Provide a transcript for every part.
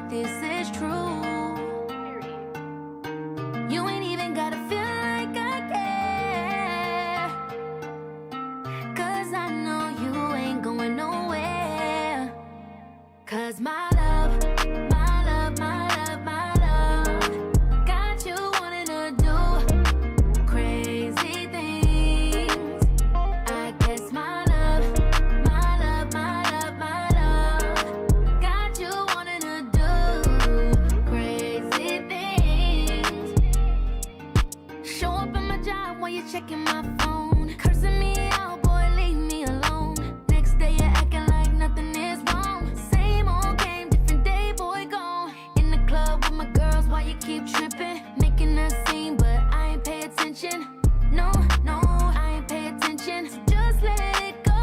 this is true. You ain't even gotta feel like I care, 'cause I know you ain't going nowhere. 'Cause my love, my love, my love, my love got you wanting to do crazy things. I guess my love, my love, my love, my love got you wanting to do crazy things. Show up at my job while you're checking my phone, cursing me out, boy, leave me alone. Next day you're acting like nothing is wrong. Same old game, different day, boy, gone. In the club with my girls while you keep tripping, making a scene, but I ain't pay attention. No, no, I ain't pay attention. So just let it go.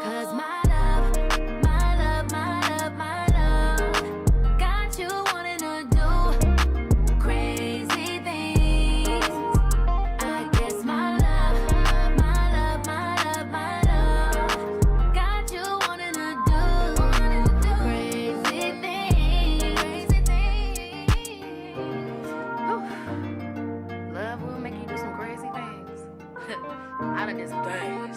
'Cause my love, my love, my love, my love got you wanting to do crazy things. I guess my love, my love, my love, my love got you wanting to do crazy things. Whew. Love will make you do some crazy things. I done did some things.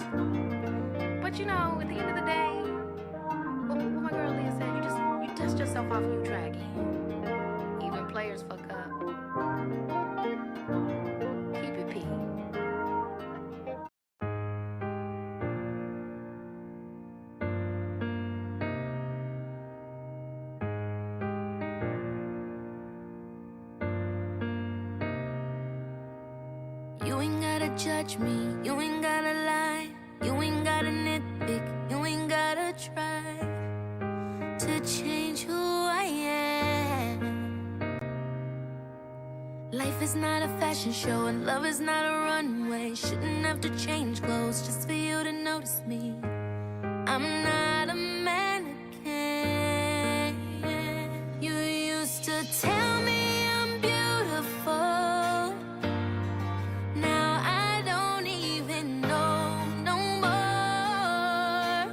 But you know, at the end of the day, what my girl Leah said, you dust yourself off and you try again. Even players fuck up. Keep it P. You ain't gotta judge me, you ain't gotta lie, you ain't gotta nitpick, you ain't gotta try to change who I am. Life is not a fashion show and love is not a runway. Shouldn't have to change clothes just for you to notice me. I'm not a mannequin. You used to tell me I'm beautiful. Now I don't even know no more.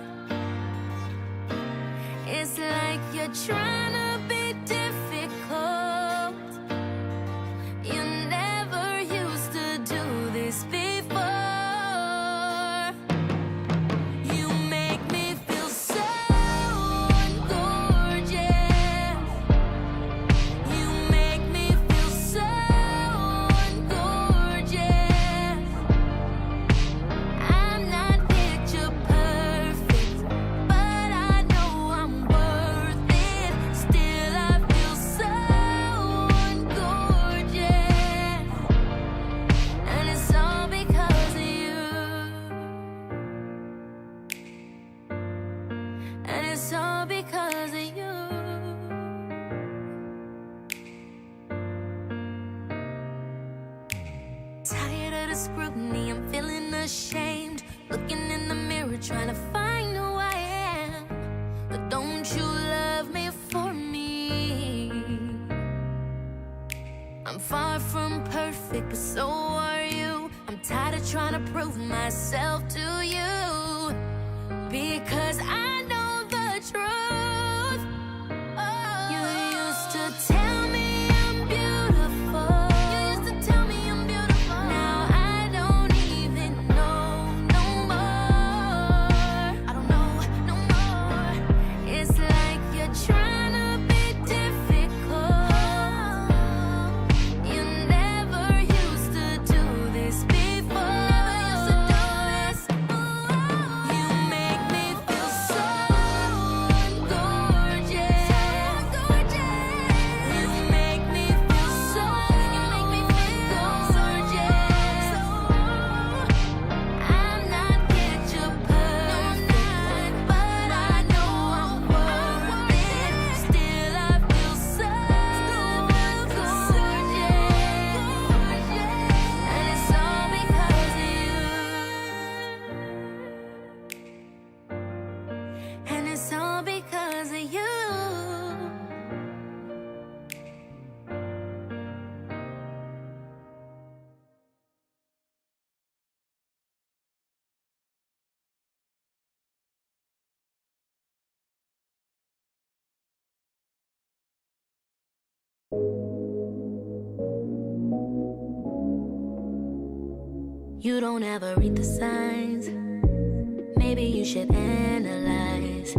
It's like you're trying to be difficult. You never used to do this before. You make me feel so gorgeous. You make me feel so gorgeous. I'm not picture perfect, but I know I'm worth it. Still, I feel so gorgeous, and it's all because of you. And it's all because of you. Tired of the scrutiny, I'm feeling ashamed. Looking in the mirror, trying to find who I am. But don't you love me for me? I'm far from perfect, but so are you. I'm tired of trying to prove myself to you, because I know the truth. You used to tell me I'm beautiful. You used to tell me I'm beautiful. Now I don't even know no more. I don't know no more. It's like you're trying to be difficult. You never used to do this before. You make me feel so You don't ever read the signs. Maybe you should analyze.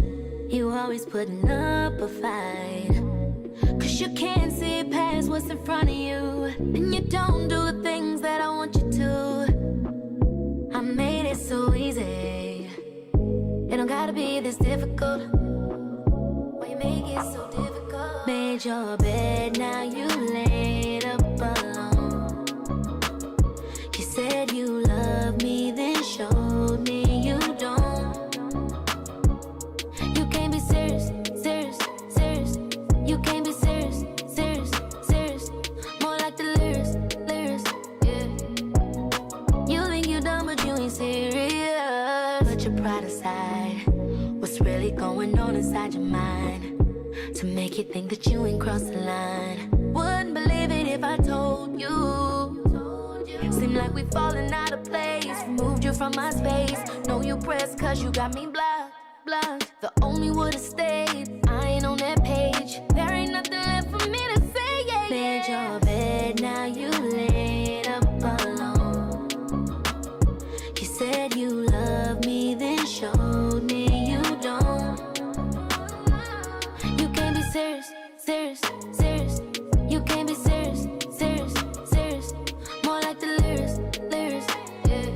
You always putting up a fight, 'cause you can't see past what's in front of you, and you don't do the things that I want you to. I made it so easy. It don't gotta be this difficult. Why you make it so difficult? Made your bed, now you laid up alone. You said you love me, then showed me you don't. You can't be serious, serious, serious. You can't be serious, serious, serious. More like the lyrics, lyrics, yeah. You think you dumb, but you ain't serious. Put your pride aside. What's really going on inside your mind to make you think that you ain't crossed the line? Wouldn't believe it if I told you. Seem like we falling out of place. Moved you from my space. Know you pressed 'cause you got me blocked, blocked. The only would've stayed. I ain't on that page. There ain't nothing left for me to say. Yeah, made your bed, now you laid up alone. You said you love me, then showed me you don't. You can't be serious, serious, serious. You can't be serious, serious, serious. More like the lyrics, lyrics, yeah.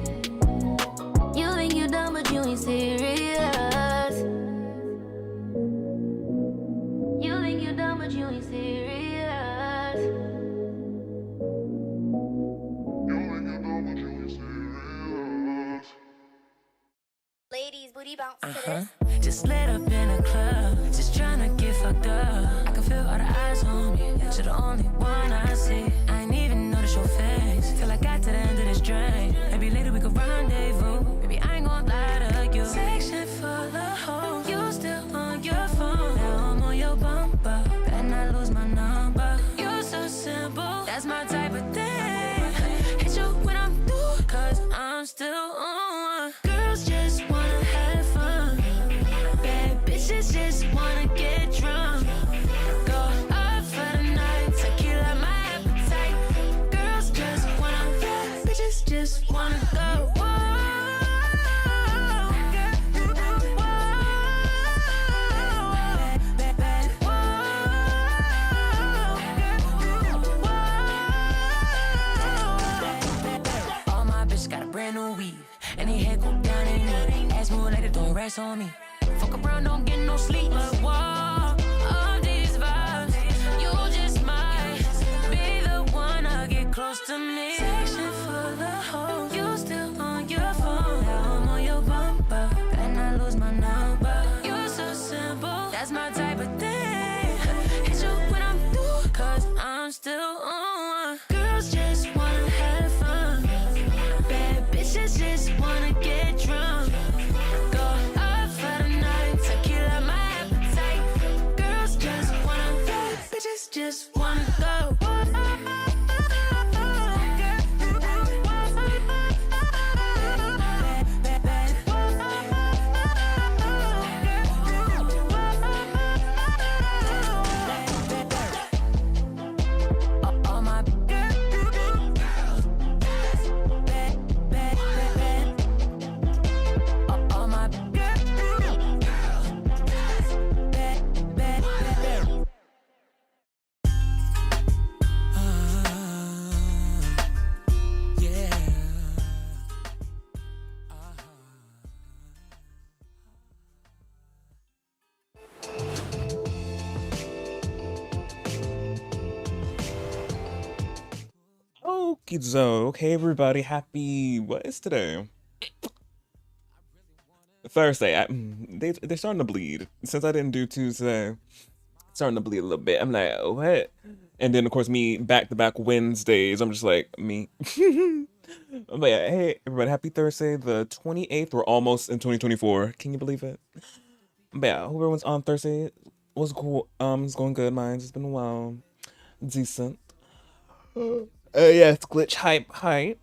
You think you dumb, but you ain't serious. You think you dumb, but you ain't serious. Ladies, booty bounce to this. Just lit up in a club, just tryna get fucked up. I can feel all the eyes on me, you're the only one I see. I ain't even notice your face, till I got to the end of this drink. Maybe later we could rendezvous, maybe I ain't gon' lie to you. Section full of hoes, you still on your phone. Now I'm on your bumper, better not lose my number. You're so simple, that's my type of thing. Hit you when I'm through, 'cause I'm still on. Girls just wanna have fun, bad bitches just wanna get drunk. Go up for the night, tequila my appetite. Girls just wanna, bad bitches just wanna go. Whoa, girl, whoa, bad, bad, whoa, girl, whoa. All my bitches got a brand new weave, and they head go down and knee. Ass move like they throwing racks on me. Fuck around, don't get no sleep. But whoa, all these vibes, you just might be the one to get close to me. Section full of hoes, you still on your phone. Now I'm on your bumper, better not lose my number. You're so simple, that's my type of thing. Hit you when I'm through, 'cause I'm still on. Girls just wanna have fun, bad bitches just wanna get drunk. Go up for the night, tequila my appetite. Girls just wanna, bad bitches just wanna go. All my all my yeah. Okie doke. Hey everybody, happy, what is today? Thursday. They're starting to bleed. Since I didn't do Tuesday, it's starting to bleed a little bit. I'm like, what? And then of course me back-to-back Wednesdays. I'm just like, me. But yeah, hey everybody, happy Thursday, the 28th. We're almost in 2024. Can you believe it? But yeah, hope everyone's on Thursday was cool. It's going good. Mine's it's been a while. Decent. Yeah, it's glitch hype.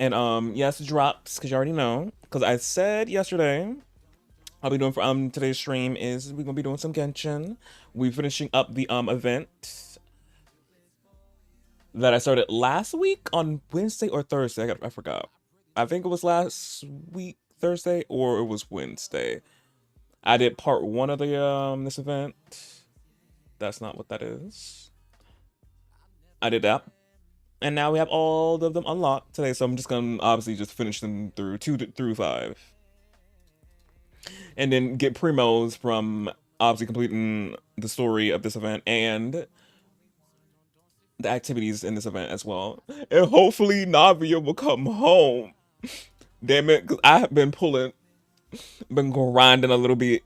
And yes, drops, because you already know. Because I said yesterday, I'll be doing for today's stream is we're gonna be doing some Genshin. We're finishing up the event that I started last week on Wednesday or Thursday. I forgot. I think it was last week Thursday or it was Wednesday. I did part 1 of the this event. That's not what that is. I did that. And now we have all of them unlocked today, so I'm just gonna obviously just finish them through 2 through 5. And then get primos from obviously completing the story of this event and the activities in this event as well. And hopefully Navia will come home. Damn it, because I have been grinding a little bit.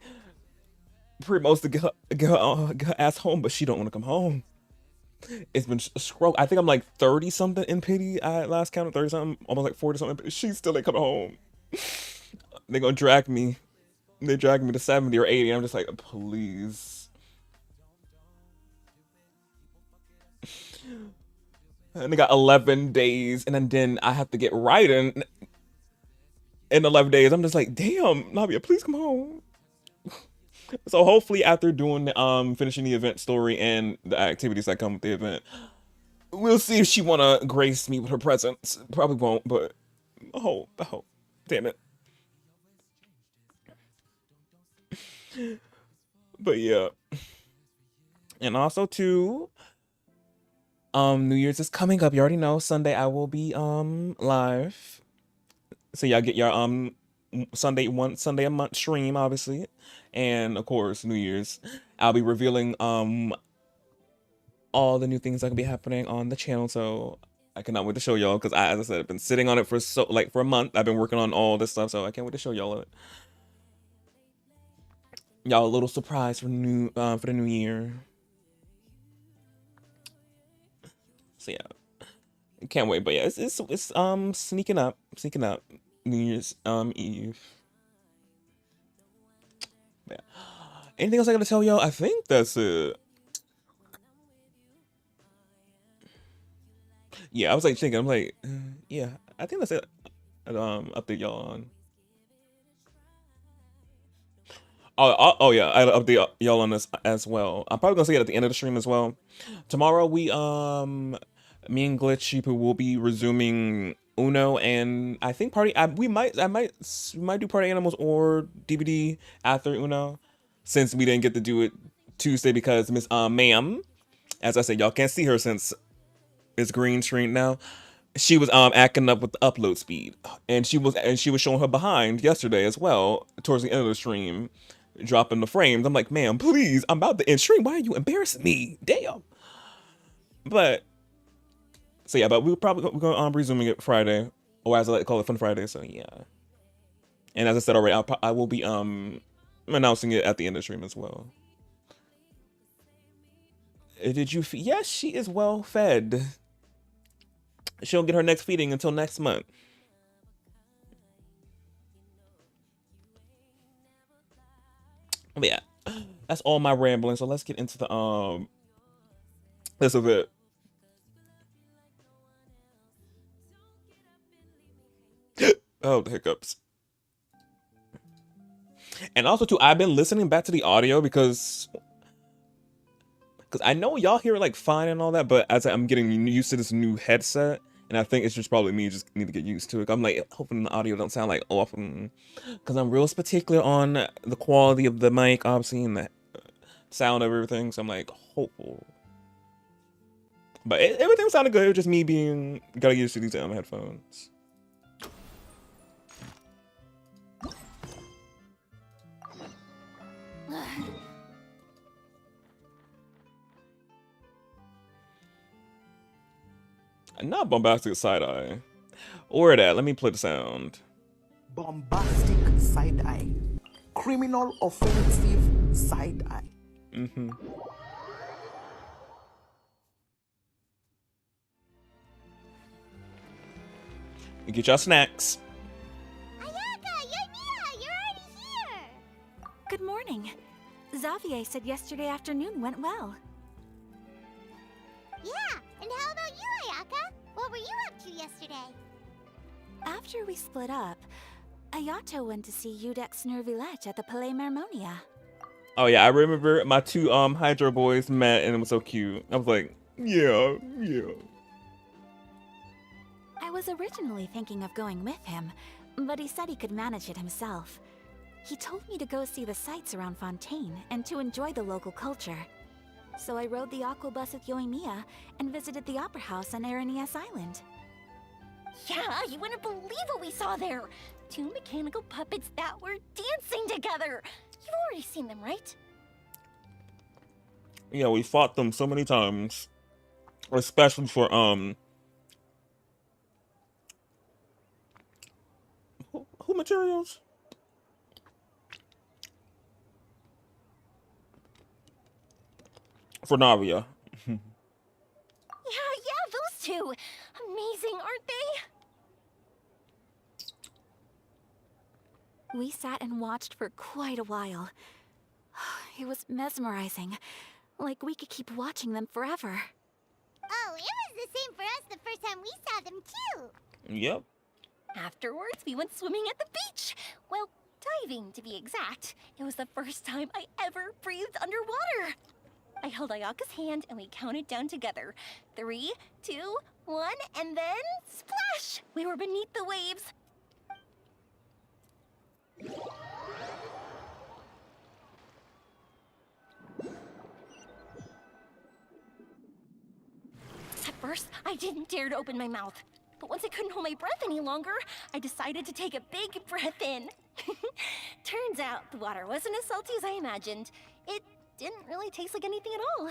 Primos to get her ass home, but she don't want to come home. It's been scroll. I think I'm like 30 something in pity. I last counted 30 something, almost like 40 something. She still ain't coming home. They're gonna drag me. They drag me to 70 or 80. I'm just like, please. And they got 11 days, and then I have to get Ryzen in 11 days. I'm just like, damn, Navia, please come home. So hopefully after doing finishing the event story and the activities that come with the event, we'll see if she wanna grace me with her presence. Probably won't, but I hope. Damn it. But yeah. And also too, New Year's is coming up. You already know Sunday I will be live. So y'all get your Sunday a month stream, obviously. And of course, New Year's, I'll be revealing all the new things that can be happening on the channel. So I cannot wait to show y'all, because as I said, I've been sitting on it for for a month. I've been working on all this stuff, so I can't wait to show y'all it. Y'all a little surprise for the new year. So yeah, can't wait. But yeah, it's sneaking up New Year's Eve. Yeah. Anything else I gotta tell y'all? I think that's it. Yeah, I was like thinking, I'm like, yeah, I think that's it. Update y'all on. Oh yeah, I update y'all on this as well. I'm probably gonna say it at the end of the stream as well. Tomorrow we me and Glitchy will be resuming Uno, and I think we might do Party Animals or DVD after Uno, since we didn't get to do it Tuesday because Miss Ma'am, as I said, y'all can't see her since it's green screen now. She was acting up with the upload speed, and she was showing her behind yesterday as well towards the end of the stream, dropping the frames. I'm like, ma'am, please, I'm about to end stream. Why are you embarrassing me? Damn. But so yeah, but we're going to resuming it Friday, or as I like to call it, Fun Friday. So yeah. And as I said already, I will be announcing it at the end of the stream as well. Did you? Yes, she is well fed. She'll get her next feeding until next month. But yeah, that's all my rambling. So let's get into the this of it. Oh, the hiccups. And also too, I've been listening back to the audio because I know y'all hear it like fine and all that, but as I'm getting used to this new headset, and I think it's just probably me, just need to get used to it. I'm like hoping the audio don't sound like off, because I'm real particular on the quality of the mic, obviously, and the sound of everything. So I'm like hopeful, but everything sounded good. It was just me being gotta get used to these headphones. Not bombastic side eye. Or that. Let me play the sound. Bombastic side eye. Criminal offensive side eye. Mm-hmm. Get y'all snacks. Ayaka, Yamia, you're already here. Good morning. Xavier said yesterday afternoon went well. Yeah, and how about you, Ayaka? What were you up to yesterday? After we split up, Ayato went to see Udex Nervillette at the Palais Mermonia. Oh yeah, I remember my two Hydro boys met and it was so cute. I was like, yeah. was originally thinking of going with him, but he said he could manage it himself. He told me to go see the sights around Fontaine and to enjoy the local culture. So I rode the aqua bus with Yoimiya and visited the opera house on Araneas Island. Yeah, you wouldn't believe what we saw there! 2 mechanical puppets that were dancing together! You've already seen them, right? Yeah, we fought them so many times. Especially for, who materials? For Navia. Yeah, those two! Amazing, aren't they? We sat and watched for quite a while. It was mesmerizing. Like we could keep watching them forever. Oh, it was the same for us the first time we saw them too. Yep. Afterwards, we went swimming at the beach. Well, diving, to be exact. It was the first time I ever breathed underwater. I held Ayaka's hand and we counted down together. 3, 2, 1, and then splash! We were beneath the waves. At first, I didn't dare to open my mouth. But once I couldn't hold my breath any longer, I decided to take a big breath in. Turns out the water wasn't as salty as I imagined. It didn't really taste like anything at all.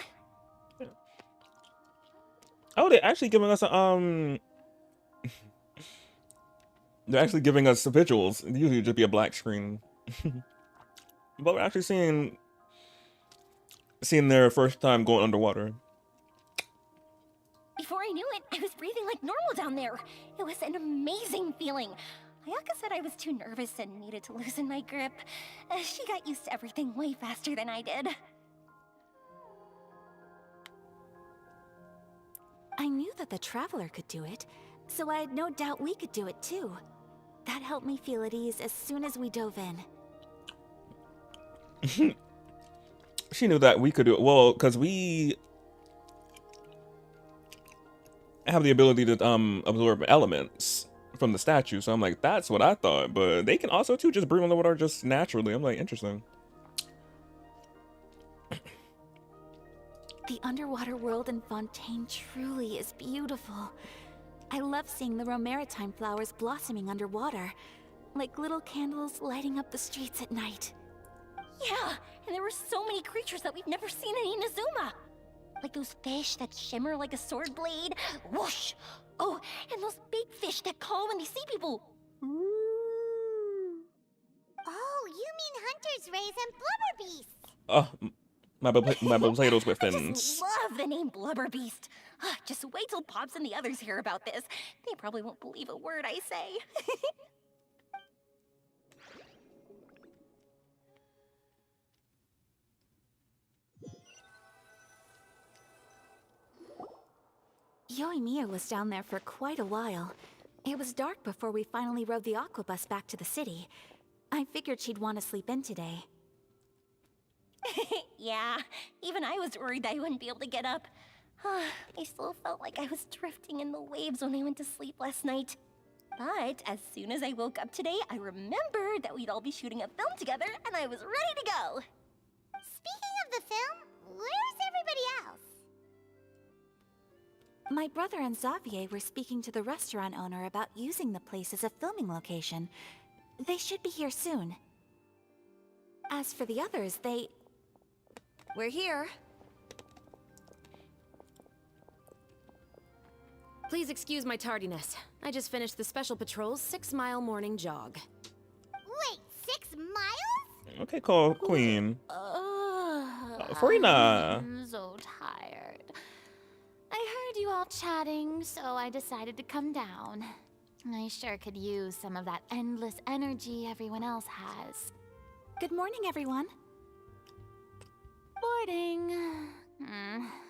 Oh, they're actually giving us a, they're actually giving us the visuals. It usually just be a black screen. But we're actually seeing their first time going underwater. Before I knew it, I was breathing like normal down there. It was an amazing feeling. Ayaka said I was too nervous and needed to loosen my grip. She got used to everything way faster than I did. I knew that the Traveler could do it, so I had no doubt we could do it too. That helped me feel at ease as soon as we dove in. She knew that we could do it. Well, because we have the ability to absorb elements from the statue, so I'm like, that's what I thought. But they can also too just breathe on the water just naturally. I'm like, interesting. The underwater world in Fontaine truly is beautiful. I love seeing the Romaritime flowers blossoming underwater, like little candles lighting up the streets at night. Yeah, and there were so many creatures that we've never seen in Inazuma. Like those fish that shimmer like a sword blade. Whoosh! Oh, and those big fish that call when they see people. Oh, you mean hunters, rays, and blubber beasts. Oh, my potatoes with I fins. just love the name Blubber Beast. Just wait till Pops and the others hear about this. They probably won't believe a word I say. Yoimiya was down there for quite a while. It was dark before we finally rode the aqua bus back to the city. I figured she'd want to sleep in today. Yeah, even I was worried that I wouldn't be able to get up. I still felt like I was drifting in the waves when I went to sleep last night. But as soon as I woke up today, I remembered that we'd all be shooting a film together, and I was ready to go. Speaking of the film, where's everybody else? My brother and Xavier were speaking to the restaurant owner about using the place as a filming location. They should be here soon. As for the others, we're here. Please excuse my tardiness. I just finished the Special Patrol's 6-mile morning jog. Wait, 6 miles? Okay, call Queen. Farina. I'm so tired. I heard you all chatting, so I decided to come down. I sure could use some of that endless energy everyone else has. Good morning, everyone. Morning.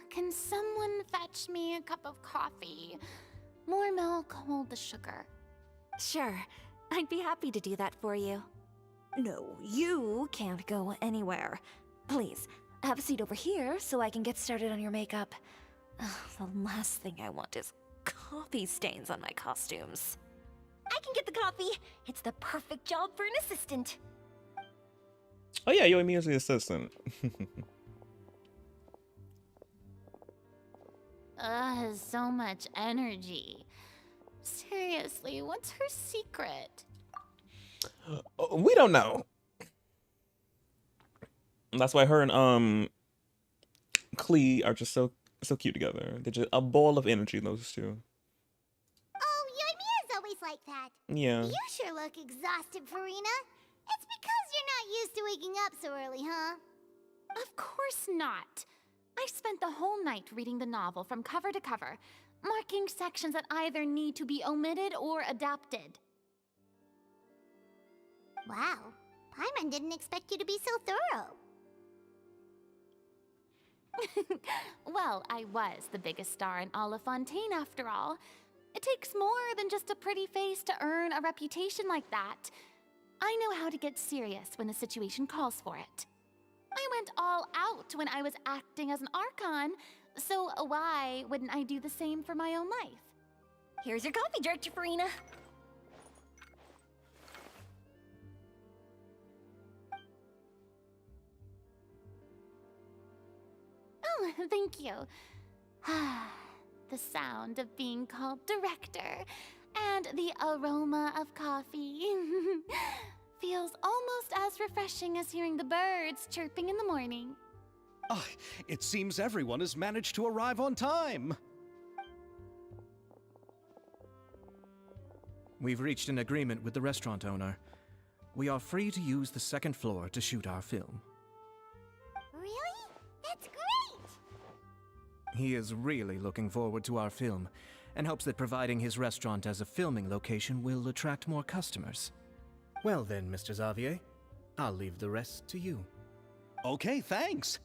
Can someone fetch me a cup of coffee? More milk, hold the sugar. Sure, I'd be happy to do that for you. No, you can't go anywhere. Please, have a seat over here so I can get started on your makeup. The last thing I want is coffee stains on my costumes. I can get the coffee. It's the perfect job for an assistant. Oh yeah, you're immediately assistant. So much energy. Seriously, what's her secret? We don't know. That's why her and Klee are just so cute together. They're just a ball of energy, those two. Oh, you and me is always like that. Yeah. You sure look exhausted, Farina. It's because you're not used to waking up so early, huh? Of course not. I spent the whole night reading the novel from cover to cover, marking sections that either need to be omitted or adapted. Wow. Paimon didn't expect you to be so thorough. Well, I was the biggest star in all of Fontaine after all. It takes more than just a pretty face to earn a reputation like that. I know how to get serious when the situation calls for it. I went all out when I was acting as an Archon, so why wouldn't I do the same for my own life? Here's your coffee, Director Farina. Oh, thank you. The sound of being called director and the aroma of coffee feels almost as refreshing as hearing the birds chirping in the morning. Ah, it seems everyone has managed to arrive on time. We've reached an agreement with the restaurant owner. We are free to use the second floor to shoot our film. Really? That's great! He is really looking forward to our film, and hopes that providing his restaurant as a filming location will attract more customers. Well then, Mr. Xavier, I'll leave the rest to you. Okay, thanks.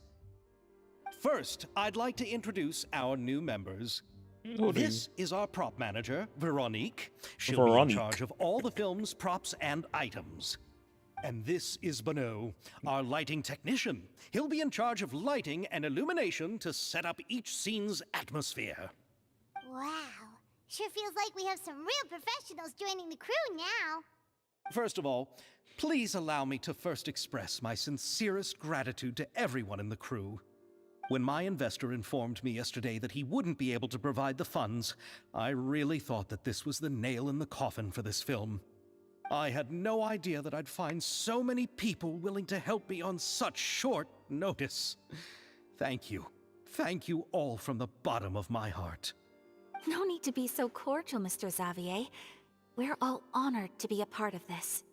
First, I'd like to introduce our new members. This is our prop manager, Veronique. She'll be in charge of all the film's props and items. And this is Bonneau, our lighting technician. He'll be in charge of lighting and illumination to set up each scene's atmosphere. Wow. Sure feels like we have some real professionals joining the crew now. First of all, please allow me to first express my sincerest gratitude to everyone in the crew. When my investor informed me yesterday that he wouldn't be able to provide the funds, I really thought that this was the nail in the coffin for this film. I had no idea that I'd find so many people willing to help me on such short notice. Thank you. Thank you all from the bottom of my heart. No need to be so cordial, Mr. Xavier. We're all honored to be a part of this.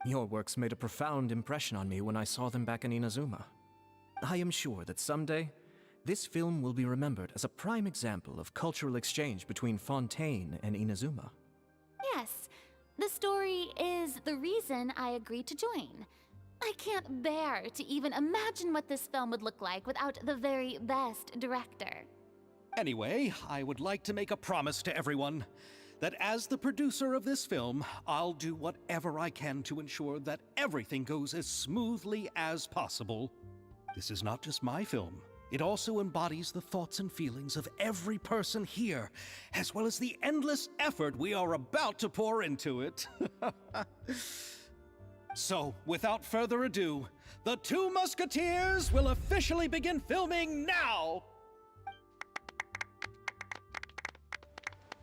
Your works made a profound impression on me when I saw them back in Inazuma. I am sure that someday, this film will be remembered as a prime example of cultural exchange between Fontaine and Inazuma. Yes, the story is the reason I agreed to join. I can't bear to even imagine what this film would look like without the very best director. Anyway, I would like to make a promise to everyone that as the producer of this film, I'll do whatever I can to ensure that everything goes as smoothly as possible. This is not just my film. It also embodies the thoughts and feelings of every person here, as well as the endless effort we are about to pour into it. So, without further ado, the Two Musketeers will officially begin filming now!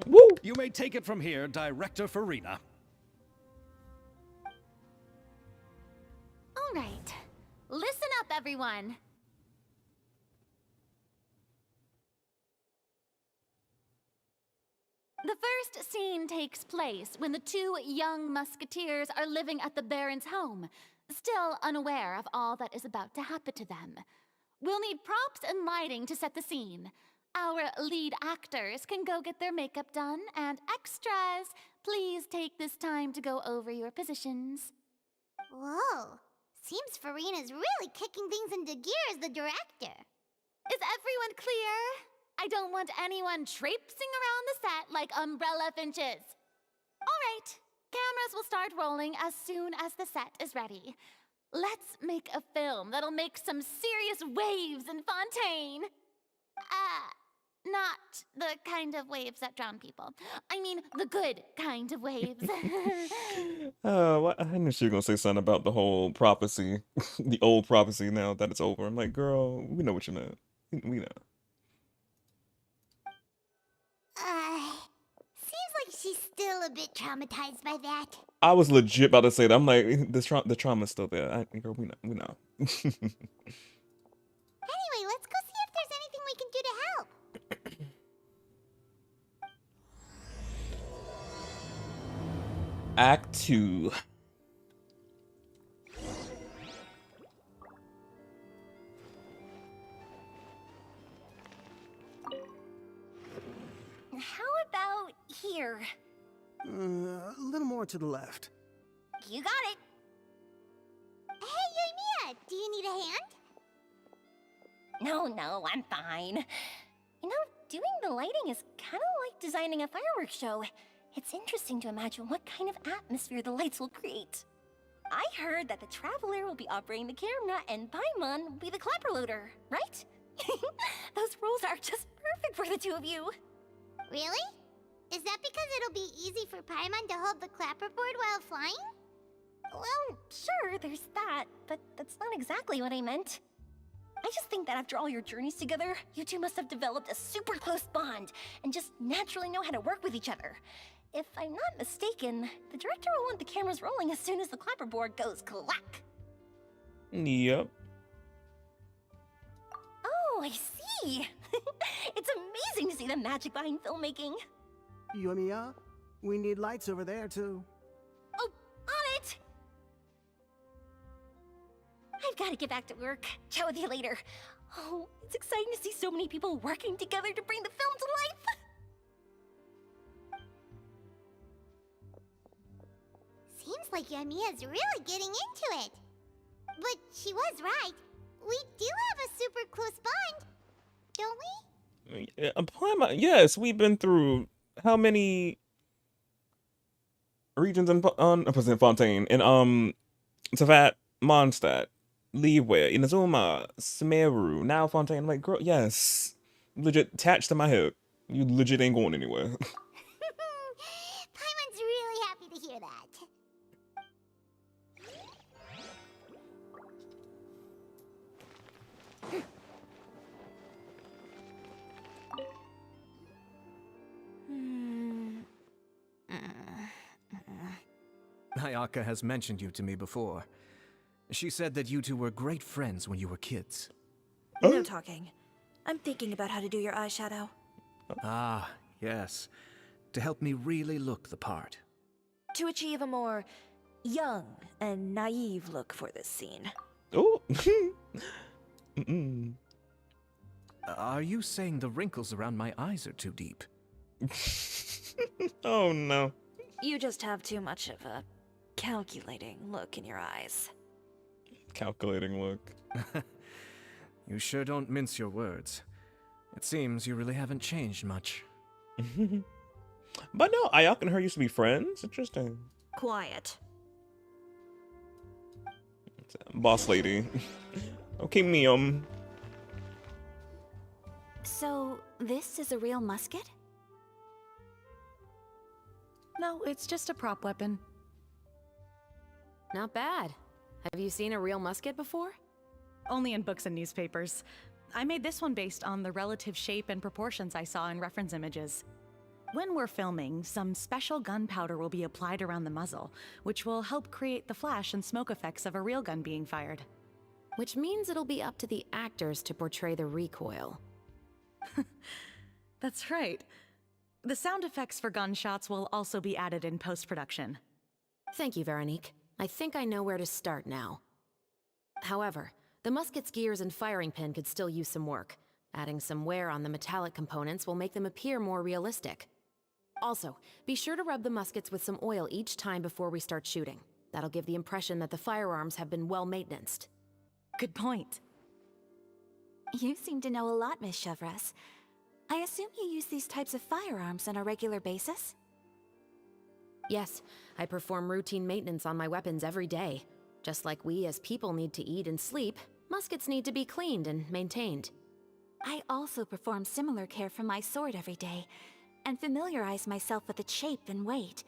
Woo! You may take it from here, Director Farina. All right, listen up, everyone. The first scene takes place when the two young musketeers are living at the Baron's home, still unaware of all that is about to happen to them. We'll need props and lighting to set the scene. Our lead actors can go get their makeup done, and extras, please take this time to go over your positions. Whoa. Seems Farina's really kicking things into gear as the director. Is everyone clear? I don't want anyone traipsing around the set like umbrella finches. All right, cameras will start rolling as soon as the set is ready. Let's make a film that'll make some serious waves in Fontaine. Not the kind of waves that drown people. I mean, the good kind of waves. I knew she was gonna say something about the whole prophecy, the old prophecy. Now that it's over, I'm like, girl, we know what you meant. We know. Seems like she's still a bit traumatized by that. I was legit about to say that. I'm like, the trauma's still there. Girl, we know. We know. Anyway, let's go see if there's anything we can do to help. Act 2. How about here? A little more to the left. You got it. Hey, Yoimiya, do you need a hand? No, I'm fine. You know, doing the lighting is kind of like designing a fireworks show. It's interesting to imagine what kind of atmosphere the lights will create. I heard that the Traveler will be operating the camera and Paimon will be the clapper loader, right? Those roles are just perfect for the two of you. Really? Is that because it'll be easy for Paimon to hold the clapperboard while flying? Well, sure, there's that, but that's not exactly what I meant. I just think that after all your journeys together, you two must have developed a super close bond and just naturally know how to work with each other. If I'm not mistaken, the director will want the cameras rolling as soon as the clapperboard goes clack. Yep. Oh, I see. It's amazing to see the magic behind filmmaking. Yoimiya, we need lights over there too. Oh, on it! I've got to get back to work. Chat with you later. Oh, it's exciting to see so many people working together to bring the film to life. Seems like Yoimiya's really getting into it. But she was right. We do have a super close bond, don't we? Yes, we've been through how many regions in Fontaine? In Savat, Mondstadt, Leeway, Inazuma, Sumeru, now Fontaine. I'm like, girl, yes. Legit attached to my hip. You legit ain't going anywhere. Paimon's really happy to hear that. Ayaka has mentioned you to me before. She said that you two were great friends when you were kids. No talking. I'm thinking about how to do your eyeshadow. Ah, yes. To help me really look the part. To achieve a more young and naive look for this scene. Oh. Are you saying the wrinkles around my eyes are too deep? Oh no. You just have too much of a calculating look in your eyes. Calculating look. You sure don't mince your words. It seems you really haven't changed much. But no, Ayaka and her used to be friends. Interesting. Quiet. Boss lady. Okay, Mium. So, this is a real musket? No, it's just a prop weapon. Not bad. Have you seen a real musket before? Only in books and newspapers. I made this one based on the relative shape and proportions I saw in reference images. When we're filming, some special gunpowder will be applied around the muzzle, which will help create the flash and smoke effects of a real gun being fired. Which means it'll be up to the actors to portray the recoil. That's right. The sound effects for gunshots will also be added in post-production. Thank you, Veronique. I think I know where to start now. However, the musket's gears and firing pin could still use some work. Adding some wear on the metallic components will make them appear more realistic. Also, be sure to rub the muskets with some oil each time before we start shooting. That'll give the impression that the firearms have been well maintained. Good point. You seem to know a lot, Miss Chevres. I assume you use these types of firearms on a regular basis? Yes, I perform routine maintenance on my weapons every day. Just like we as people need to eat and sleep, muskets need to be cleaned and maintained. I also perform similar care for my sword every day, and familiarize myself with its shape and weight,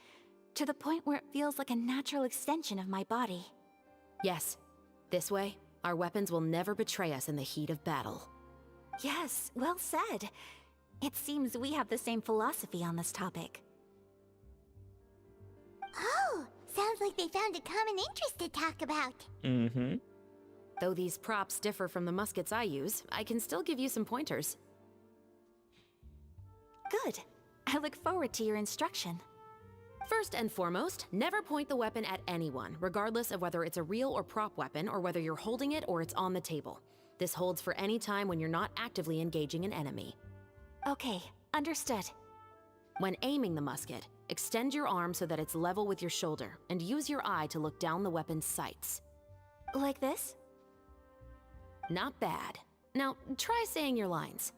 to the point where it feels like a natural extension of my body. Yes. This way, our weapons will never betray us in the heat of battle. Yes, well said. It seems we have the same philosophy on this topic. Oh, sounds like they found a common interest to talk about. Mm-hmm. Though these props differ from the muskets I use, I can still give you some pointers. Good. I look forward to your instruction. First and foremost, never point the weapon at anyone, regardless of whether it's a real or prop weapon, or whether you're holding it or it's on the table. This holds for any time when you're not actively engaging an enemy. Okay, understood. When aiming the musket, extend your arm so that it's level with your shoulder, and use your eye to look down the weapon's sights. Like this? Not bad. Now, try saying your lines.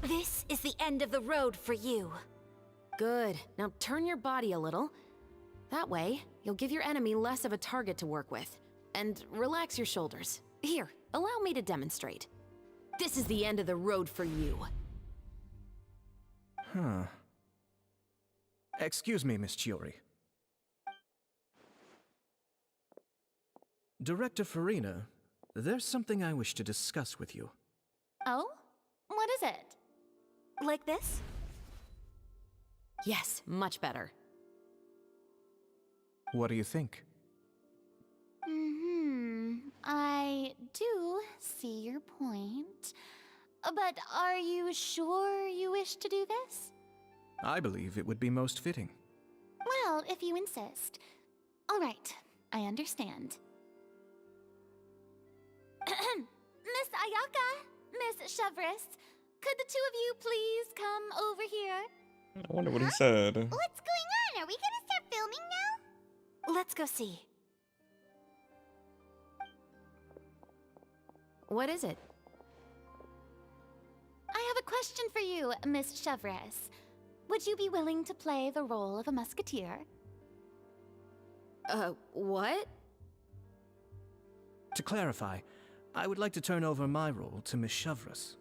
This is the end of the road for you. Good. Now turn your body a little. That way, you'll give your enemy less of a target to work with. And relax your shoulders. Here, allow me to demonstrate. This is the end of the road for you. Huh. Excuse me, Miss Chiori. Director Farina, there's something I wish to discuss with you. Oh? What is it? Like this? Yes, much better. What do you think? I do see your point. But are you sure you wish to do this? I believe it would be most fitting. Well, if you insist. All right, I understand. Miss Ayaka, Miss Chevres, could the two of you please come over here? I wonder what he said. What's going on? Are we gonna start filming now? Let's go see. What is it? I have a question for you, Miss Chevres. Would you be willing to play the role of a musketeer? What? To clarify, I would like to turn over my role to Miss Chevres.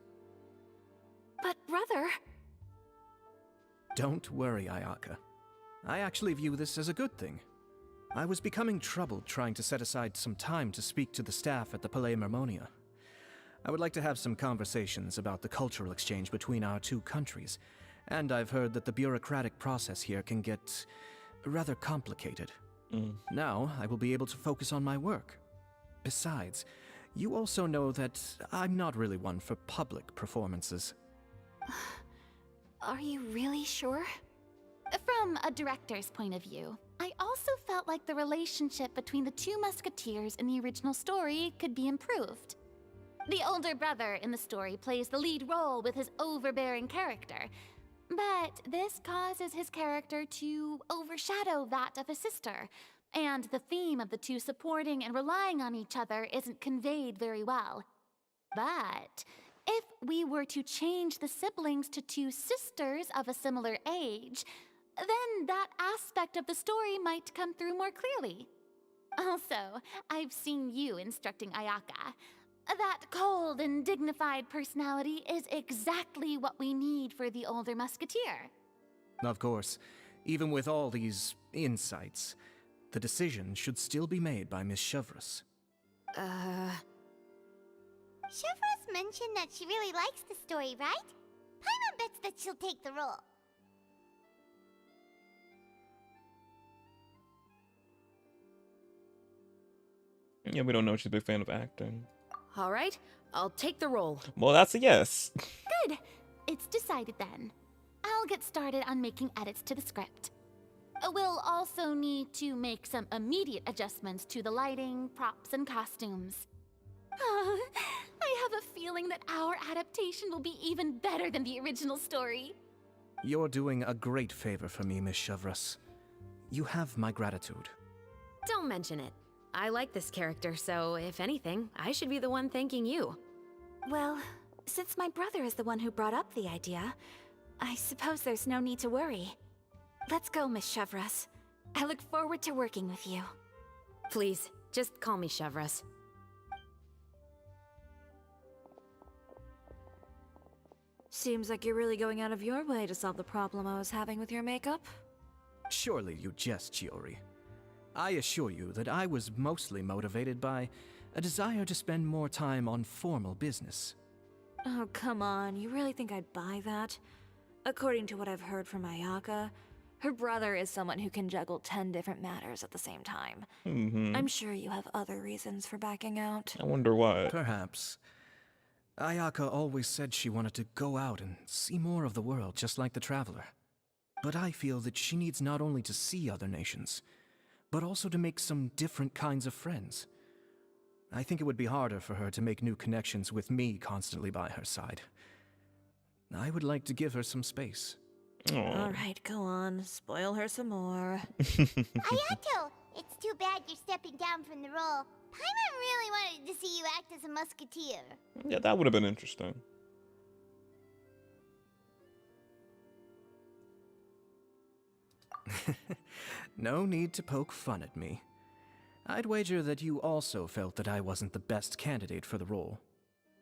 But brother... Don't worry, Ayaka. I actually view this as a good thing. I was becoming troubled trying to set aside some time to speak to the staff at the Palais Mermonia. I would like to have some conversations about the cultural exchange between our two countries, and I've heard that the bureaucratic process here can get rather complicated. Now, I will be able to focus on my work. Besides, you also know that I'm not really one for public performances. Are you really sure? From a director's point of view, I also felt like the relationship between the two musketeers in the original story could be improved. The older brother in the story plays the lead role with his overbearing character, but this causes his character to overshadow that of his sister, and the theme of the two supporting and relying on each other isn't conveyed very well. But if we were to change the siblings to two sisters of a similar age, then that aspect of the story might come through more clearly. Also, I've seen you instructing Ayaka. That cold and dignified personality is exactly what we need for the older musketeer. Of course, even with all these insights, the decision should still be made by Miss Chevres. Chevres mentioned that she really likes the story, right? Paimon bets that she'll take the role. Yeah, we don't know if she's a big fan of acting. All right, I'll take the role. Well, that's a yes. Good. It's decided then. I'll get started on making edits to the script. We'll also need to make some immediate adjustments to the lighting, props, and costumes. I have a feeling that our adaptation will be even better than the original story. You're doing a great favor for me, Miss Chevres. You have my gratitude. Don't mention it. I like this character, so if anything, I should be the one thanking you. Well, since my brother is the one who brought up the idea, I suppose there's no need to worry. Let's go, Miss Chevres. I look forward to working with you. Please, just call me Chevres. Seems like you're really going out of your way to solve the problem I was having with your makeup. Surely you jest, Chiori. I assure you that I was mostly motivated by a desire to spend more time on formal business. Oh, come on. You really think I'd buy that? According to what I've heard from Ayaka, her brother is someone who can juggle 10 different matters at the same time. I'm sure you have other reasons for backing out. I wonder why. Perhaps. Ayaka always said she wanted to go out and see more of the world, just like the Traveler. But I feel that she needs not only to see other nations, but also to make some different kinds of friends. I think it would be harder for her to make new connections with me constantly by her side. I would like to give her some space. Alright, go on. Spoil her some more. Ayato! It's too bad you're stepping down from the role. Paimon really wanted to see you act as a musketeer. Yeah, that would have been interesting. No need to poke fun at me. I'd wager that you also felt that I wasn't the best candidate for the role.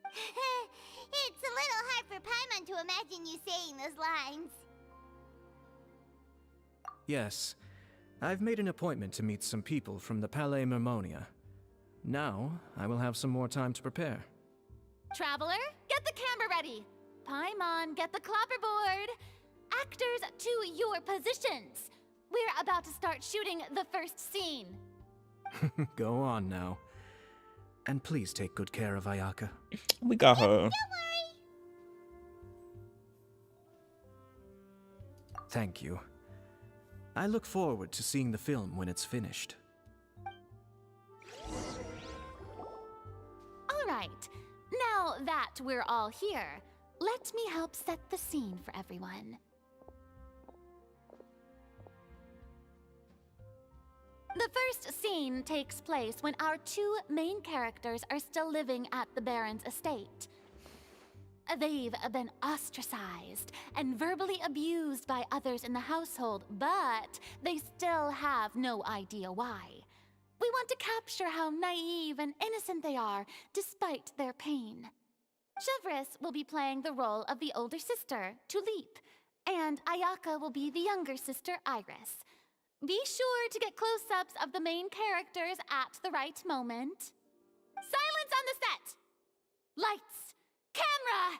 It's a little hard for Paimon to imagine you saying those lines. Yes, I've made an appointment to meet some people from the Palais Mermonia. Now, I will have some more time to prepare. Traveler, get the camera ready. Paimon, get the clapperboard. Actors, to your positions. We're about to start shooting the first scene. Go on now. And please take good care of Ayaka. We got her. Don't worry. Thank you. I look forward to seeing the film when it's finished. All right. Now that we're all here, let me help set the scene for everyone. The first scene takes place when our two main characters are still living at the Baron's estate. They've been ostracized and verbally abused by others in the household, but they still have no idea why. We want to capture how naive and innocent they are, despite their pain. Chevres will be playing the role of the older sister, Tulip, and Ayaka will be the younger sister, Iris. Be sure to get close-ups of the main characters at the right moment. Silence on the set! Lights, camera,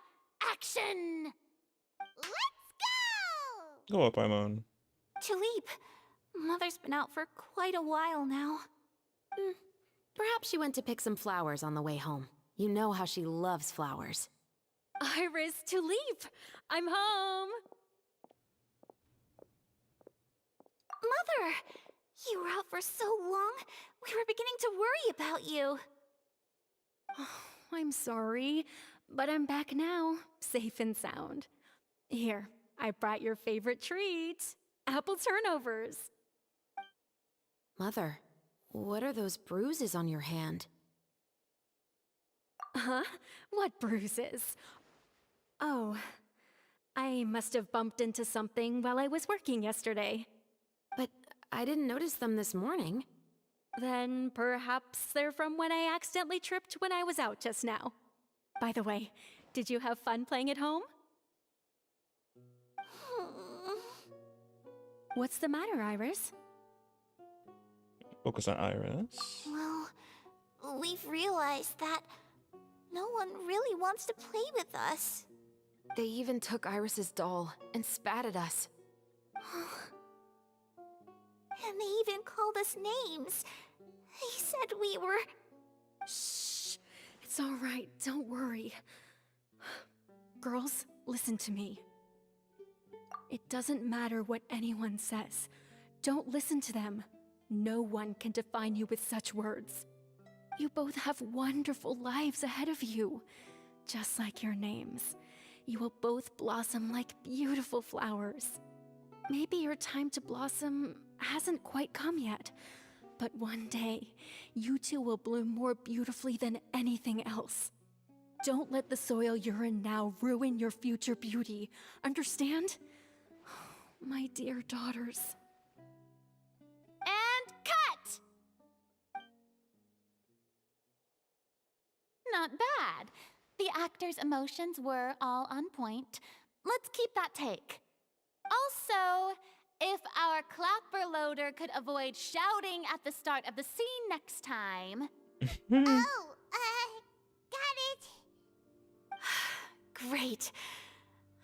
action! Let's go! Go up, Paimon. Tulip, Mother's been out for quite a while now. Perhaps she went to pick some flowers on the way home. You know how she loves flowers. Iris, Tulip, I'm home. Mother! You were out for so long, we were beginning to worry about you. I'm sorry, but I'm back now, safe and sound. Here, I brought your favorite treat, apple turnovers. Mother, what are those bruises on your hand? Huh? What bruises? Oh, I must have bumped into something while I was working yesterday. But I didn't notice them this morning. Then perhaps they're from when I accidentally tripped when I was out just now. By the way, did you have fun playing at home? What's the matter, Iris? Focus on Iris. Well, we've realized that no one really wants to play with us. They even took Iris's doll and spat at us. And they even called us names. They said we were... Shh. It's all right. Don't worry. Girls, listen to me. It doesn't matter what anyone says. Don't listen to them. No one can define you with such words. You both have wonderful lives ahead of you. Just like your names. You will both blossom like beautiful flowers. Maybe your time to blossom hasn't quite come yet, but one day, you two will bloom more beautifully than anything else. Don't let the soil you're in now ruin your future beauty. Understand? My dear daughters. And cut! Not bad. the actors' emotions were all on point. Let's keep that take. Also, if our clapper loader could avoid shouting at the start of the scene next time. Oh, got it. Great.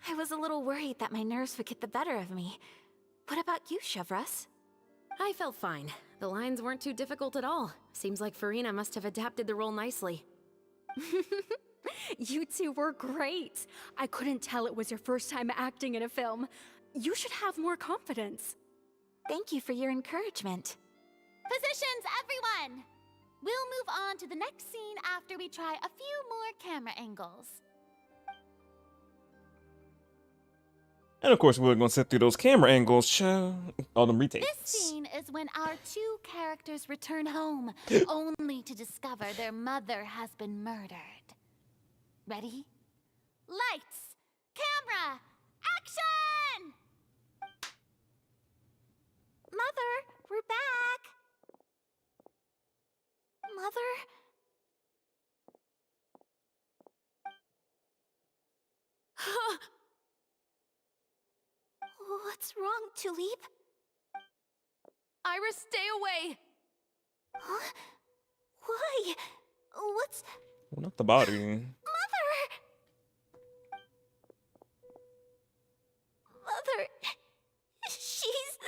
I was a little worried that my nerves would get the better of me. What about you, Chevros? I felt fine. The lines weren't too difficult at all. Seems like Farina must have adapted the role nicely. You two were great. I couldn't tell it was your first time acting in a film. You should have more confidence. Thank you for your encouragement. Positions, everyone! We'll move on to the next scene after we try a few more camera angles. And of course, we're gonna sit through those camera angles, all them retakes. This scene is when our two characters return home, only to discover their mother has been murdered. Ready? Lights! Camera! Action! Mother, we're back! Mother? What's wrong, Tulip? Iris, stay away! Huh? Why? What's... Well, not the body. Mother! Mother... She's...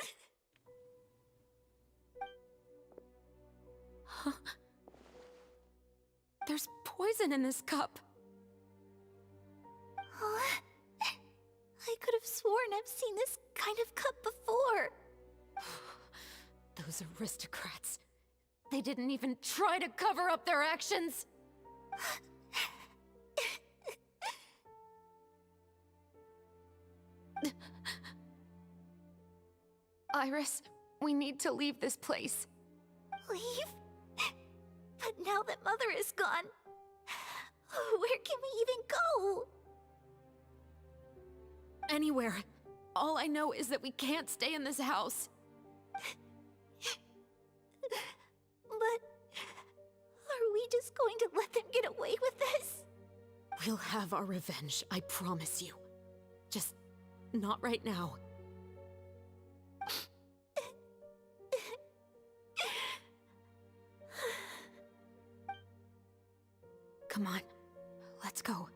Huh? There's poison in this cup. Huh? I could have sworn I've seen this kind of cup before. Those aristocrats. They didn't even try to cover up their actions. Iris, we need to leave this place. Leave? But now that Mother is gone, where can we even go? Anywhere. All I know is that we can't stay in this house. But are we just going to let them get away with this? We'll have our revenge, I promise you. Just not right now. Come on, let's go.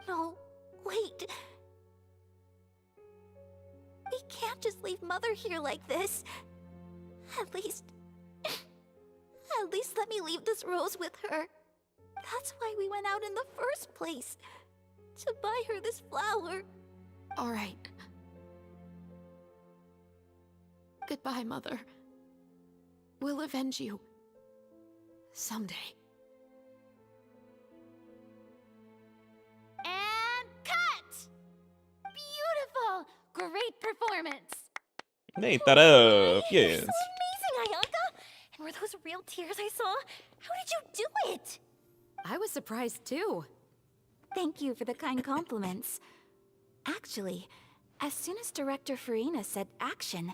No, wait. We can't just leave Mother here like this. At least let me leave this rose with her. That's why we went out in the first place. To buy her this flower. All right. Goodbye, Mother. We'll avenge you. Someday. And cut! Beautiful! Great performance! Ain't that up? Yes. So amazing, Ayaka! And were those real tears I saw? How did you do it? I was surprised too. Thank you for the kind compliments. Actually, as soon as Director Farina said action,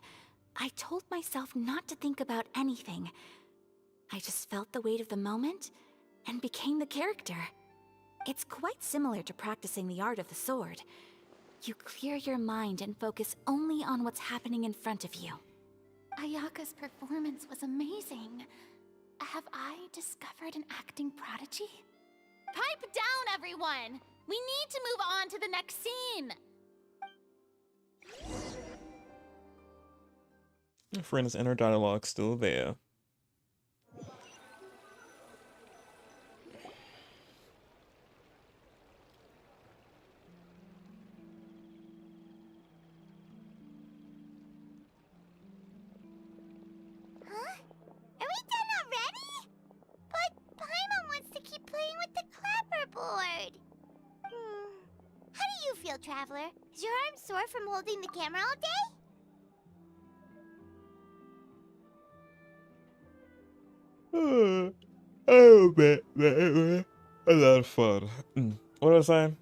I told myself not to think about anything. I just felt the weight of the moment and became the character. It's quite similar to practicing the art of the sword. You clear your mind and focus only on what's happening in front of you. Ayaka's performance was amazing. Have I discovered an acting prodigy? Pipe down, everyone! We need to move on to the next scene! Friend's inner dialogue still there. Huh? Are we done already? But Paimon wants to keep playing with the clapperboard. How do you feel, Traveler? Is your arm sore from holding the camera all day? Oh, man. A lot of fun. What was I saying?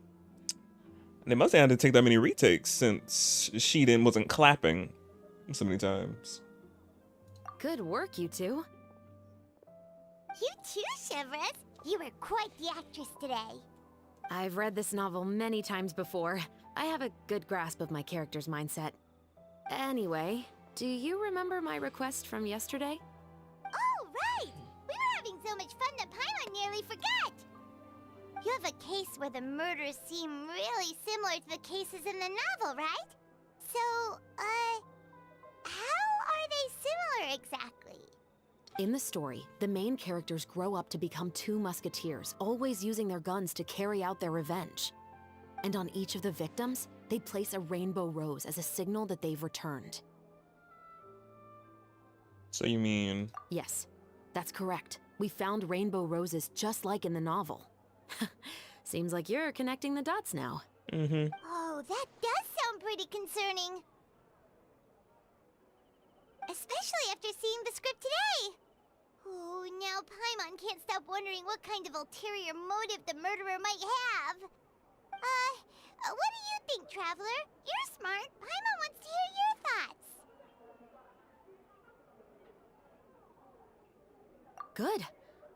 They must have had to take that many retakes since Sheeden wasn't clapping so many times. Good work, you two. You too, Shivers. You were quite the actress today. I've read this novel many times before. I have a good grasp of my character's mindset. Anyway, do you remember my request from yesterday? Oh, right! We were having so much fun that Paimon nearly forgot! You have a case where the murders seem really similar to the cases in the novel, right? So, how are they similar exactly? In the story, the main characters grow up to become two musketeers, always using their guns to carry out their revenge. And on each of the victims, they place a rainbow rose as a signal that they've returned. So you mean... Yes, that's correct. We found rainbow roses just like in the novel. Seems like you're connecting the dots now. Oh, that does sound pretty concerning. Especially after seeing the script today. Oh, now Paimon can't stop wondering what kind of ulterior motive the murderer might have. What do you think, Traveler? You're smart. Paimon wants to hear your thoughts. Good.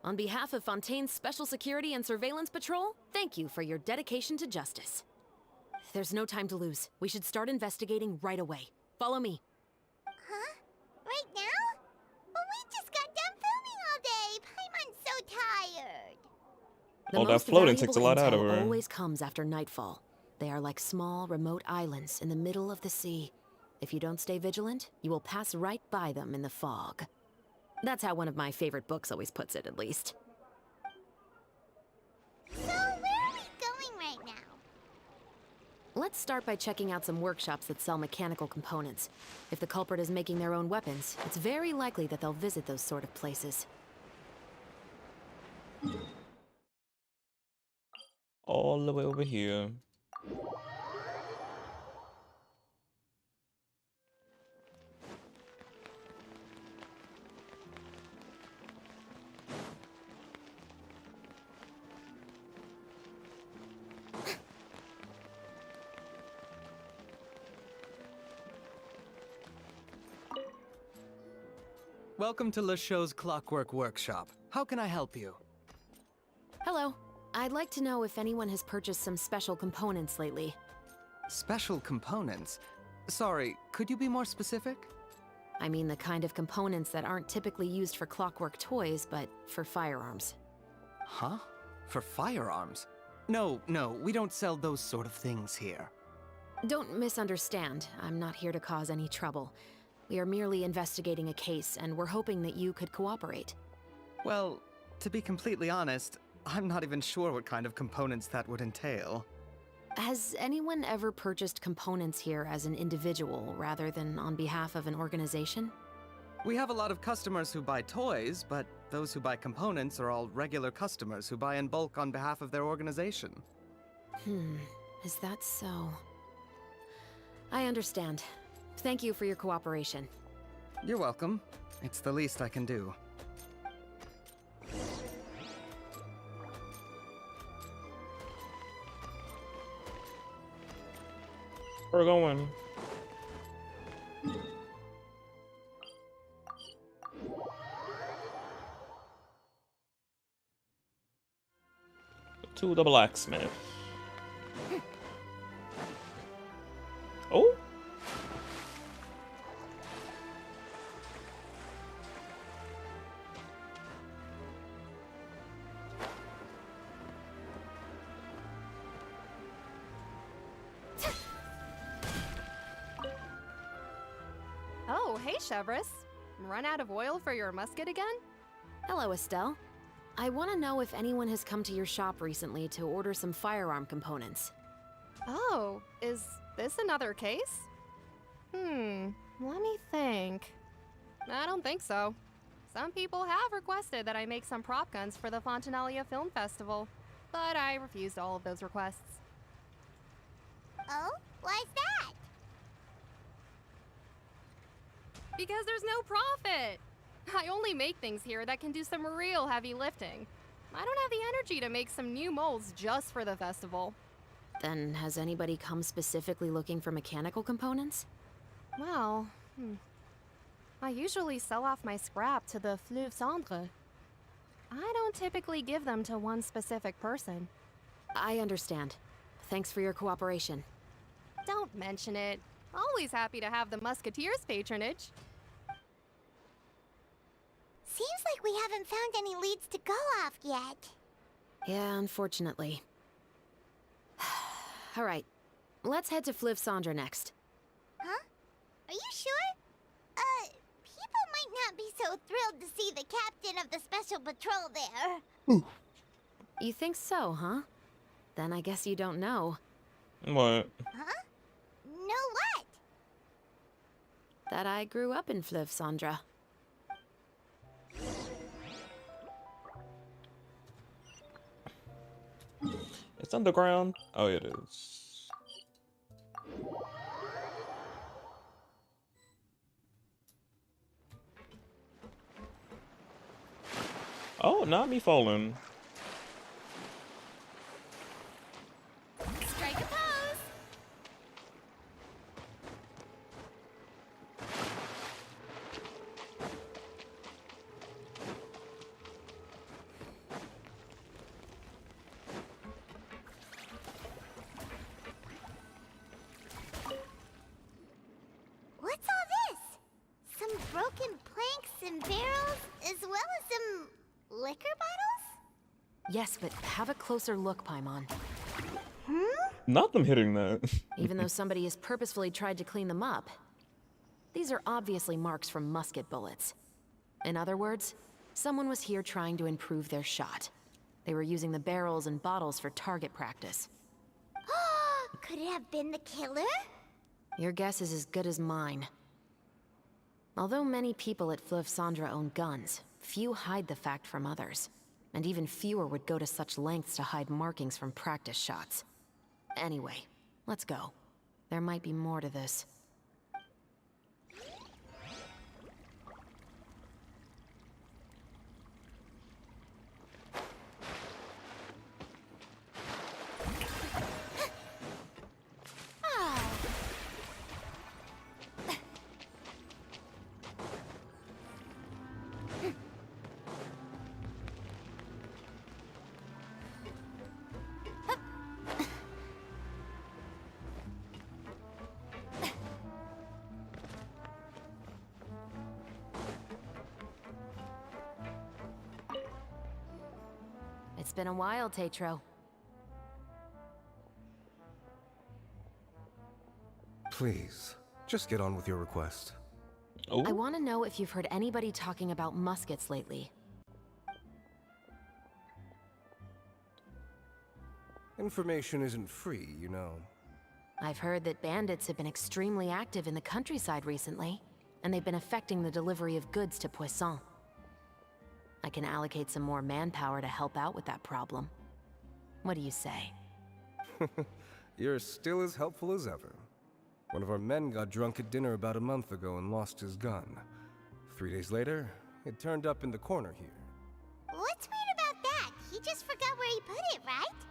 On behalf of Fontaine's Special Security and Surveillance Patrol, thank you for your dedication to justice. There's no time to lose. We should start investigating right away. Follow me. Huh? Right now? Well, we just got done filming all day. Paimon's so tired. Well, that floating takes a lot out of her. Always comes after nightfall. They are like small, remote islands in the middle of the sea. If you don't stay vigilant, you will pass right by them in the fog. That's how one of my favorite books always puts it, at least. So, where are we going right now? Let's start by checking out some workshops that sell mechanical components. If the culprit is making their own weapons, it's very likely that they'll visit those sort of places. All the way over here. Welcome to Le Show's Clockwork Workshop. How can I help you? Hello. I'd like to know if anyone has purchased some special components lately. Special components? Sorry, could you be more specific? I mean the kind of components that aren't typically used for clockwork toys, but for firearms. Huh? For firearms? No, we don't sell those sort of things here. Don't misunderstand. I'm not here to cause any trouble. We are merely investigating a case, and we're hoping that you could cooperate. Well, to be completely honest, I'm not even sure what kind of components that would entail. Has anyone ever purchased components here as an individual rather than on behalf of an organization? We have a lot of customers who buy toys, but those who buy components are all regular customers who buy in bulk on behalf of their organization. Is that so? I understand. Thank you for your cooperation. You're welcome. It's the least I can do. We're going. To the blacksmith. Oh. Oh, hey, Chevres. Run out of oil for your musket again? Hello, Estelle. I want to know if anyone has come to your shop recently to order some firearm components. Oh, is this another case? Let me think. I don't think so. Some people have requested that I make some prop guns for the Fontanalia Film Festival, but I refused all of those requests. Oh? Why's that? Because there's no profit! I only make things here that can do some real heavy lifting. I don't have the energy to make some new molds just for the festival. Then has anybody come specifically looking for mechanical components? Well, I usually sell off my scrap to the Fleuve Cendre. I don't typically give them to one specific person. I understand. Thanks for your cooperation. Don't mention it. Always happy to have the Musketeers' patronage. Seems like we haven't found any leads to go off yet. Yeah, unfortunately. All right, let's head to Fliv Sandra next. Huh? Are you sure? People might not be so thrilled to see the captain of the Special Patrol there. You think so, huh? Then I guess you don't know. What? Huh? Know what? That I grew up in Fliv Sandra. It's underground? Oh, it is. Oh, not me falling. Strike a pose! What's all this? Some broken planks and barrels, as well as some liquor bottles? Yes, but have a closer look, Paimon. Not them hitting that. Even though somebody has purposefully tried to clean them up, these are obviously marks from musket bullets. In other words, someone was here trying to improve their shot. They were using the barrels and bottles for target practice. Could it have been the killer? Your guess is as good as mine. Although many people at Fliv Sandra own guns, few hide the fact from others. And even fewer would go to such lengths to hide markings from practice shots. Anyway, let's go. There might be more to this. It's been a while, Tetro. Please, just get on with your request. I want to know if you've heard anybody talking about muskets lately. Information isn't free, you know. I've heard that bandits have been extremely active in the countryside recently, and they've been affecting the delivery of goods to Poisson. I can allocate some more manpower to help out with that problem. What do you say? You're still as helpful as ever. One of our men got drunk at dinner about a month ago and lost his gun. 3 days later, it turned up in the corner here. What's weird about that? He just forgot where he put it, right?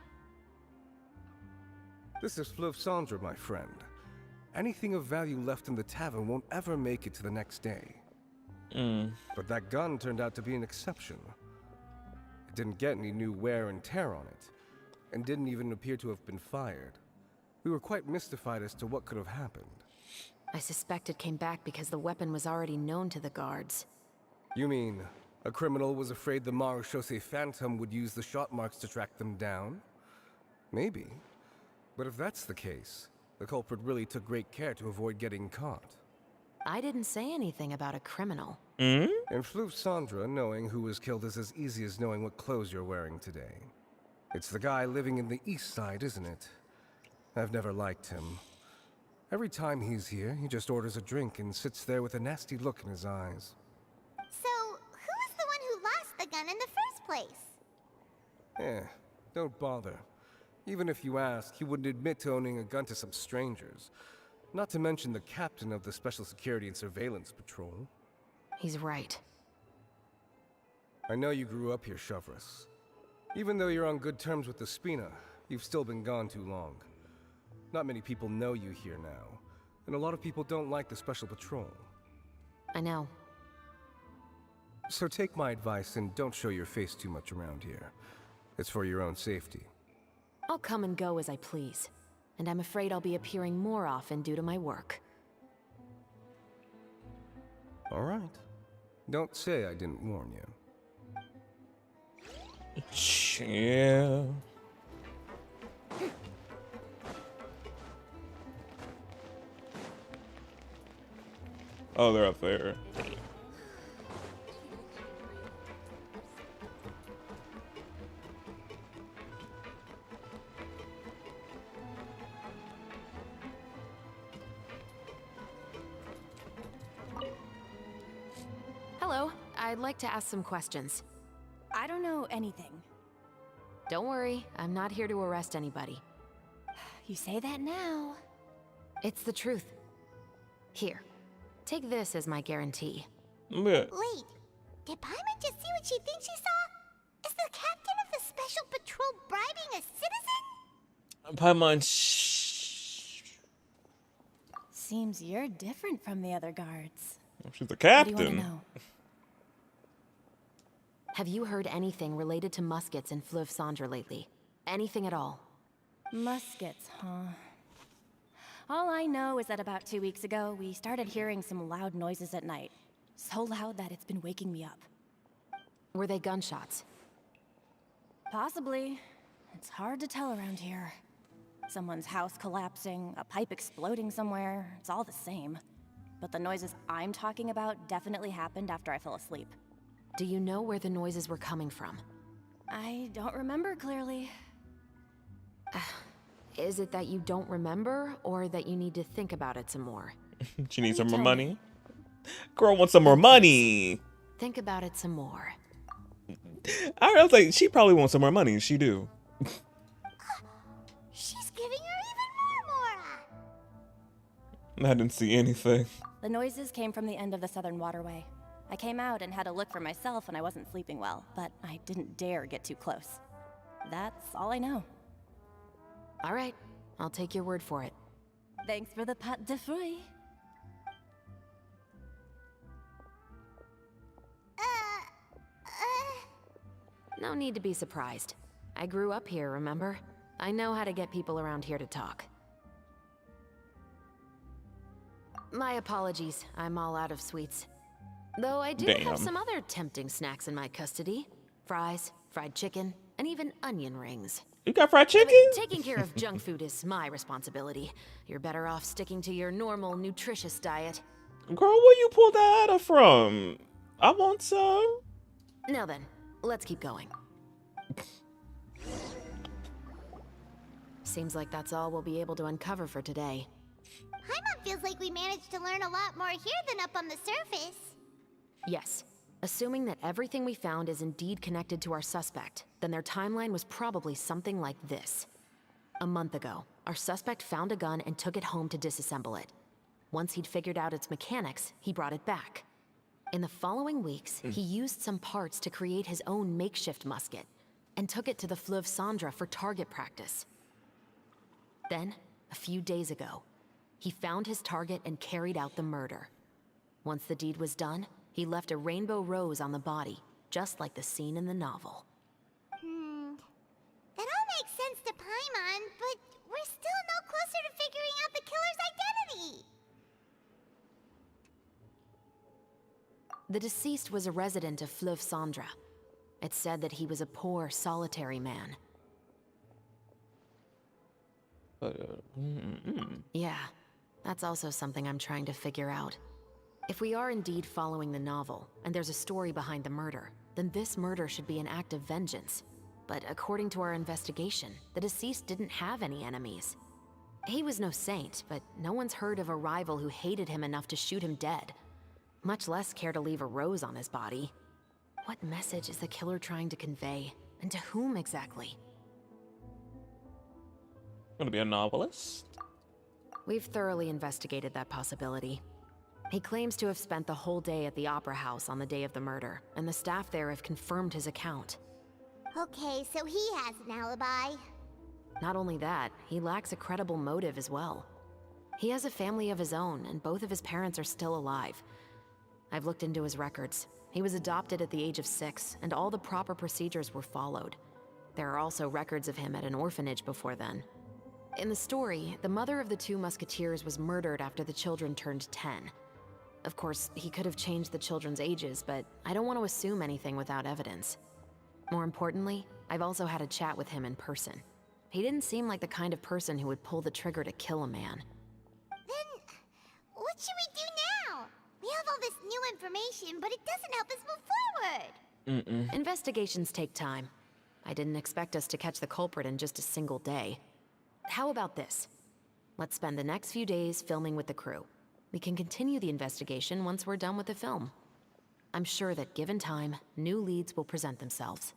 This is Fliv Sandra, my friend. Anything of value left in the tavern won't ever make it to the next day. But that gun turned out to be an exception. It didn't get any new wear and tear on it, and didn't even appear to have been fired. We were quite mystified as to what could have happened. I suspect it came back because the weapon was already known to the guards. You mean, a criminal was afraid the Marechaussee Phantom would use the shot marks to track them down? Maybe. But if that's the case, the culprit really took great care to avoid getting caught. I didn't say anything about a criminal. In Fliv Sandra, knowing who was killed is as easy as knowing what clothes you're wearing today. It's the guy living in the east side, isn't it? I've never liked him. Every time he's here, he just orders a drink and sits there with a nasty look in his eyes. So, who was the one who lost the gun in the first place? Don't bother. Even if you ask, he wouldn't admit to owning a gun to some strangers. Not to mention the captain of the Special Security and Surveillance Patrol. He's right. I know you grew up here, Shovris. Even though you're on good terms with the Spina, you've still been gone too long. Not many people know you here now, and a lot of people don't like the Special Patrol. I know. So take my advice and don't show your face too much around here. It's for your own safety. I'll come and go as I please, and I'm afraid I'll be appearing more often due to my work. All right. Don't say I didn't warn you. Chill. Oh, they're up there. Hello, I'd like to ask some questions. I don't know anything. Don't worry, I'm not here to arrest anybody. You say that now. It's the truth. Here, take this as my guarantee. Yeah. Wait, did Paimon just see what she thinks she saw? Is the captain of the special patrol bribing a citizen? Paimon, shh. Seems you're different from the other guards. She's the What do you captain. want to know? Have you heard anything related to Muskets and Fleuve Cendre lately? Anything at all? Muskets, huh? All I know is that about 2 weeks ago, we started hearing some loud noises at night. So loud that it's been waking me up. Were they gunshots? Possibly. It's hard to tell around here. Someone's house collapsing, a pipe exploding somewhere, it's all the same. But the noises I'm talking about definitely happened after I fell asleep. Do you know where the noises were coming from? I don't remember clearly. Is it that you don't remember, or that you need to think about it some more? She needs some more money. Girl wants some more money. Think about it some more. I was like, she probably wants some more money. She do. She's giving her even more. I didn't see anything. The noises came from the end of the southern waterway. I came out and had a look for myself when I wasn't sleeping well, but I didn't dare get too close. That's all I know. All right, I'll take your word for it. Thanks for the pat de fruits. No need to be surprised. I grew up here, remember? I know how to get people around here to talk. My apologies, I'm all out of sweets. Though I do have some other tempting snacks in my custody. Fries, fried chicken, and even onion rings. You got fried chicken? I mean, taking care of junk food is my responsibility. You're better off sticking to your normal, nutritious diet. Girl, where you pulled that out from? I want some. Now then, let's keep going. Seems like that's all we'll be able to uncover for today. Paimon feels like we managed to learn a lot more here than up on the surface. Yes. Assuming that everything we found is indeed connected to our suspect, then their timeline was probably something like this. A month ago, our suspect found a gun and took it home to disassemble it. Once he'd figured out its mechanics, he brought it back. In the following weeks, he used some parts to create his own makeshift musket, and took it to the Fleuve Cendre for target practice. Then, a few days ago, he found his target and carried out the murder. Once the deed was done, he left a rainbow rose on the body, just like the scene in the novel. That all makes sense to Paimon, but we're still no closer to figuring out the killer's identity. The deceased was a resident of Fleuve Cendre. It's said that he was a poor, solitary man. Yeah, that's also something I'm trying to figure out. If we are indeed following the novel, and there's a story behind the murder, then this murder should be an act of vengeance. But according to our investigation, the deceased didn't have any enemies. He was no saint, but no one's heard of a rival who hated him enough to shoot him dead. Much less care to leave a rose on his body. What message is the killer trying to convey? And to whom exactly? Gonna be a novelist? We've thoroughly investigated that possibility. He claims to have spent the whole day at the Opera House on the day of the murder, and the staff there have confirmed his account. Okay, so he has an alibi. Not only that, he lacks a credible motive as well. He has a family of his own, and both of his parents are still alive. I've looked into his records. He was adopted at the age of 6, and all the proper procedures were followed. There are also records of him at an orphanage before then. In the story, the mother of the 2 musketeers was murdered after the children turned 10. Of course, he could have changed the children's ages, but I don't want to assume anything without evidence. More importantly, I've also had a chat with him in person. He didn't seem like the kind of person who would pull the trigger to kill a man. Then, what should we do now? We have all this new information, but it doesn't help us move forward. Investigations take time. I didn't expect us to catch the culprit in just a single day. How about this? Let's spend the next few days filming with the crew. We can continue the investigation once we're done with the film. I'm sure that given time, new leads will present themselves.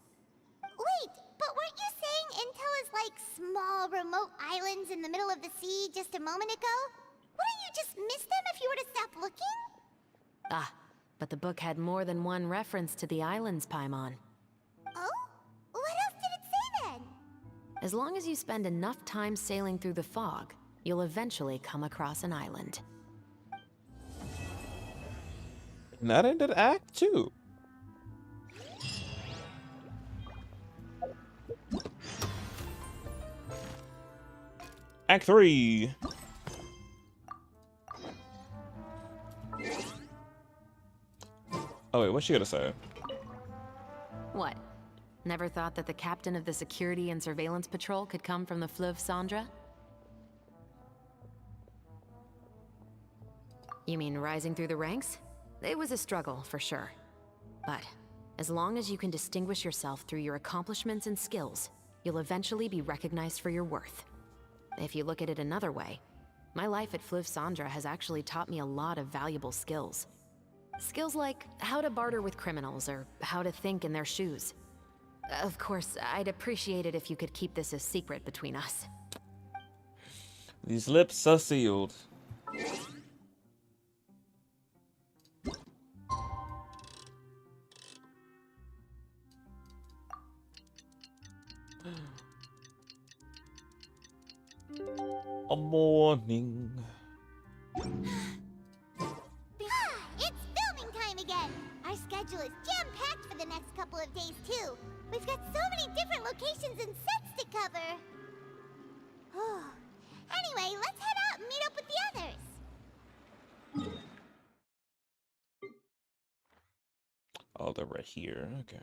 Wait, but weren't you saying Intel is like small, remote islands in the middle of the sea just a moment ago? Wouldn't you just miss them if you were to stop looking? Ah, but the book had more than one reference to the islands, Paimon. Oh? What else did it say then? As long as you spend enough time sailing through the fog, you'll eventually come across an island. And that ended Act 2. Act 3. Oh wait, what's she gonna say? What? Never thought that the captain of the security and surveillance patrol could come from the Fleuve Cendra? You mean rising through the ranks? It was a struggle, for sure. But as long as you can distinguish yourself through your accomplishments and skills, you'll eventually be recognized for your worth. If you look at it another way, my life at Fleuve Cendra has actually taught me a lot of valuable skills. Skills like how to barter with criminals or how to think in their shoes. Of course, I'd appreciate it if you could keep this a secret between us. These lips are sealed. A morning. It's filming time again! Our schedule is jam-packed for the next couple of days, too. We've got so many different locations and sets to cover. Anyway, let's head out and meet up with the others. Oh, they're right here. Okay.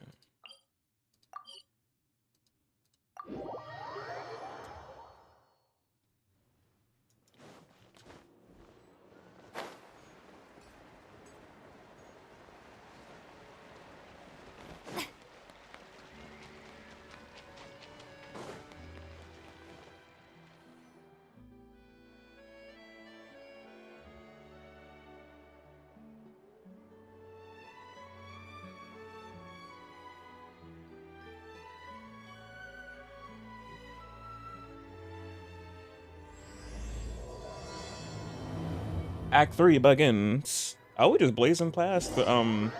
Act 3 begins. Oh, we just blazing past the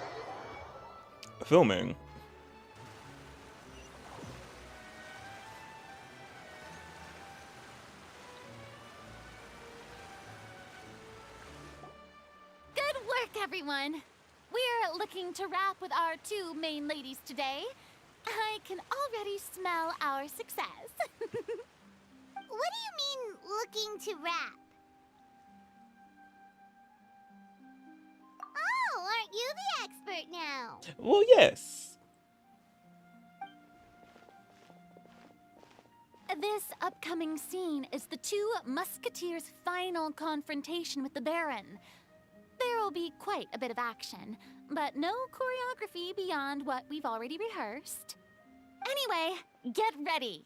filming. Good work, everyone. We're looking to wrap with our 2 main ladies today. I can already smell our success. What do you mean, looking to wrap? Oh, aren't you the expert now? Well, yes. This upcoming scene is the 2 musketeers' final confrontation with the Baron. There will be quite a bit of action, but no choreography beyond what we've already rehearsed. Anyway, get ready.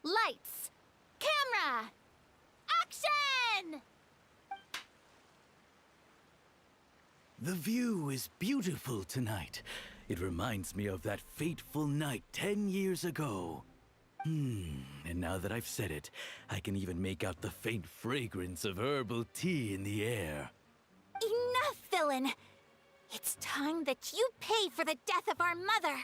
Lights, camera, action! The view is beautiful tonight. It reminds me of that fateful night 10 years ago. And now that I've said it, I can even make out the faint fragrance of herbal tea in the air. Enough, villain! It's time that you pay for the death of our mother!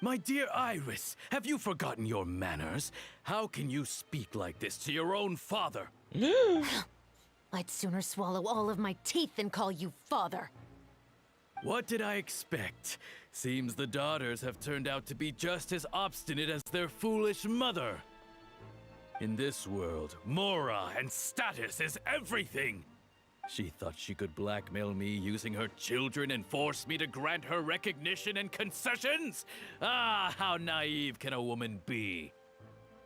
My dear Iris, have you forgotten your manners? How can you speak like this to your own father? I'd sooner swallow all of my teeth than call you father. What did I expect? Seems the daughters have turned out to be just as obstinate as their foolish mother. In this world, Mora and status is everything. She thought she could blackmail me using her children and force me to grant her recognition and concessions? Ah, how naive can a woman be?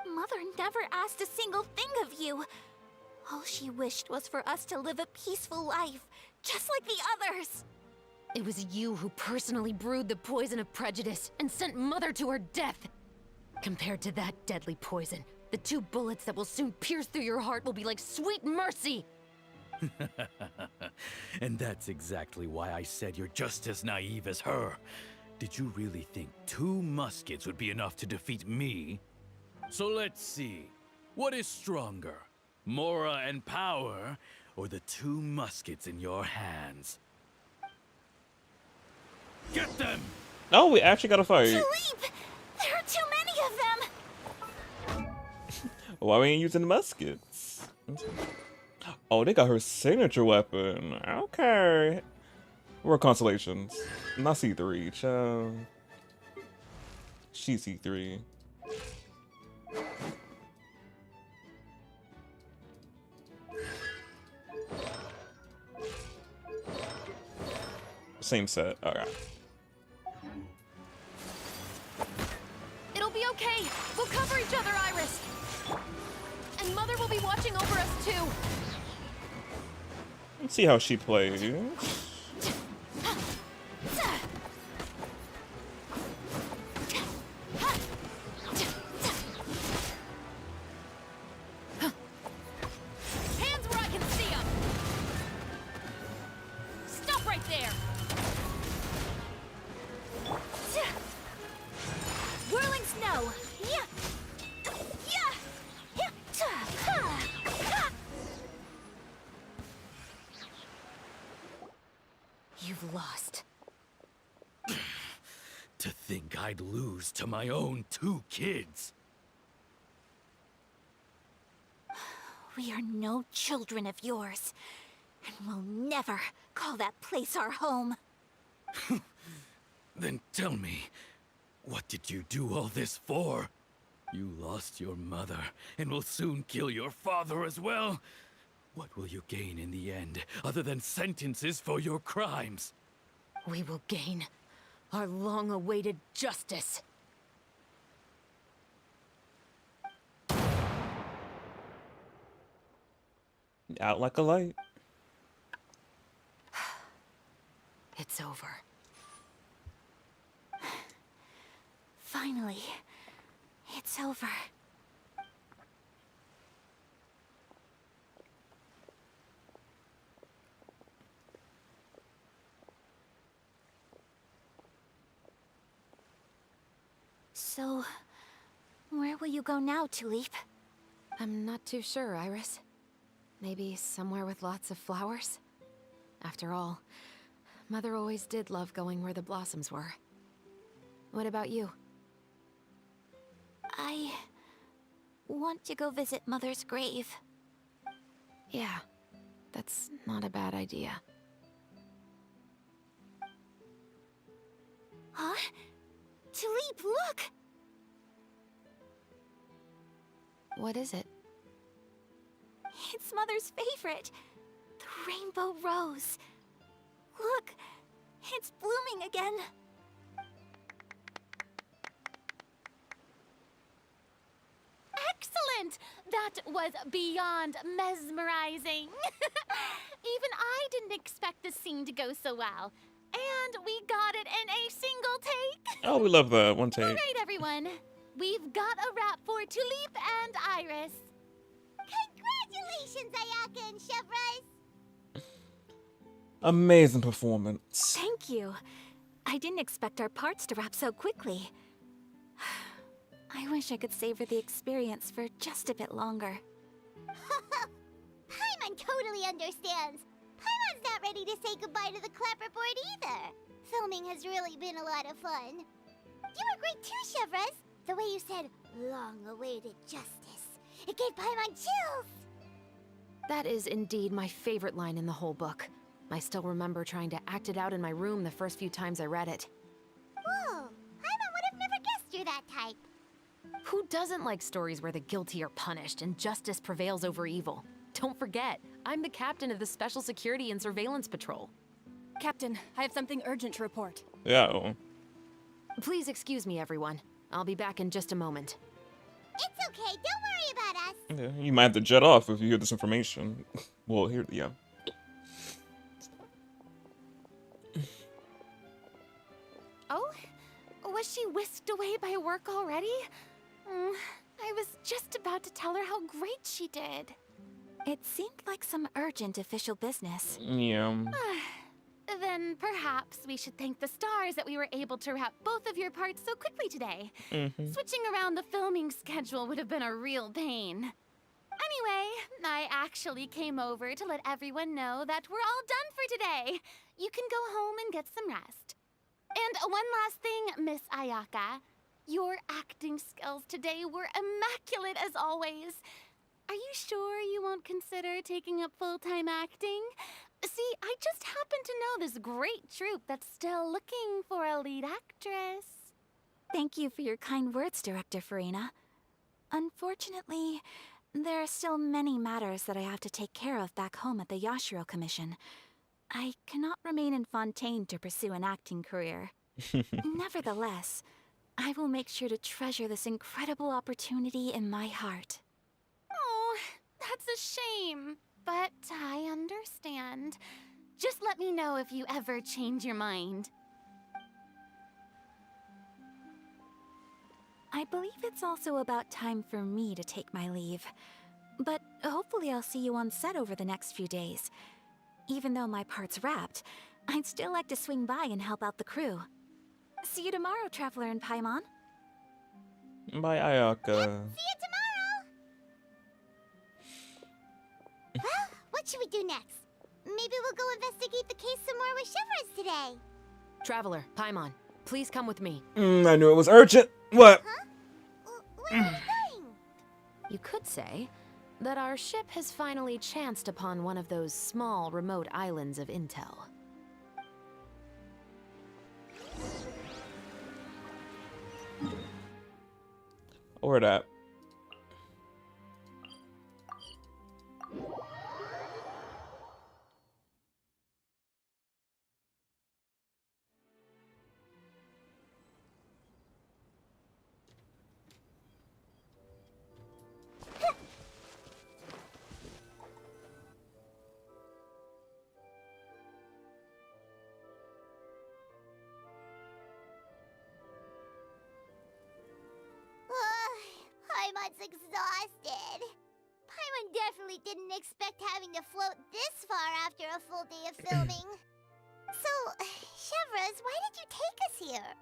Mother never asked a single thing of you. All she wished was for us to live a peaceful life, just like the others. It was you who personally brewed the poison of prejudice and sent Mother to her death. Compared to that deadly poison, the 2 bullets that will soon pierce through your heart will be like sweet mercy. And that's exactly why I said you're just as naive as her. Did you really think 2 muskets would be enough to defeat me? So let's see. What is stronger, Mora and power, or the 2 muskets in your hands? Get them! Oh, we actually got a fight. Philippe! There are too many of them! Why we ain't using the muskets? Oh, they got her signature weapon. Okay. We're constellations. Not C3, child. She's C3. Same set. Alright. It'll be okay. We'll cover each other, Iris. And Mother will be watching over us too. Let's see how she plays. Hands where I can see them. Stop right there. Whirling snow! Yeah! Yeah! Yeah! You've lost. To think I'd lose to my own 2 kids. We are no children of yours, and we'll never call that place our home. Then tell me, what did you do all this for? You lost your mother, and will soon kill your father as well. What will you gain in the end, other than sentences for your crimes? We will gain our long-awaited justice. Out like a light. It's over. Finally, it's over. So, where will you go now, Tulip? I'm not too sure, Iris. Maybe somewhere with lots of flowers? After all, Mother always did love going where the blossoms were. What about you? I want to go visit Mother's grave. Yeah, that's not a bad idea. Huh? Tulip, look! What is it? It's Mother's favorite. The rainbow rose. Look, it's blooming again. Excellent! That was beyond mesmerizing. Even I didn't expect the scene to go so well. And we got it in a single take. Oh, we love that one take. All right, everyone. We've got a wrap for Tulip and Iris. Congratulations, Ayaka and Chevres! Amazing performance. Thank you. I didn't expect our parts to wrap so quickly. I wish I could savor the experience for just a bit longer. Paimon totally understands. Paimon's not ready to say goodbye to the clapperboard either. Filming has really been a lot of fun. You were great too, Chevres. The way you said, long-awaited justice. It gave Paimon chills. That is indeed my favorite line in the whole book. I still remember trying to act it out in my room the first few times I read it. Whoa, Paimon would have never guessed you're that type. Who doesn't like stories where the guilty are punished and justice prevails over evil? Don't forget, I'm the captain of the Special Security and Surveillance Patrol. Captain, I have something urgent to report. Yeah. Please excuse me, everyone. I'll be back in just a moment. It's okay, don't worry about us. Yeah, you might have to jet off if you hear this information. Well, here, yeah. Oh? Was she whisked away by work already? I was just about to tell her how great she did. It seemed like some urgent official business. Yeah. Then perhaps we should thank the stars that we were able to wrap both of your parts so quickly today. Switching around the filming schedule would have been a real pain. Anyway, I actually came over to let everyone know that we're all done for today. You can go home and get some rest. And one last thing, Miss Ayaka. Your acting skills today were immaculate as always. Are you sure you won't consider taking up full-time acting? See, I just happen to know this great troupe that's still looking for a lead actress. Thank you for your kind words, Director Farina. Unfortunately, there are still many matters that I have to take care of back home at the Yashiro Commission. I cannot remain in Fontaine to pursue an acting career. Nevertheless, I will make sure to treasure this incredible opportunity in my heart. Oh, that's a shame. But I understand. Just let me know if you ever change your mind. I believe it's also about time for me to take my leave. But hopefully I'll see you on set over the next few days. Even though my part's wrapped, I'd still like to swing by and help out the crew. See you tomorrow, Traveler and Paimon. Bye, Ayaka. See you tomorrow! Well, what should we do next? Maybe we'll go investigate the case some more with Shivers today. Traveler, Paimon, please come with me. I knew it was urgent. What? Huh? Where are we going? You could say that our ship has finally chanced upon one of those small, remote islands of intel. Or that. Paimon's exhausted. Paimon definitely didn't expect having to float this far after a full day of filming. So, Chevres, why did you take us here?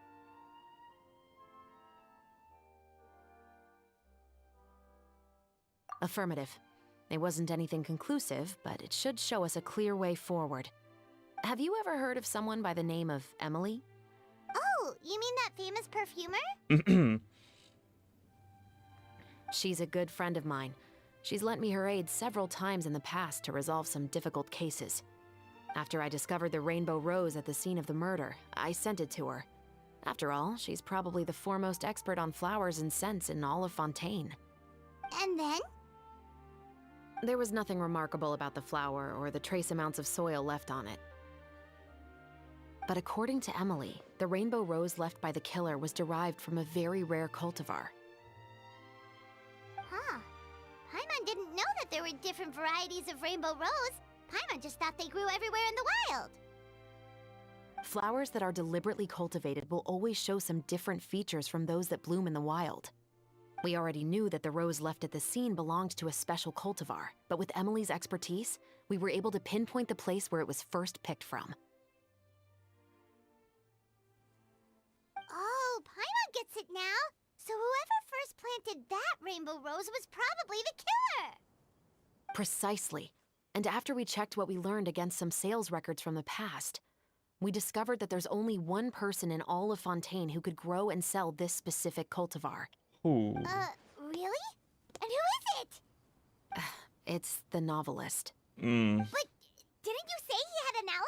Affirmative. It wasn't anything conclusive, but it should show us a clear way forward. Have you ever heard of someone by the name of Emily? Oh, you mean that famous perfumer? She's a good friend of mine. She's lent me her aid several times in the past to resolve some difficult cases. After I discovered the rainbow rose at the scene of the murder, I sent it to her. After all, she's probably the foremost expert on flowers and scents in all of Fontaine. And then? There was nothing remarkable about the flower or the trace amounts of soil left on it. But according to Emily, the rainbow rose left by the killer was derived from a very rare cultivar. Huh. Paimon didn't know that there were different varieties of rainbow rose. Paimon just thought they grew everywhere in the wild. Flowers that are deliberately cultivated will always show some different features from those that bloom in the wild. We already knew that the rose left at the scene belonged to a special cultivar, but with Emily's expertise, we were able to pinpoint the place where it was first picked from. Oh, Paimon gets it now. So whoever first planted that rainbow rose was probably the killer. Precisely. And after we checked what we learned against some sales records from the past, we discovered that there's only one person in all of Fontaine who could grow and sell this specific cultivar. Ooh. Really? And who is it? It's the novelist. But didn't you say he had an alibi?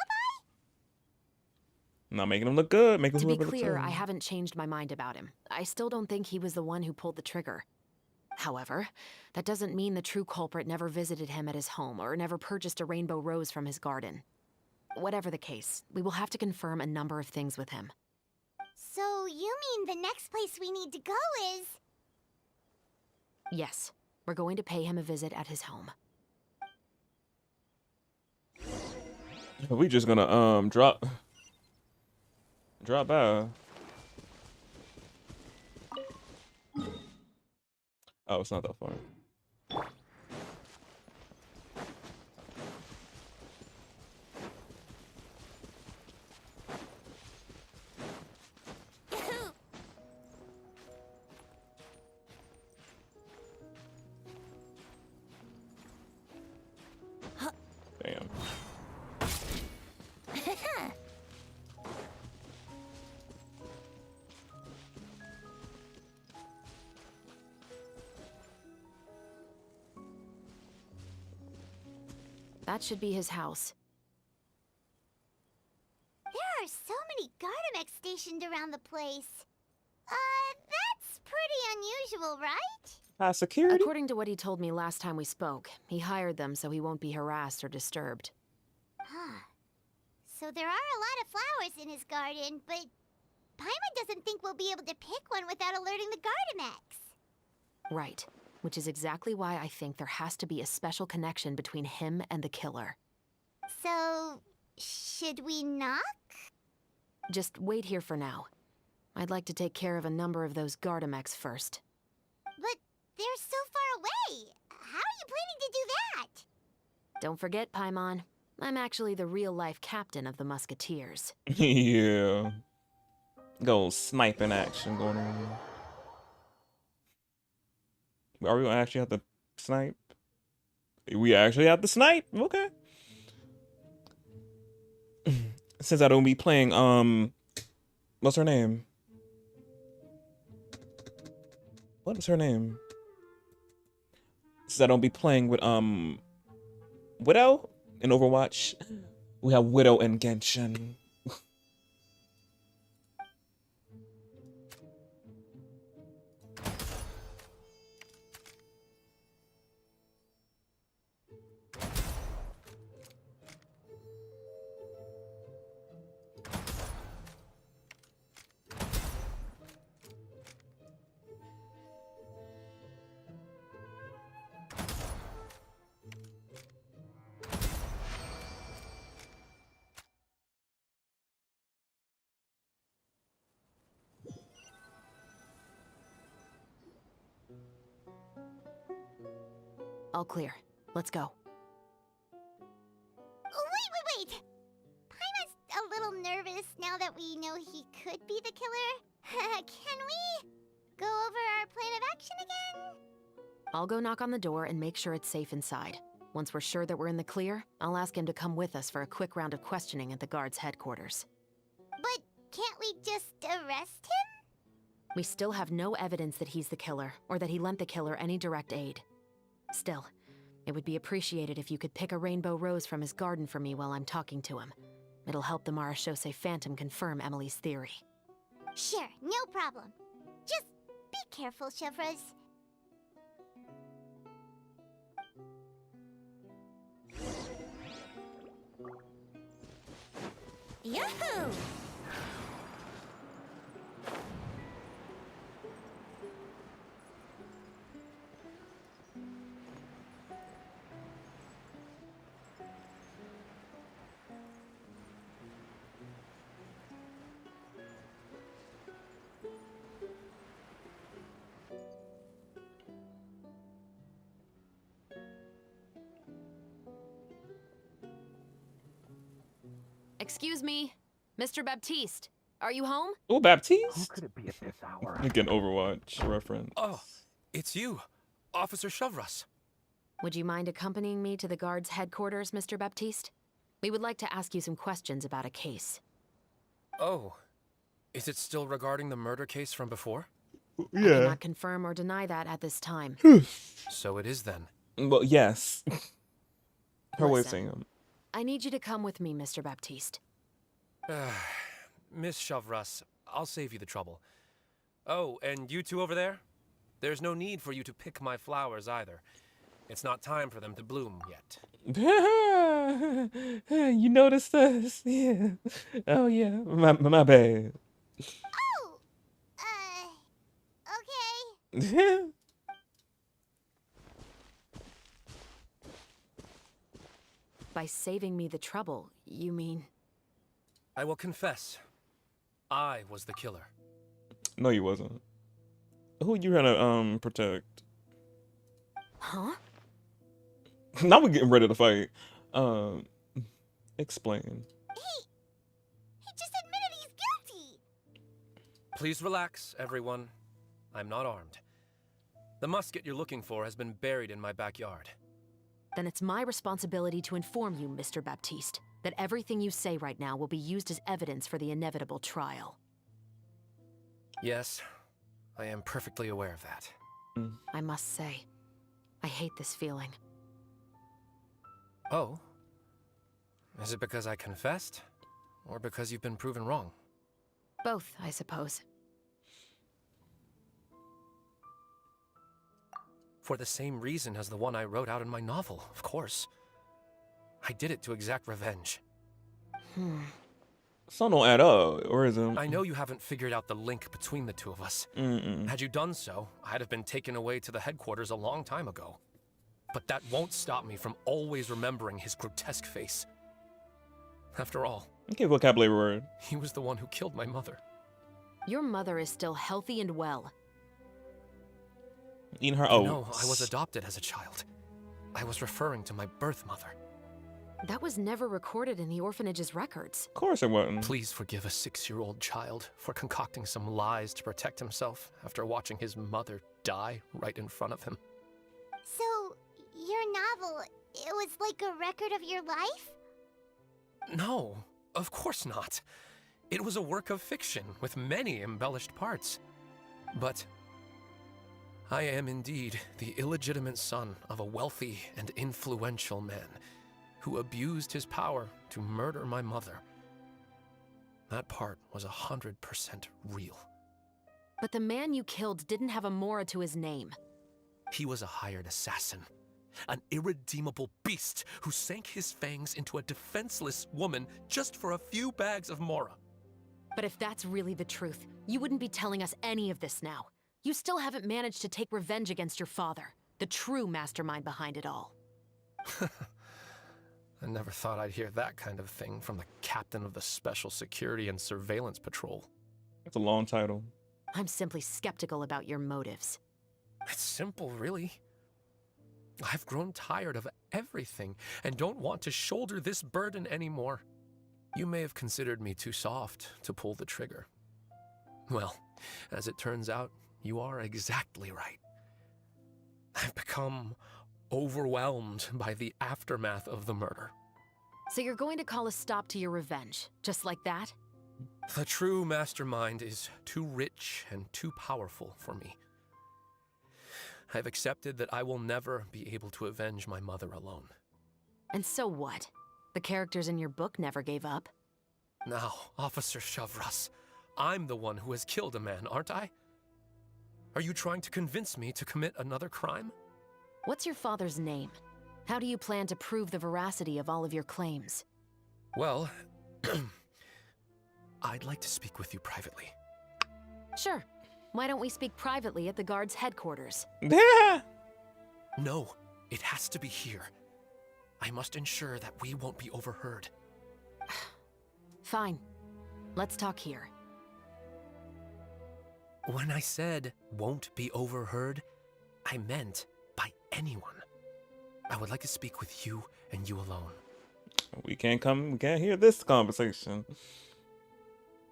Not making him look good. Making To be whoever clear, looks I good. haven't changed my mind about him. I still don't think he was the one who pulled the trigger. However, that doesn't mean the true culprit never visited him at his home or never purchased a rainbow rose from his garden. Whatever the case, we will have to confirm a number of things with him. So you mean the next place we need to go is... Yes, we're going to pay him a visit at his home. We just gonna drop by. Oh, it's not that far. Damn. That should be his house. There are so many Gardamex stationed around the place. That's pretty unusual, right? Security? According to what he told me last time we spoke, he hired them so he won't be harassed or disturbed. Huh. So there are a lot of flowers in his garden, but Paimon doesn't think we'll be able to pick one without alerting the Gardamex. Right. Which is exactly why I think there has to be a special connection between him and the killer. So, should we knock? Just wait here for now. I'd like to take care of a number of those Gardamex first. But they're so far away. How are you planning to do that? Don't forget, Paimon, I'm actually the real-life captain of the Musketeers. Yeah. Go sniping action going on here. Are we gonna actually have to snipe? We actually have to snipe? Okay. Since I don't be playing, what's her name? What is her name? Since I don't be playing with, Widow in Overwatch, we have Widow and Genshin. All clear. Let's go. Wait! Paimon's a little nervous now that we know he could be the killer. Can we go over our plan of action again? I'll go knock on the door and make sure it's safe inside. Once we're sure that we're in the clear, I'll ask him to come with us for a quick round of questioning at the guard's headquarters. But can't we just arrest him? We still have no evidence that he's the killer, or that he lent the killer any direct aid. Still, it would be appreciated if you could pick a rainbow rose from his garden for me while I'm talking to him. It'll help the Marchose Phantom confirm Emily's theory. Sure, no problem. Just be careful, Chevroz. Yahoo! Excuse me, Mr. Baptiste, are you home? Oh, Baptiste? Who could it be at this hour? Again, Overwatch reference. Oh, it's you, Officer Shavras. Would you mind accompanying me to the guard's headquarters, Mr. Baptiste? We would like to ask you some questions about a case. Oh, is it still regarding the murder case from before? I cannot confirm or deny that at this time. So it is then. Well, yes. Her way of Listen, saying them. I need you to come with me, Mr. Baptiste. Miss Shavras, I'll save you the trouble. Oh, and you two over there? There's no need for you to pick my flowers either. It's not time for them to bloom yet. You noticed us? Yeah. Oh, yeah. My bad. Oh! Okay. By saving me the trouble, you mean? I will confess, I was the killer. No, you wasn't. Who you trying to protect? Huh? Now we're getting ready to fight. Explain. He just admitted he's guilty. Please relax, everyone. I'm not armed. The musket you're looking for has been buried in my backyard. Then it's my responsibility to inform you, Mr. Baptiste, that everything you say right now will be used as evidence for the inevitable trial. Yes, I am perfectly aware of that. I must say, I hate this feeling. Oh? Is it because I confessed? Or because you've been proven wrong? Both, I suppose. For the same reason as the one I wrote out in my novel, of course. I did it to exact revenge. Some don't add up, or is it? I know you haven't figured out the link between the two of us. Had you done so, I'd have been taken away to the headquarters a long time ago. But that won't stop me from always remembering his grotesque face. After all, Okay, vocabulary word. he was the one who killed my mother. Your mother is still healthy and well. Eating her No, oats. I was adopted as a child. I was referring to my birth mother. That was never recorded in the orphanage's records. Of course it wasn't. Please forgive a 6-year-old child for concocting some lies to protect himself after watching his mother die right in front of him. So, your novel, it was like a record of your life? No, of course not. It was a work of fiction with many embellished parts. But I am indeed the illegitimate son of a wealthy and influential man who abused his power to murder my mother. That part was 100% real. But the man you killed didn't have a Mora to his name. He was a hired assassin, an irredeemable beast who sank his fangs into a defenseless woman just for a few bags of Mora. But if that's really the truth, you wouldn't be telling us any of this now. You still haven't managed to take revenge against your father, the true mastermind behind it all. I never thought I'd hear that kind of thing from the captain of the Special Security and Surveillance Patrol. That's a long title. I'm simply skeptical about your motives. It's simple, really. I've grown tired of everything and don't want to shoulder this burden anymore. You may have considered me too soft to pull the trigger. Well, as it turns out, you are exactly right. I've become overwhelmed by the aftermath of the murder. So you're going to call a stop to your revenge, just like that? The true mastermind is too rich and too powerful for me. I've accepted that I will never be able to avenge my mother alone. And so what? The characters in your book never gave up. Now, Officer Shavras, I'm the one who has killed a man, aren't I? Are you trying to convince me to commit another crime? What's your father's name? How do you plan to prove the veracity of all of your claims? Well, I'd like to speak with you privately. Sure. Why don't we speak privately at the guard's headquarters? No, it has to be here. I must ensure that we won't be overheard. Fine. Let's talk here. When I said won't be overheard, I meant by anyone. I would like to speak with you and you alone. We can't hear this conversation.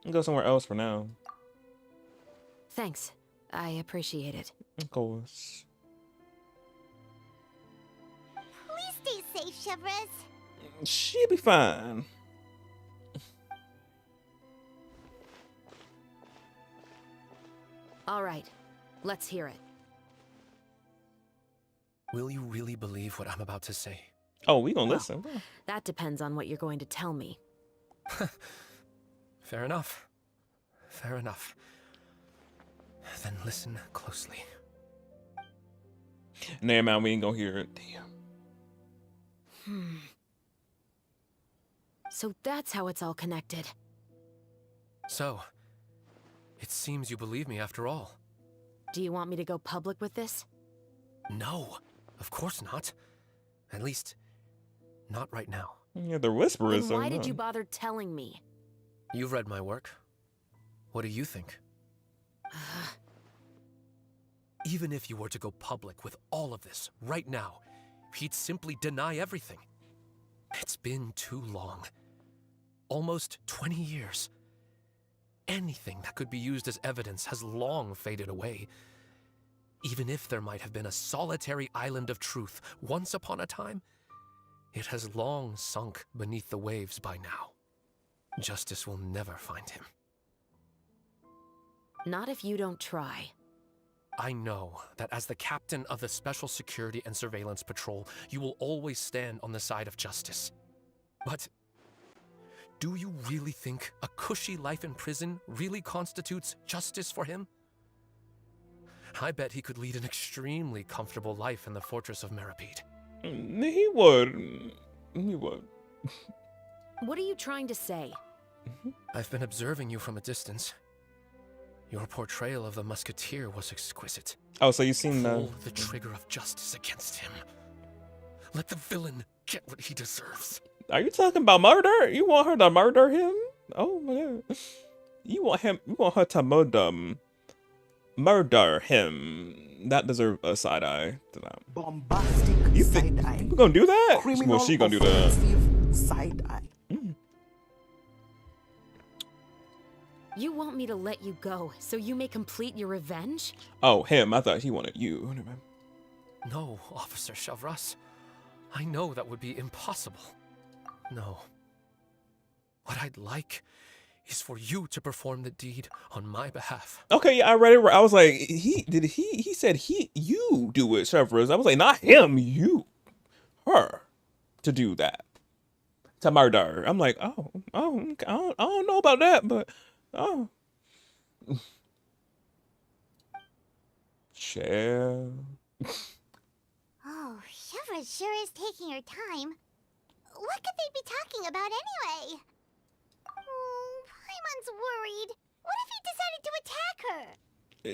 We'll go somewhere else for now. Thanks. I appreciate it. Of course. Please stay safe, Shavras. She'll be fine. All right. Let's hear it. Will you really believe what I'm about to say? Oh, we gonna listen. That depends on what you're going to tell me. Fair enough. Fair enough. Then listen closely. Nah, man, we ain't gonna hear it. Damn. So that's how it's all connected. So, it seems you believe me after all. Do you want me to go public with this? No, of course not. At least, not right now. Yeah, the whisperers. Then why did you bother telling me? You've read my work. What do you think? Even if you were to go public with all of this right now, he'd simply deny everything. It's been too long. Almost 20 years. Anything that could be used as evidence has long faded away. Even if there might have been a solitary island of truth once upon a time, it has long sunk beneath the waves by now. Justice will never find him. Not if you don't try. I know that as the captain of the Special Security and Surveillance Patrol, you will always stand on the side of justice. But do you really think a cushy life in prison really constitutes justice for him? I bet he could lead an extremely comfortable life in the fortress of Meripede. He would. He would. What are you trying to say? I've been observing you from a distance. Your portrayal of the musketeer was exquisite. Oh, so you've seen Pull the trigger of justice against him. Let the villain get what he deserves. Are you talking about murder? You want her to murder him? Oh my god. You want her to murder him. That deserves a side eye to that. Bombastic you think side eye. we're gonna do that? Criminal Well, she gonna do that. offensive side eye. You want me to let you go so you may complete your revenge? Oh, him. I thought he wanted you. No, Officer Shavras. I know that would be impossible. No. What I'd like is for you to perform the deed on my behalf. Okay, yeah, I read it. I was like, he said you do it, Severus. I was like, not him, you, her, to do that, to murder. I'm like, oh, okay. I don't know about that, but oh, share. Oh, Shiva sure is taking her time. What could they be talking about anyway? Oh, Paimon's worried. What if he decided to attack her?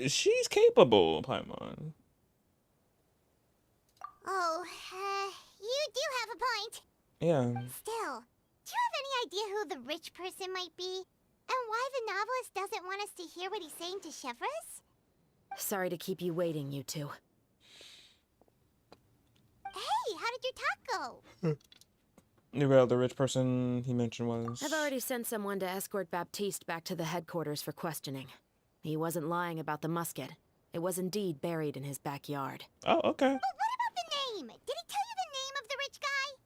She's capable, Paimon. Oh, you do have a point. Yeah. Still, do you have any idea who the rich person might be? And why the novelist doesn't want us to hear what he's saying to Chevres? Sorry to keep you waiting, you two. Hey, how did your talk go? Well, the rich person he mentioned was... I've already sent someone to escort Baptiste back to the headquarters for questioning. He wasn't lying about the musket. It was indeed buried in his backyard. Oh, okay. But what about the name? Did he tell you the name of the rich guy?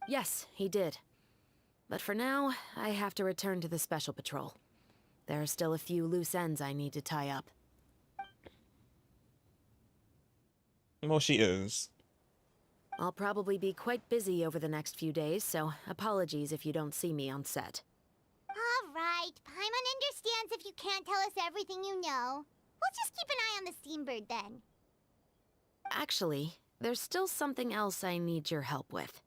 Yes, he did. But for now, I have to return to the Special Patrol. There are still a few loose ends I need to tie up. Well, she is. I'll probably be quite busy over the next few days, so apologies if you don't see me on set. All right, Paimon understands if you can't tell us everything you know. We'll just keep an eye on the Steambird then. Actually, there's still something else I need your help with.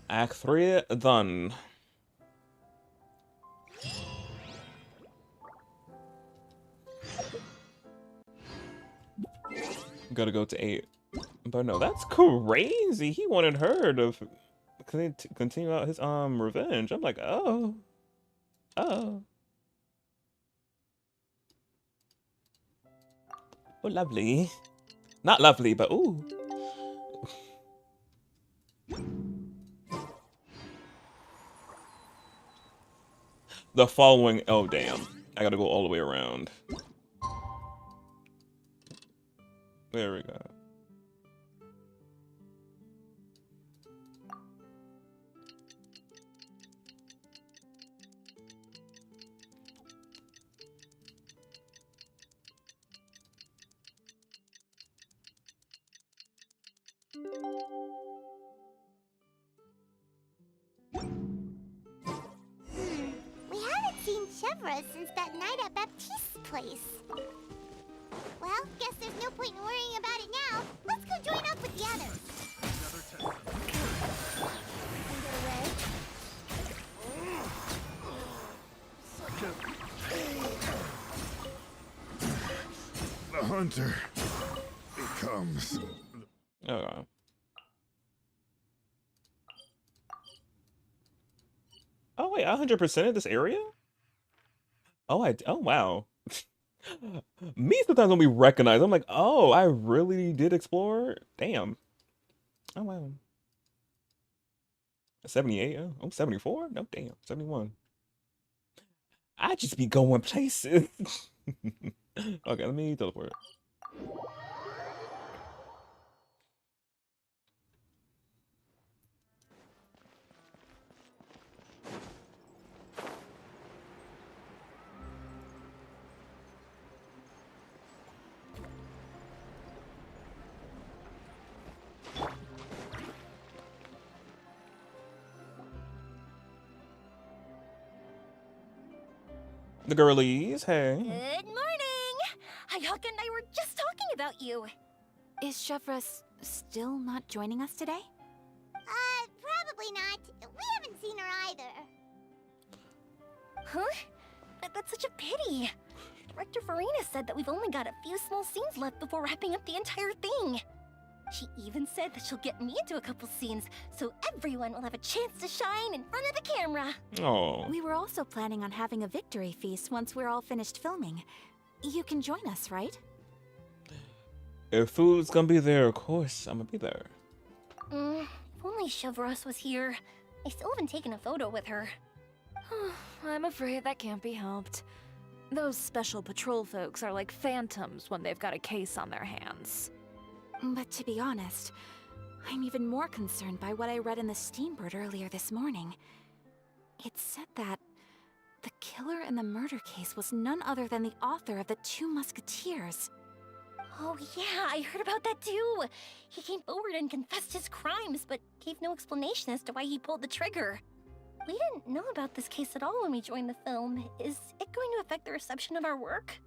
Act 3 done. Gotta go to 8. But no, that's crazy. He wanted her to continue out his revenge. I'm like, oh. Oh. Oh, lovely. Not lovely, but ooh. The following, oh damn. I gotta go all the way around. There we go. Chevra since that night at Baptiste's place. Well, guess there's no point in worrying about it now. Let's go join up with the others. The hunter becomes. Oh. Oh wait, 100% of this area? Oh, wow. Me sometimes when we recognize, I'm like, oh, I really did explore. Damn. Oh wow. 78. Oh, 74? No, damn. 71. I just be going places. Okay, let me teleport. The girlies, hey. Good morning! Ayaka and I were just talking about you. Is Chevra still not joining us today? Probably not. We haven't seen her either. Huh? That's such a pity. Director Farina said that we've only got a few small scenes left before wrapping up the entire thing. She even said that she'll get me into a couple scenes, so everyone will have a chance to shine in front of the camera. Oh. We were also planning on having a victory feast once we're all finished filming. You can join us, right? If food's gonna be there, of course I'm gonna be there. If only Chevros was here. I still haven't taken a photo with her. I'm afraid that can't be helped. Those special patrol folks are like phantoms when they've got a case on their hands. But to be honest, I'm even more concerned by what I read in the Steambird earlier this morning. It said that the killer in the murder case was none other than the author of the 2 Musketeers. Oh yeah, I heard about that too. He came forward and confessed his crimes, but gave no explanation as to why he pulled the trigger. We didn't know about this case at all when we joined the film. Is it going to affect the reception of our work?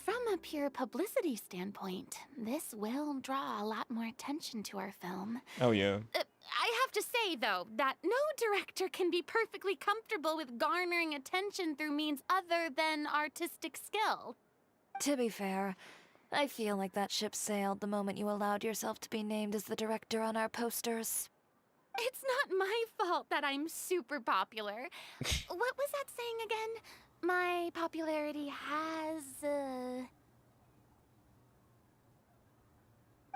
From a pure publicity standpoint, this will draw a lot more attention to our film. Oh yeah. I have to say, though, that no director can be perfectly comfortable with garnering attention through means other than artistic skill. To be fair, I feel like that ship sailed the moment you allowed yourself to be named as the director on our posters. It's not my fault that I'm super popular. What was that saying again? My popularity has,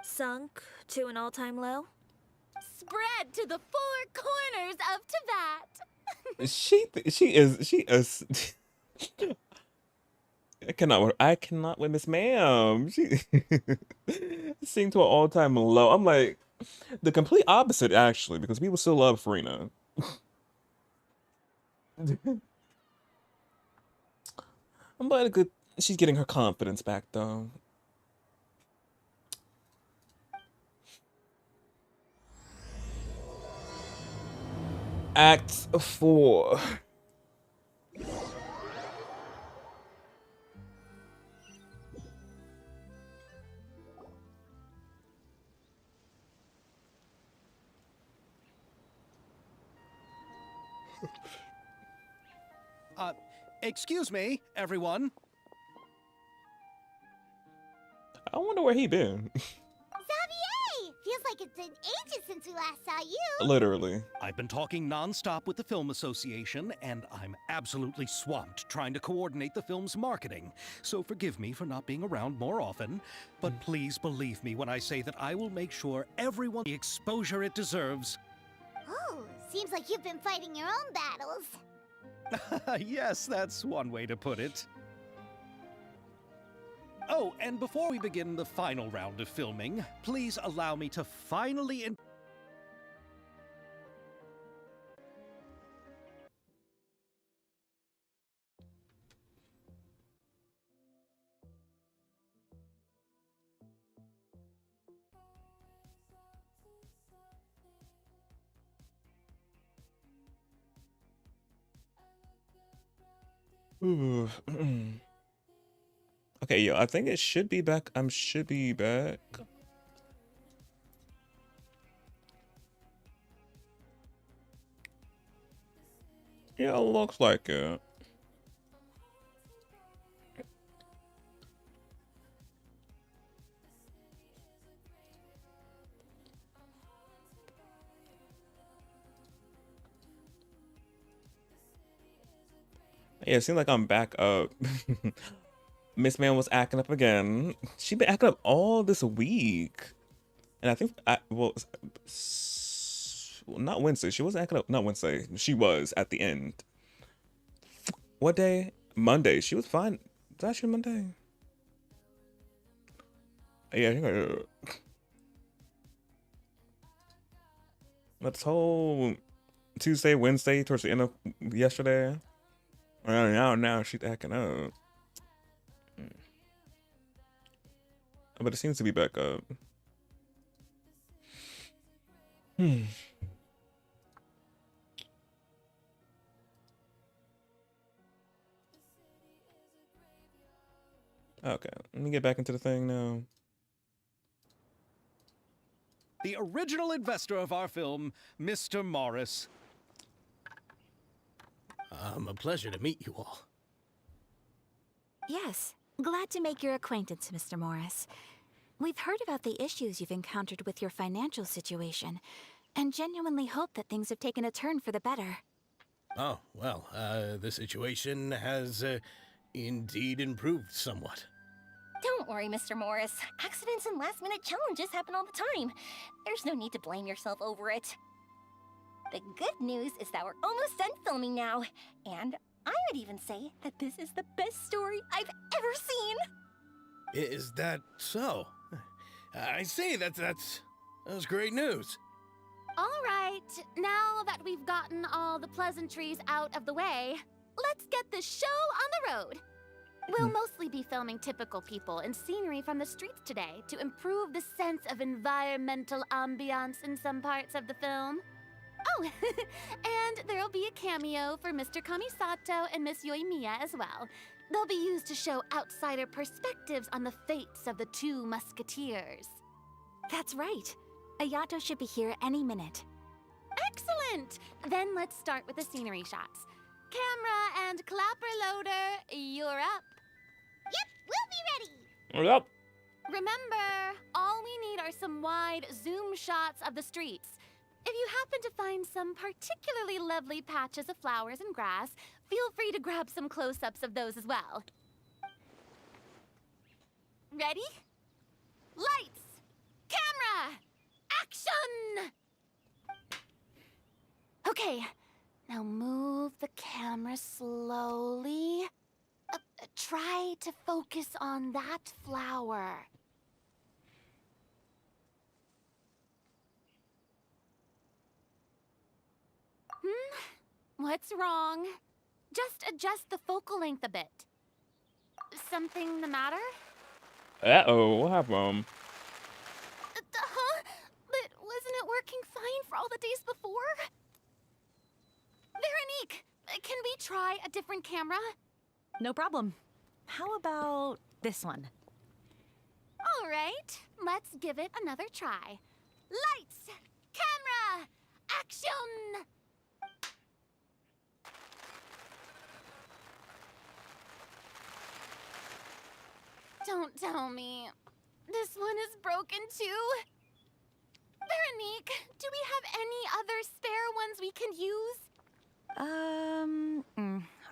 Sunk to an all-time low? spread to the 4 corners of Tibet. She is I cannot with Miss Ma'am. She sing to an all-time low. I'm like the complete opposite actually, because people still love Farina. I'm glad she's getting her confidence back though. Act 4. Excuse me, everyone. I wonder where he been. Xavier! Feels like it's been ages since we last saw you. Literally. I've been talking non-stop with the Film Association, and I'm absolutely swamped trying to coordinate the film's marketing. So forgive me for not being around more often, but please believe me when I say that I will make sure everyone the exposure it deserves. Oh, seems like you've been fighting your own battles. Yes, that's one way to put it. Oh, and before we begin the final round of filming, please allow me to finally Ooh. Okay, yo, I think it should be back. Should be back. Yeah, looks like it. Yeah, it seems like I'm back up. Miss Man was acting up again. She been acting up all this week. And I think, not Wednesday. She wasn't acting up. Not Wednesday. She was at the end. What day? Monday. She was fine. Was that actually Monday? Yeah, I think this whole Tuesday, Wednesday, towards the end of yesterday. Now she's acting up. But it seems to be back up. Okay, let me get back into the thing now. The original investor of our film, Mr. Morris. A pleasure to meet you all. Yes, glad to make your acquaintance, Mr. Morris. We've heard about the issues you've encountered with your financial situation, and genuinely hope that things have taken a turn for the better. Oh, well, the situation has indeed improved somewhat. Don't worry, Mr. Morris. Accidents and last-minute challenges happen all the time. There's no need to blame yourself over it. The good news is that we're almost done filming now, and I would even say that this is the best story I've ever seen. Is that so? I see, that's great news. All right, now that we've gotten all the pleasantries out of the way, let's get this show on the road. We'll mostly be filming typical people and scenery from the streets today to improve the sense of environmental ambiance in some parts of the film. Oh, and there'll be a cameo for Mr. Kamisato and Miss Yoimiya as well. They'll be used to show outsider perspectives on the fates of the two musketeers. That's right. Ayato should be here any minute. Excellent! Then let's start with the scenery shots. Camera and clapper loader, you're up. Yep, we'll be ready. Yep. Remember, all we need are some wide zoom shots of the streets. If you happen to find some particularly lovely patches of flowers and grass, feel free to grab some close-ups of those as well. Ready? Lights! Camera! Action! Okay, now move the camera slowly. Try to focus on that flower. What's wrong? Just adjust the focal length a bit. Something the matter? Uh-oh, what happened? Huh? But wasn't it working fine for all the days before? Veronique, can we try a different camera? No problem. How about this one? All right, let's give it another try. Lights! Camera! Action! Don't tell me. This one is broken too? Veronique, do we have any other spare ones we can use?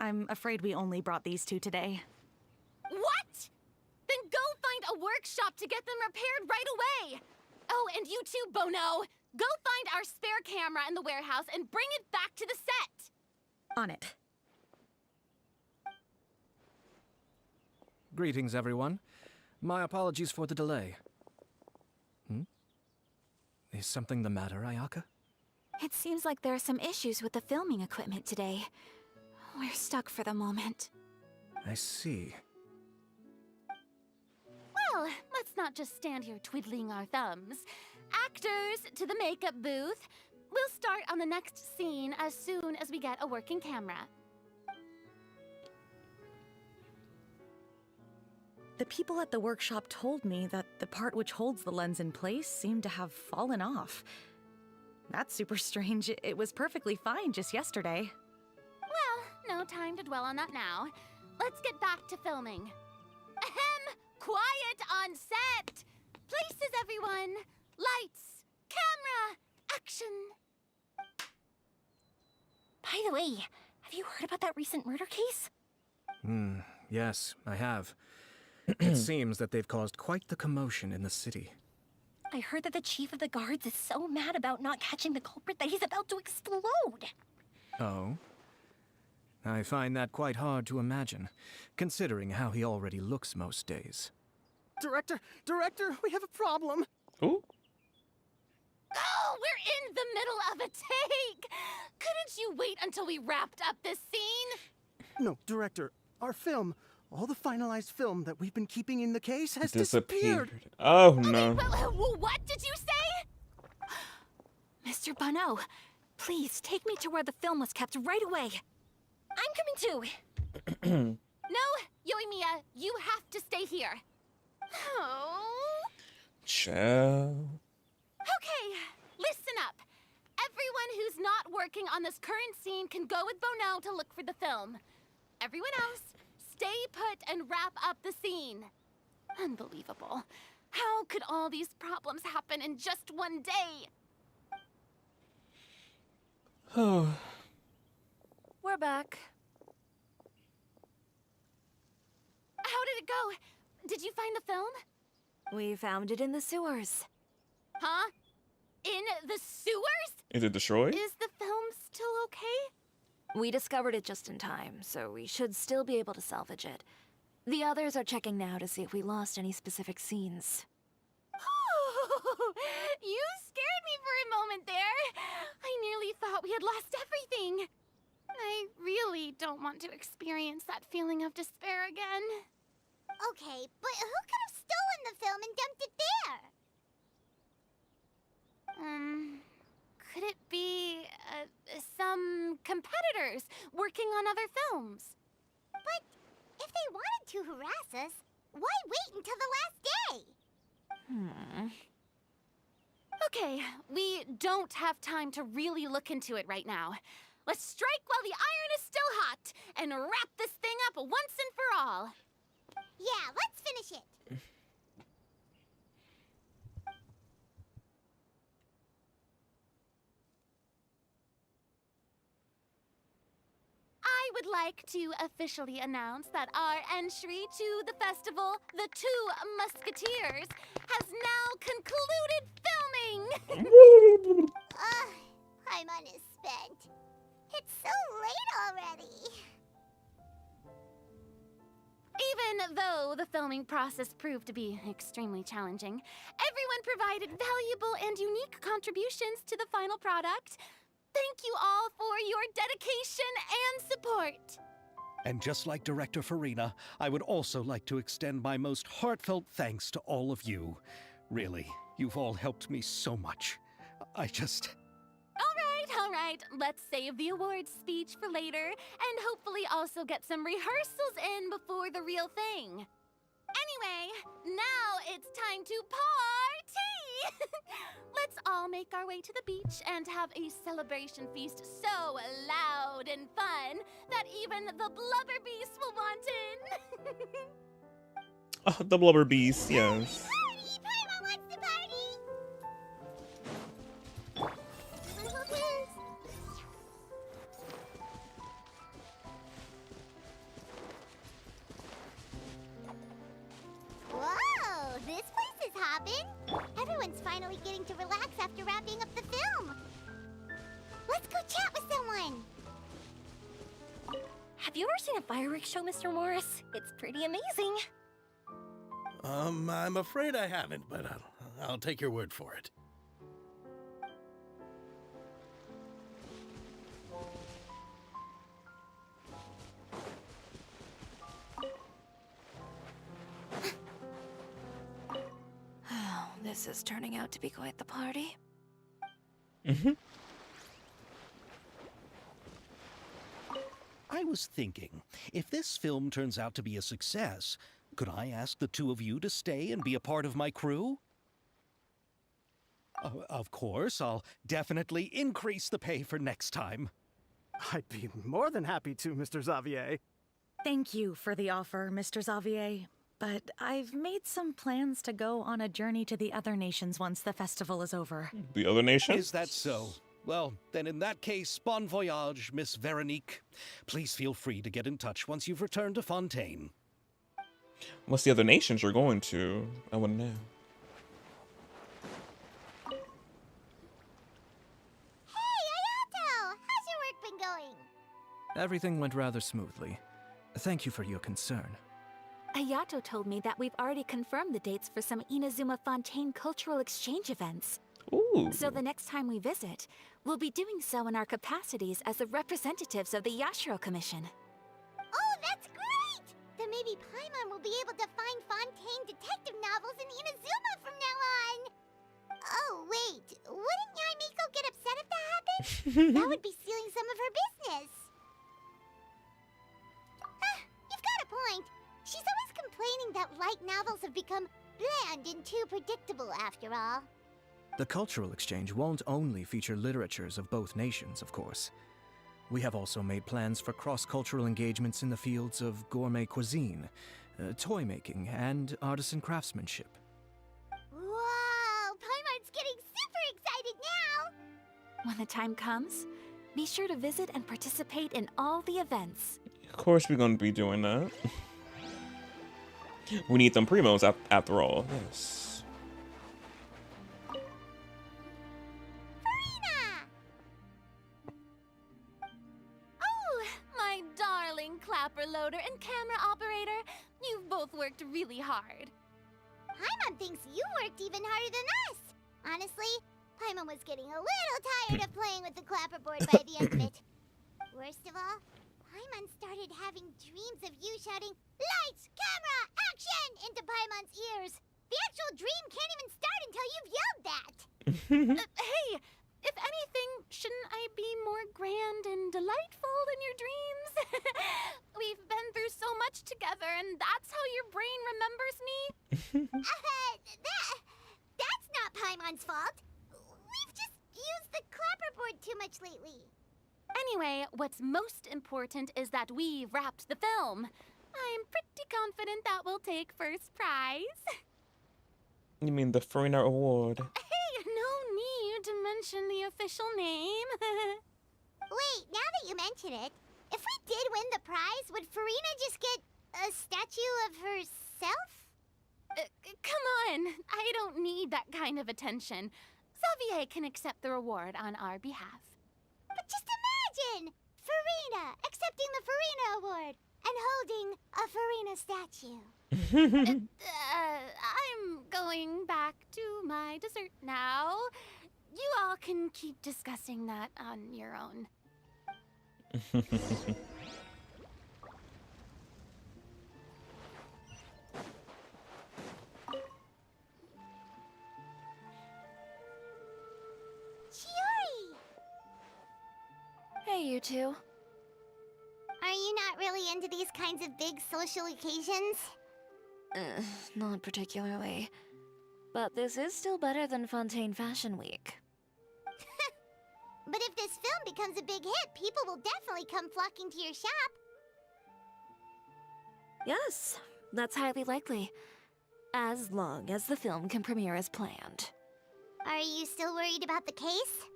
I'm afraid we only brought these two today. What? Then go find a workshop to get them repaired right away. Oh, and you too, Bono. Go find our spare camera in the warehouse and bring it back to the set. On it. Greetings, everyone. My apologies for the delay. Is something the matter, Ayaka? It seems like there are some issues with the filming equipment today. We're stuck for the moment. I see. Well, let's not just stand here twiddling our thumbs. Actors, to the makeup booth. We'll start on the next scene as soon as we get a working camera. the people at the workshop told me that the part which holds the lens in place seemed to have fallen off. That's super strange. It was perfectly fine just yesterday. Well, no time to dwell on that now. Let's get back to filming. Ahem! Quiet on set! Places, everyone! Lights! Camera! Action! By the way, have you heard about that recent murder case? Yes, I have. It seems that they've caused quite the commotion in the city. I heard that the chief of the guards is so mad about not catching the culprit that he's about to explode. Oh? I find that quite hard to imagine, considering how he already looks most days. Director, we have a problem. Ooh. Oh, we're in the middle of a take! Couldn't you wait until we wrapped up this scene? No, Director, our film, all the finalized film that we've been keeping in the case has Disappeared. disappeared. Oh, no. What did you say? Mr. Bonneau, please take me to where the film was kept right away. I'm coming too. No, Yoimiya, you have to stay here. Oh. Ciao. Okay, listen up. Everyone who's not working on this current scene can go with Bonneau to look for the film. Everyone else, stay put and wrap up the scene. Unbelievable. How could all these problems happen in just one day? Oh. We're back. How did it go? Did you find the film? We found it in the sewers. Huh? In the sewers? Is it destroyed? Is the film still okay? We discovered it just in time, so we should still be able to salvage it. The others are checking now to see if we lost any specific scenes. You scared me for a moment there. I nearly thought we had lost everything. I really don't want to experience that feeling of despair again. Okay, but who could have stolen the film and dumped it there? Could it be some competitors working on other films? But if they wanted to harass us, why wait until the last day? Okay, we don't have time to really look into it right now. Let's strike while the iron is still hot and wrap this thing up once and for all. Yeah, let's finish it. I would like to officially announce that our entry to the festival, The Two Musketeers, has now concluded filming! Paimon is spent. It's so late already. Even though the filming process proved to be extremely challenging, everyone provided valuable and unique contributions to the final product. Thank you all for your dedication and support. And just like Director Farina, I would also like to extend my most heartfelt thanks to all of you. Really, you've all helped me so much. All right, let's save the awards speech for later, and hopefully also get some rehearsals in before the real thing. Anyway, now it's time to party! Let's all make our way to the beach and have a celebration feast so loud and fun that even the blubber beast will want in. Oh, the blubber beast, yes. Paimon wants to party! Whoa, this place is hopping. Everyone's finally getting to relax after wrapping up the film. Let's go chat with someone. Have you ever seen a fireworks show, Mr. Morris? It's pretty amazing. I'm afraid I haven't, but I'll take your word for it. This is turning out to be quite the party. I was thinking, if this film turns out to be a success, Could I ask the two of you to stay and be a part of my crew? Of course, I'll definitely increase the pay for next time. I'd be more than happy to, Mr. Xavier. Thank you for the offer, Mr. Xavier. But I've made some plans to go on a journey to the other nations once the festival is over. The other nations? Is that so? Well, then in that case, bon voyage, Miss Veronique. Please feel free to get in touch once you've returned to Fontaine. What's the other nations you're going to? I want to know. Everything went rather smoothly. Thank you for your concern. Ayato told me that we've already confirmed the dates for some Inazuma Fontaine cultural exchange events. Ooh. So the next time we visit, we'll be doing so in our capacities as the representatives of the Yashiro Commission. Oh, that's great! Then maybe Paimon will be able to find Fontaine detective novels in Inazuma from now on. Oh, wait. Wouldn't Yaimiko get upset if that happened? That would be stealing some of her business. You've got a point. She's always complaining that light novels have become bland and too predictable after all. The cultural exchange won't only feature literatures of both nations, of course. We have also made plans for cross-cultural engagements in the fields of gourmet cuisine, toy making, and artisan craftsmanship. Whoa! Paimon's getting super excited now! When the time comes, be sure to visit and participate in all the events. Of course we're going to be doing that. We need them primos after all. Yes. Oh, my darling clapper loader and camera operator. You've both worked really hard. Paimon thinks you worked even harder than us. Honestly, Paimon was getting a little tired of playing with the clapperboard by the end of it. Worst of all, Paimon started having dreams of you shouting, "Lights, camera, action!" into Paimon's ears. The actual dream can't even start until you've yelled that. Hey, if anything, shouldn't I be more grand and delightful than your dreams? We've been through so much together, and that's how your brain remembers me? That's not Paimon's fault. We've just used the clapperboard too much lately. Anyway, what's most important is that we've wrapped the film. I'm pretty confident that we'll take first prize. You mean the Farina Award? Hey, no need to mention the official name. Wait, now that you mention it, if we did win the prize, would Farina just get a statue of herself? Come on, I don't need that kind of attention. Xavier can accept the reward on our behalf. But just imagine! Farina accepting the Farina Award and holding a Farina statue. I'm going back to my dessert now. You all can keep discussing that on your own. Hey, you two. Are you not really into these kinds of big social occasions? Not particularly. But this is still better than Fontaine Fashion Week. But if this film becomes a big hit, people will definitely come flocking to your shop. Yes, that's highly likely. As long as the film can premiere as planned. Are you still worried about the case?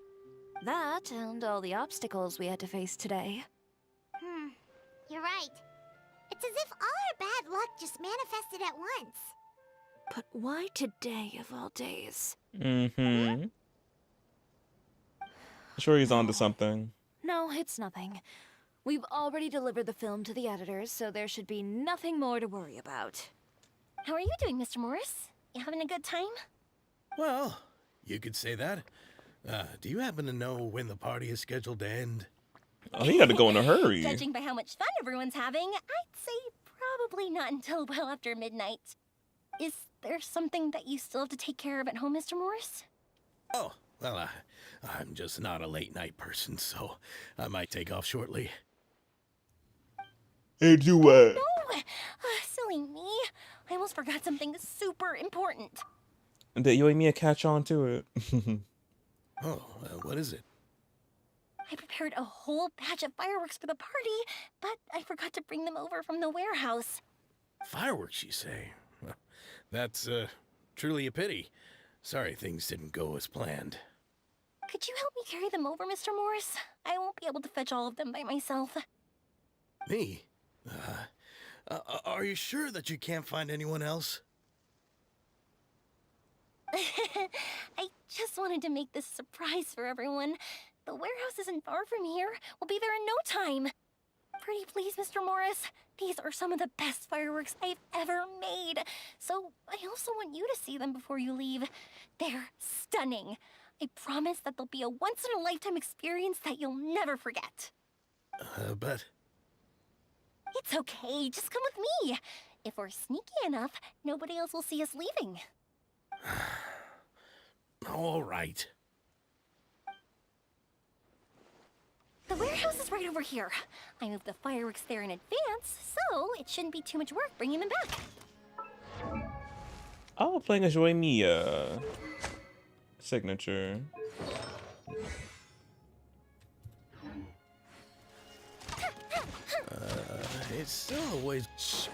That and all the obstacles we had to face today. You're right. It's as if all our bad luck just manifested at once. But why today of all days? Sure he's onto something. No, it's nothing. We've already delivered the film to the editors, so there should be nothing more to worry about. How are you doing, Mr. Morris? You having a good time? Well, you could say that. Do you happen to know when the party is scheduled to end? Oh, he had to go in a hurry. Judging by how much fun everyone's having, I'd say probably not until well after midnight. Is there something that you still have to take care of at home, Mr. Morris? Oh, well, I'm just not a late night person, so I might take off shortly. Hey, do what? No! So Silly me. I almost forgot something super important. That you and me catch on to it. Oh, what is it? I prepared a whole batch of fireworks for the party, but I forgot to bring them over from the warehouse. Fireworks, you say? Well, that's truly a pity. Sorry things didn't go as planned. Could you help me carry them over, Mr. Morris? I won't be able to fetch all of them by myself. Me? Are you sure that you can't find anyone else? I just wanted to make this a surprise for everyone. The warehouse isn't far from here. We'll be there in no time. Pretty please, Mr. Morris. These are some of the best fireworks I've ever made. So I also want you to see them before you leave. They're stunning. I promise that they'll be a once-in-a-lifetime experience that you'll never forget. But... It's okay. Just come with me. If we're sneaky enough, nobody else will see us leaving. All right. The warehouse is right over here. I moved the fireworks there in advance, so it shouldn't be too much work bringing them back. Oh, playing a Joy Mia signature. It's still a ways. Shh!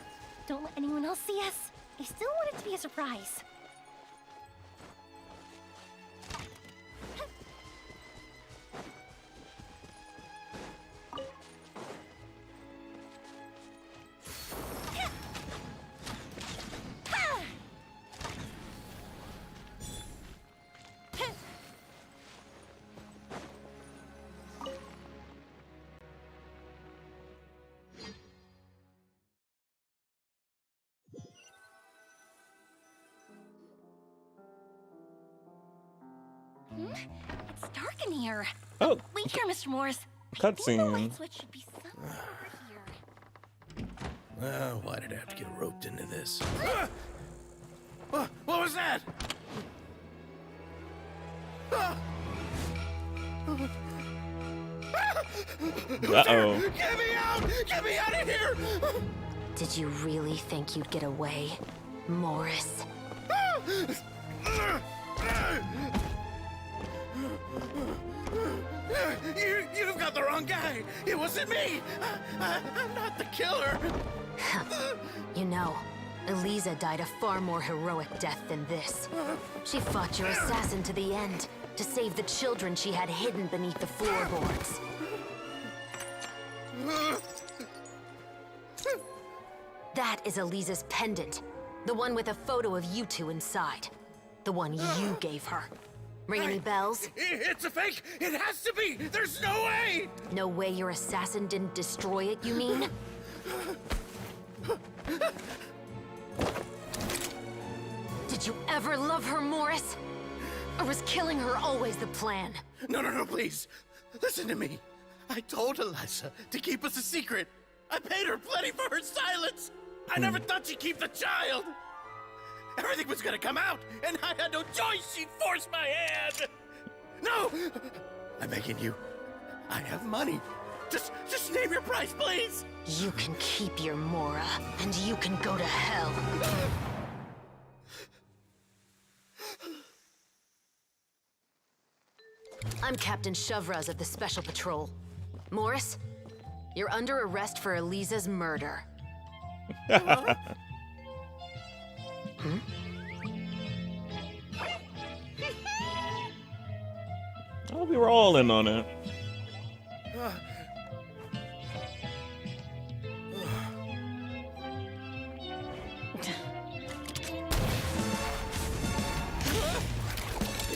Don't let anyone else see us. I still want it to be a surprise. It's dark in here. Oh. Wait here, Mr. Morris. Cutscene. The light switch should be somewhere over here. Well, why did I have to get roped into this? What was that? Uh-oh. Get me out! Get me out of here! Did you really think you'd get away, Morris? You've got the wrong guy. It wasn't me. I'm not the killer. You know, Eliza died a far more heroic death than this. She fought your assassin to the end, to save the children she had hidden beneath the floorboards. That is Eliza's pendant. The one with a photo of you two inside. The one you gave her. Ring any bells? It's a fake! It has to be! There's no way! No way your assassin didn't destroy it, you mean? Did you ever love her, Morris? Or was killing her always the plan? No, please. Listen to me. I told Eliza to keep us a secret. I paid her plenty for her silence. I never thought she'd keep the child. Everything was gonna come out, and I had no choice. She forced my hand. No! I'm begging you. I have money. Just name your price, please. You can keep your Mora, and you can go to hell. I'm Captain Shovraz of the Special Patrol. Morris, you're under arrest for Eliza's murder. Oh, we were all in on it.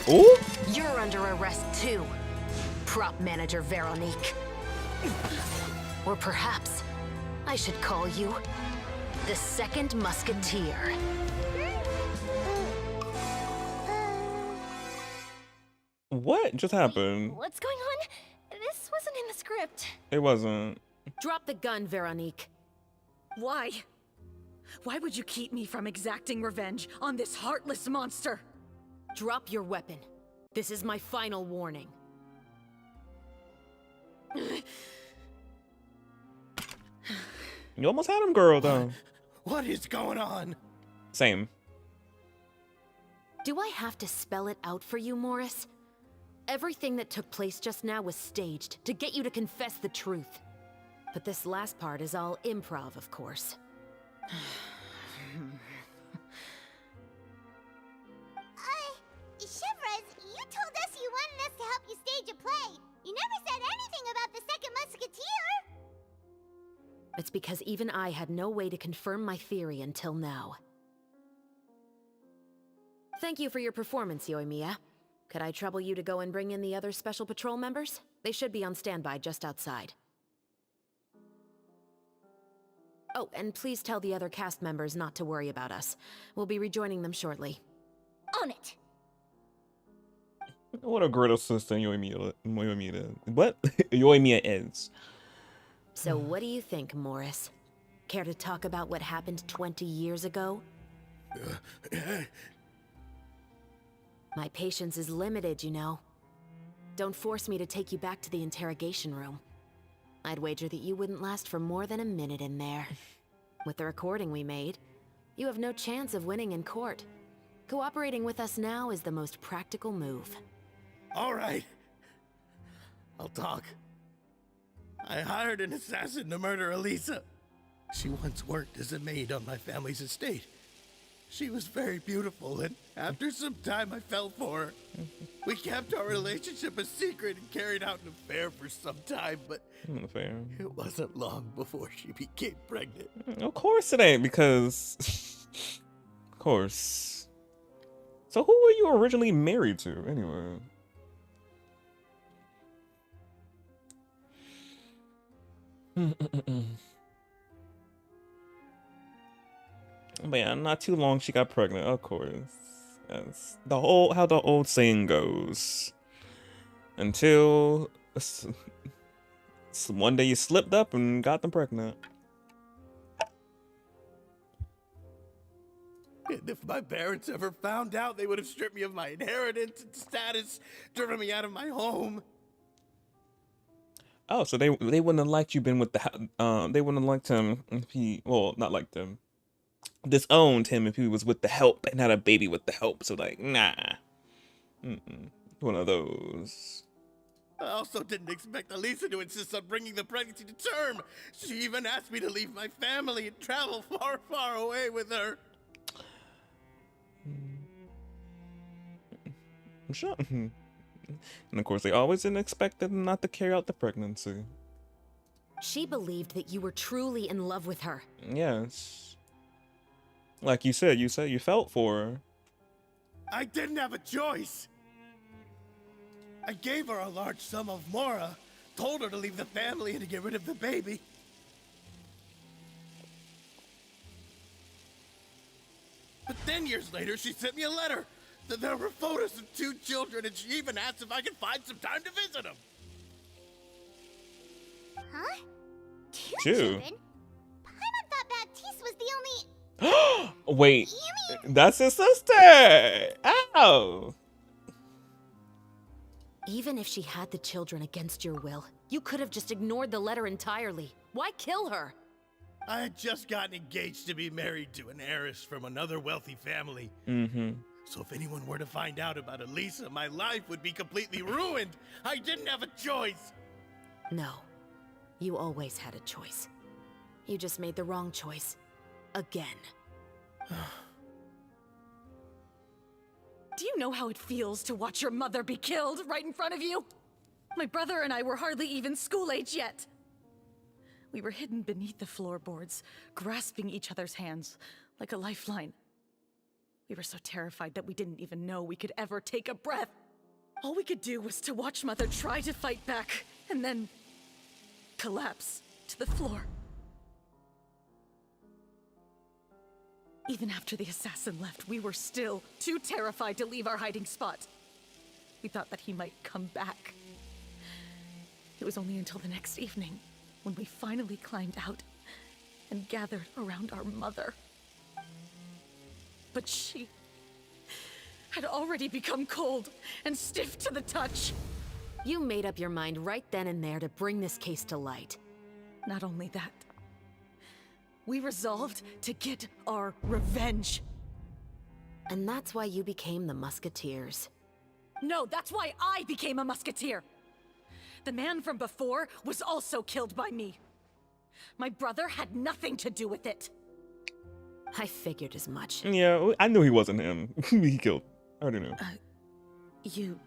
Ooh. You're under arrest too, prop manager Veronique. Or perhaps I should call you the Second Musketeer. What just happened? What's going on? This wasn't in the script. It wasn't. Drop the gun, Veronique. Why? Why would you keep me from exacting revenge on this heartless monster? Drop your weapon. This is my final warning. You almost had him, girl, though. What is going on? Same. Do I have to spell it out for you, Morris? Everything that took place just now was staged to get you to confess the truth. But this last part is all improv, of course. Shivers, you told us you wanted us to help you stage a play. You never said anything about the second Musketeer. It's because even I had no way to confirm my theory until now. Thank you for your performance, Yoimiya. Could I trouble you to go and bring in the other Special Patrol members? They should be on standby just outside. Oh, and please tell the other cast members not to worry about us. We'll be rejoining them shortly. On it. What a great assistant Yoimiya what? Yoimiya is. So what do you think, Morris? Care to talk about what happened 20 years ago? My patience is limited, you know. Don't force me to take you back to the interrogation room. I'd wager that you wouldn't last for more than a minute in there. With the recording we made, you have no chance of winning in court. Cooperating with us now is the most practical move. All right. I'll talk. I hired an assassin to murder Elisa. She once worked as a maid on my family's estate. She was very beautiful, and after some time I fell for her. We kept our relationship a secret and carried out an affair for some time, but it wasn't long before she became pregnant. Of course it ain't, because... of course. So who were you originally married to, anyway? But yeah, not too long she got pregnant, of course. That's how the old saying goes. Until one day you slipped up and got them pregnant. And if my parents ever found out, they would have stripped me of my inheritance and status, driven me out of my home. Oh, so they wouldn't have liked you been with the they wouldn't have liked him if he, well, not liked him, disowned him if he was with the help and had a baby with the help. So like, nah, one of those. I also didn't expect Elisa to insist on bringing the pregnancy to term. She even asked me to leave my family and travel far, far away with her. I'm sure. And of course, they always didn't expect them not to carry out the pregnancy. She believed that you were truly in love with her. Yes. Like you said you felt for her. I didn't have a choice. I gave her a large sum of mora, told her to leave the family and to get rid of the baby. But then years later, she sent me a letter. There were photos of 2 children, and she even asked if I could find some time to visit them. Huh? 2 Two? children? Paimon thought Baptiste was the only... Wait, that's his sister. Ow. Even if she had the children against your will, you could have just ignored the letter entirely. Why kill her? I had just gotten engaged to be married to an heiress from another wealthy family. So if anyone were to find out about Elisa, my life would be completely ruined. I didn't have a choice. No, you always had a choice. You just made the wrong choice. Again. Do you know how it feels to watch your mother be killed right in front of you? My brother and I were hardly even school age yet. We were hidden beneath the floorboards, grasping each other's hands like a lifeline. We were so terrified that we didn't even know we could ever take a breath. All we could do was to watch Mother try to fight back, and then collapse to the floor. Even after the assassin left, we were still too terrified to leave our hiding spot. We thought that he might come back. It was only until the next evening when we finally climbed out and gathered around our mother. But she had already become cold and stiff to the touch. You made up your mind right then and there to bring this case to light. Not only that, We resolved to get our revenge. And that's why you became the Musketeers. No, that's why I became a musketeer. The man from before was also killed by me. My brother had nothing to do with it. I figured as much. Yeah, I knew he wasn't him. He killed. I already knew. You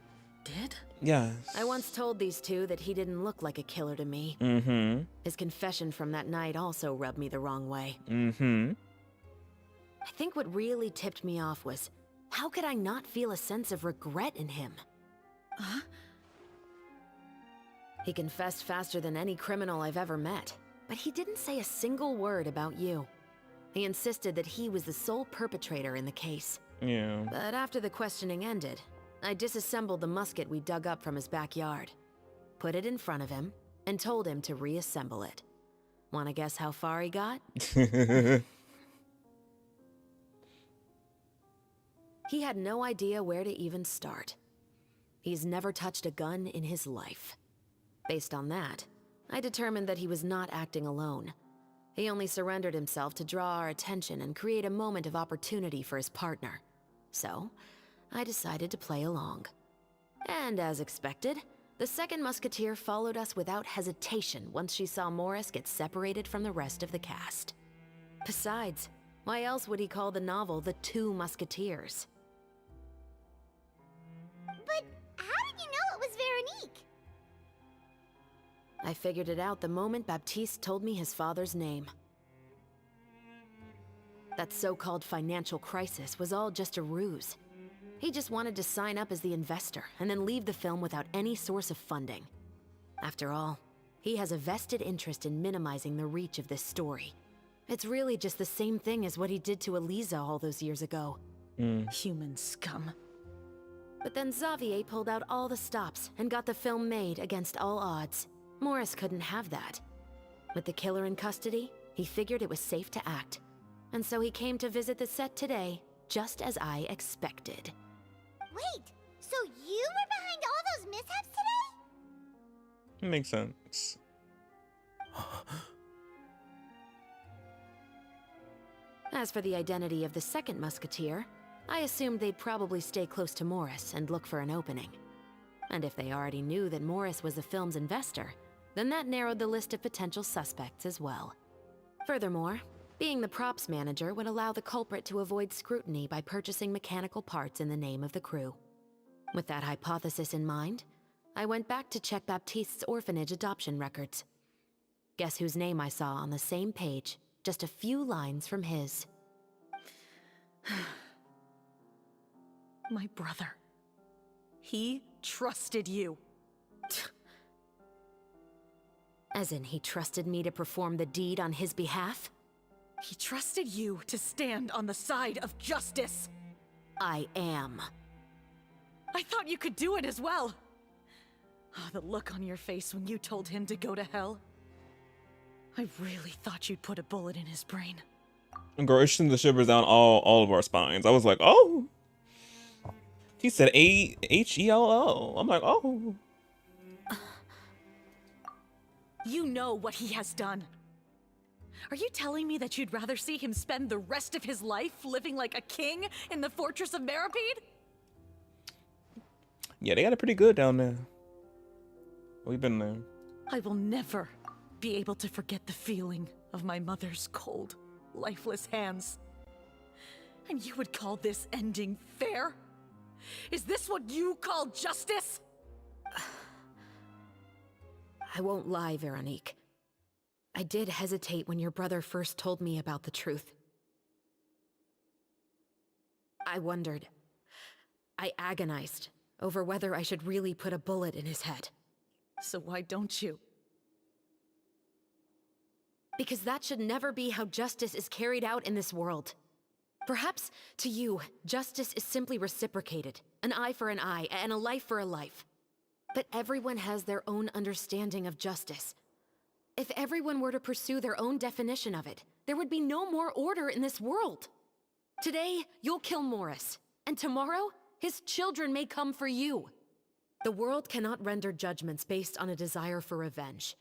did? Yes. I once told these two that he didn't look like a killer to me. Mm-hmm. His confession from that night also rubbed me the wrong way. Mm-hmm. I think what really tipped me off was, how could I not feel a sense of regret in him? Huh? He confessed faster than any criminal I've ever met, but he didn't say a single word about you. He insisted that he was the sole perpetrator in the case. Yeah. But after the questioning ended, I disassembled the musket we dug up from his backyard, put it in front of him, and told him to reassemble it. Wanna guess how far he got? He had no idea where to even start. He's never touched a gun in his life. Based on that, I determined that he was not acting alone. He only surrendered himself to draw our attention and create a moment of opportunity for his partner. So, I decided to play along. And as expected, the second musketeer followed us without hesitation once she saw Morris get separated from the rest of the cast. Besides, why else would he call the novel The Two Musketeers? But how did you know it was Veronique? I figured it out the moment Baptiste told me his father's name. That so-called financial crisis was all just a ruse. He just wanted to sign up as the investor and then leave the film without any source of funding. After all, he has a vested interest in minimizing the reach of this story. It's really just the same thing as what he did to Eliza all those years ago. Human scum. But then Xavier pulled out all the stops and got the film made against all odds. Morris couldn't have that. With the killer in custody, he figured it was safe to act. And so he came to visit the set today, just as I expected. Wait, so you were behind all those mishaps today? Makes sense. As for the identity of the second musketeer, I assumed they'd probably stay close to Morris and look for an opening. And if they already knew that Morris was the film's investor, then that narrowed the list of potential suspects as well. Furthermore, being the props manager would allow the culprit to avoid scrutiny by purchasing mechanical parts in the name of the crew. With that hypothesis in mind, I went back to check Baptiste's orphanage adoption records. Guess whose name I saw on the same page, just a few lines from his. My brother. He trusted you. As in, he trusted me to perform the deed on his behalf? He trusted you to stand on the side of justice. I am. I thought you could do it as well. Oh, the look on your face when you told him to go to hell. I really thought you'd put a bullet in his brain. Girl, it sent the shivers down all of our spines. I was like, oh. He said H-E-L-L. I'm like, oh. You know what he has done. Are you telling me that you'd rather see him spend the rest of his life living like a king in the fortress of Meripede? Yeah, they got it pretty good down there. We've been there. I will never be able to forget the feeling of my mother's cold, lifeless hands. And you would call this ending fair? Is this what you call justice? I won't lie, Veronique. I did hesitate when your brother first told me about the truth. I wondered. I agonized over whether I should really put a bullet in his head. So why don't you? Because that should never be how justice is carried out in this world. Perhaps, to you, justice is simply reciprocated. An eye for an eye, and a life for a life. But everyone has their own understanding of justice. If everyone were to pursue their own definition of it, there would be no more order in this world. Today, you'll kill Morris, and tomorrow, his children may come for you. The world cannot render judgments based on a desire for revenge.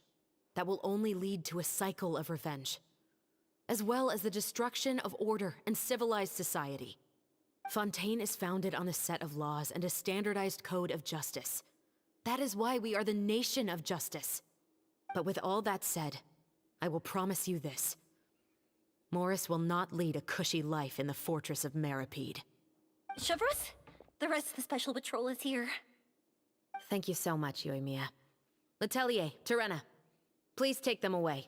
That will only lead to a cycle of revenge. as well as the destruction of order and civilized society. Fontaine is founded on a set of laws and a standardized code of justice. That is why we are the nation of justice. But with all that said, I will promise you this. Morris will not lead a cushy life in the fortress of Meripede. Chevros, the rest of the special patrol is here. Thank you so much, Yoimiya. Letelier, Terena, please take them away.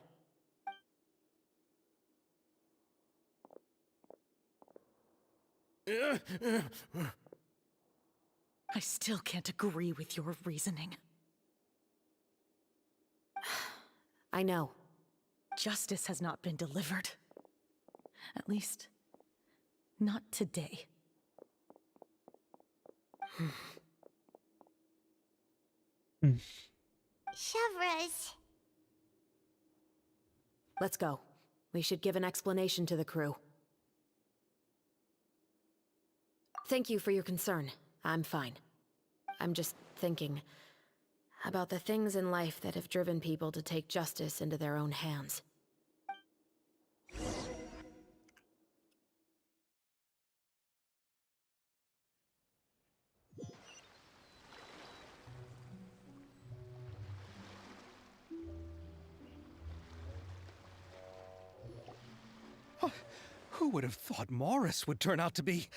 I still can't agree with your reasoning. I know. Justice has not been delivered. At least, not today. Chevros. Let's go. We should give an explanation to the crew. Thank you for your concern. I'm fine. I'm just thinking about the things in life that have driven people to take justice into their own hands. Who would have thought Morris would turn out to be...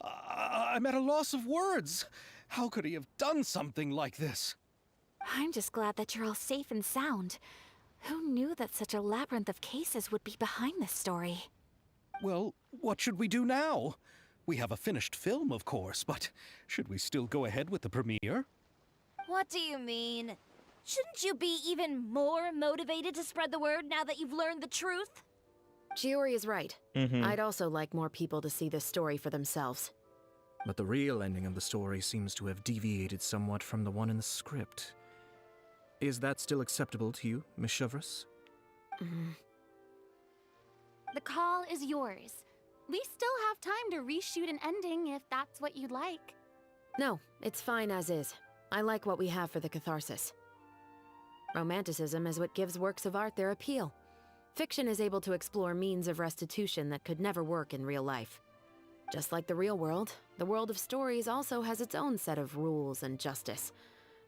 I'm at a loss of words. How could he have done something like this? I'm just glad that you're all safe and sound. Who knew that such a labyrinth of cases would be behind this story? Well, what should we do now? We have a finished film, of course, but should we still go ahead with the premiere? What do you mean? Shouldn't you be even more motivated to spread the word now that you've learned the truth? Chiori is right. I'd also like more people to see this story for themselves. But the real ending of the story seems to have deviated somewhat from the one in the script. Is that still acceptable to you, Miss Chevros? The call is yours. We still have time to reshoot an ending if that's what you'd like. No, it's fine as is. I like what we have for the catharsis. Romanticism is what gives works of art their appeal. Fiction is able to explore means of restitution that could never work in real life. Just like the real world, the world of stories also has its own set of rules and justice.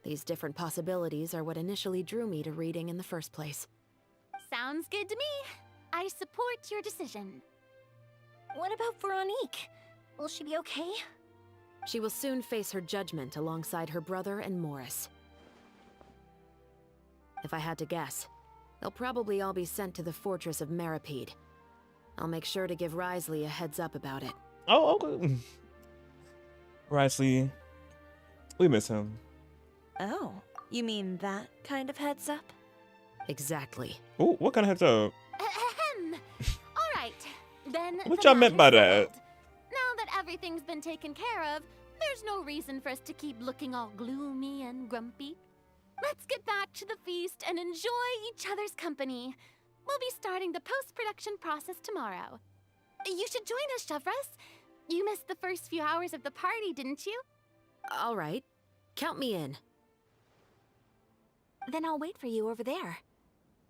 These different possibilities are what initially drew me to reading in the first place. Sounds good to me. I support your decision. What about Veronique? Will she be okay? She will soon face her judgment alongside her brother and Morris. If I had to guess, they'll probably all be sent to the fortress of Meripede. I'll make sure to give Wriothesley a heads up about it. Oh, okay. Wriothesley, we miss him. Oh, you mean that kind of heads up? Exactly. Oh, what kind of heads up? All right, then. What y'all meant by that? Now that everything's been taken care of, there's no reason for us to keep looking all gloomy and grumpy. Let's get back to the feast and enjoy each other's company. We'll be starting the post-production process tomorrow. You should join us, Chevros. You missed the first few hours of the party, didn't you? All right. Count me in. Then I'll wait for you over there.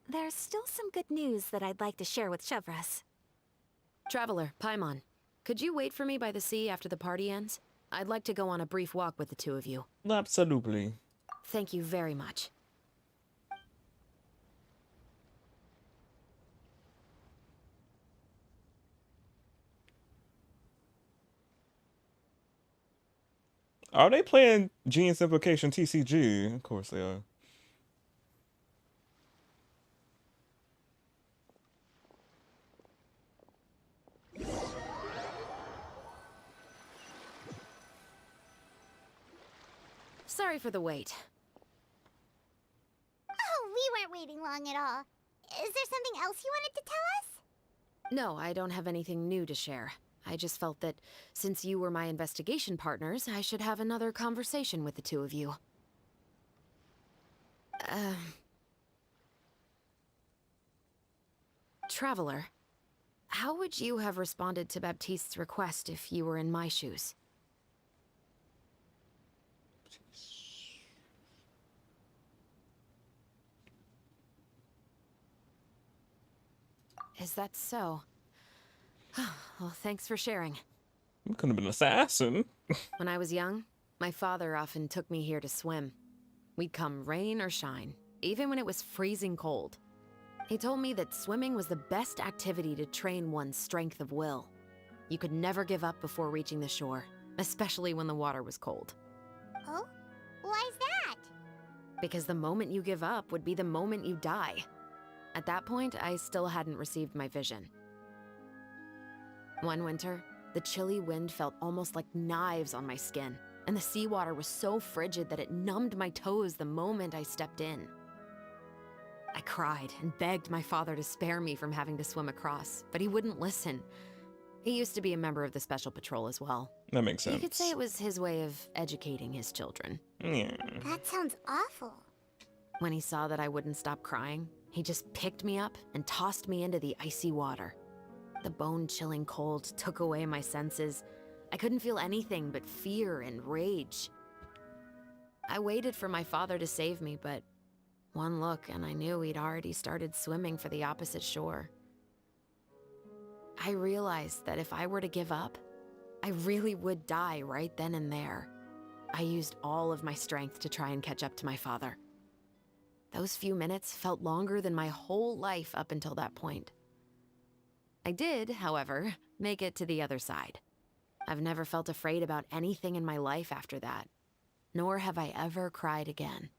There's still some good news that I'd like to share with Chevros. Traveler, Paimon, could you wait for me by the sea after the party ends? I'd like to go on a brief walk with the two of you. Absolutely. Thank you very much. Are they playing Genius Implication TCG? Of course they are. Sorry for the wait. Oh, we weren't waiting long at all. Is there something else you wanted to tell us? No, I don't have anything new to share. I just felt that since you were my investigation partners, I should have another conversation with the two of you. Traveler, how would you have responded to Baptiste's request if you were in my shoes? Is that so? Well, thanks for sharing. You could have been an assassin. When I was young, my father often took me here to swim. We'd come rain or shine, even when it was freezing cold. He told me that swimming was the best activity to train one's strength of will. You could never give up before reaching the shore, especially when the water was cold. Oh? Why's that? Because the moment you give up would be the moment you die. At that point, I still hadn't received my vision. One winter, the chilly wind felt almost like knives on my skin, and the seawater was so frigid that it numbed my toes the moment I stepped in. I cried and begged my father to spare me from having to swim across, but he wouldn't listen. He used to be a member of the Special Patrol as well. That makes sense. You could say it was his way of educating his children. Yeah. That sounds awful. When he saw that I wouldn't stop crying, he just picked me up and tossed me into the icy water. The bone-chilling cold took away my senses. I couldn't feel anything but fear and rage. I waited for my father to save me, but one look and I knew he'd already started swimming for the opposite shore. I realized that if I were to give up, I really would die right then and there. I used all of my strength to try and catch up to my father. Those few minutes felt longer than my whole life up until that point. I did, however, make it to the other side. I've never felt afraid about anything in my life after that, nor have I ever cried again.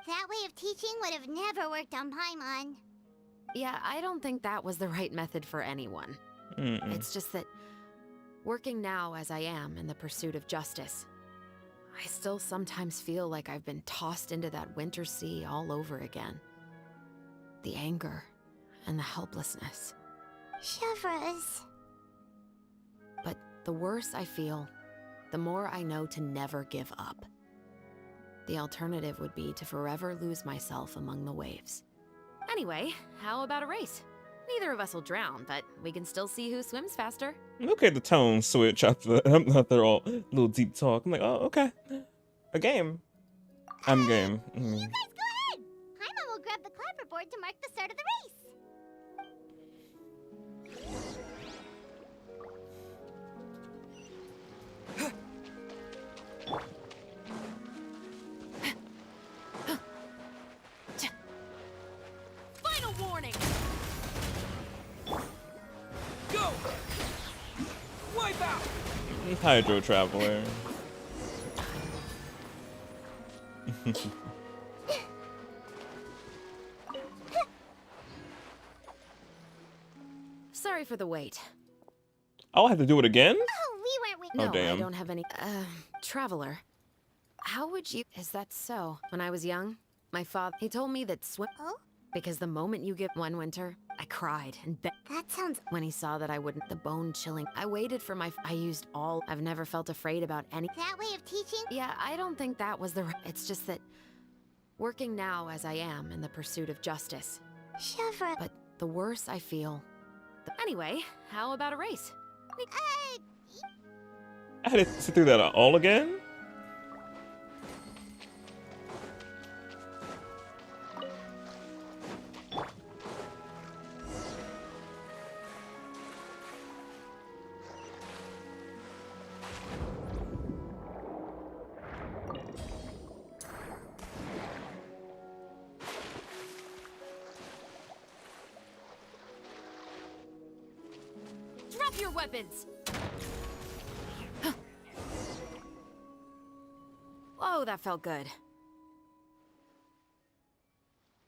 That way of teaching would have never worked on Paimon. Yeah, I don't think that was the right method for anyone. It's just that, working now as I am in the pursuit of justice, I still sometimes feel like I've been tossed into that winter sea all over again. The anger and the helplessness. Chevres. But the worse I feel, the more I know to never give up. The alternative would be to forever lose myself among the waves. Anyway, how about a race? Neither of us will drown, but we can still see who swims faster. Okay, the tone switch after after all little deep talk. I'm like, oh, okay. A game. I'm game. You guys go ahead. Paimon will grab the clapperboard to mark the start of the race. Final warning! Go! Wipe out! Hydro Traveler. Sorry for the wait. I'll have to do it again? Oh, we weren't waiting. No, Oh, damn. I don't have any. Traveler. How would you. Is that so? When I was young, my father. He told me that swim. Oh? Because the moment you give. One winter, I cried and begged. That sounds. When he saw that I wouldn't. The bone chilling. I waited for my. I used all. I've never felt afraid about any. That way of teaching? Yeah, I don't think that was the. It's just that. Working now as I am in the pursuit of justice. Chevre. But the worse I feel. Anyway, how about a race? I had to sit through that all again? Drop your weapons! Oh, that felt good.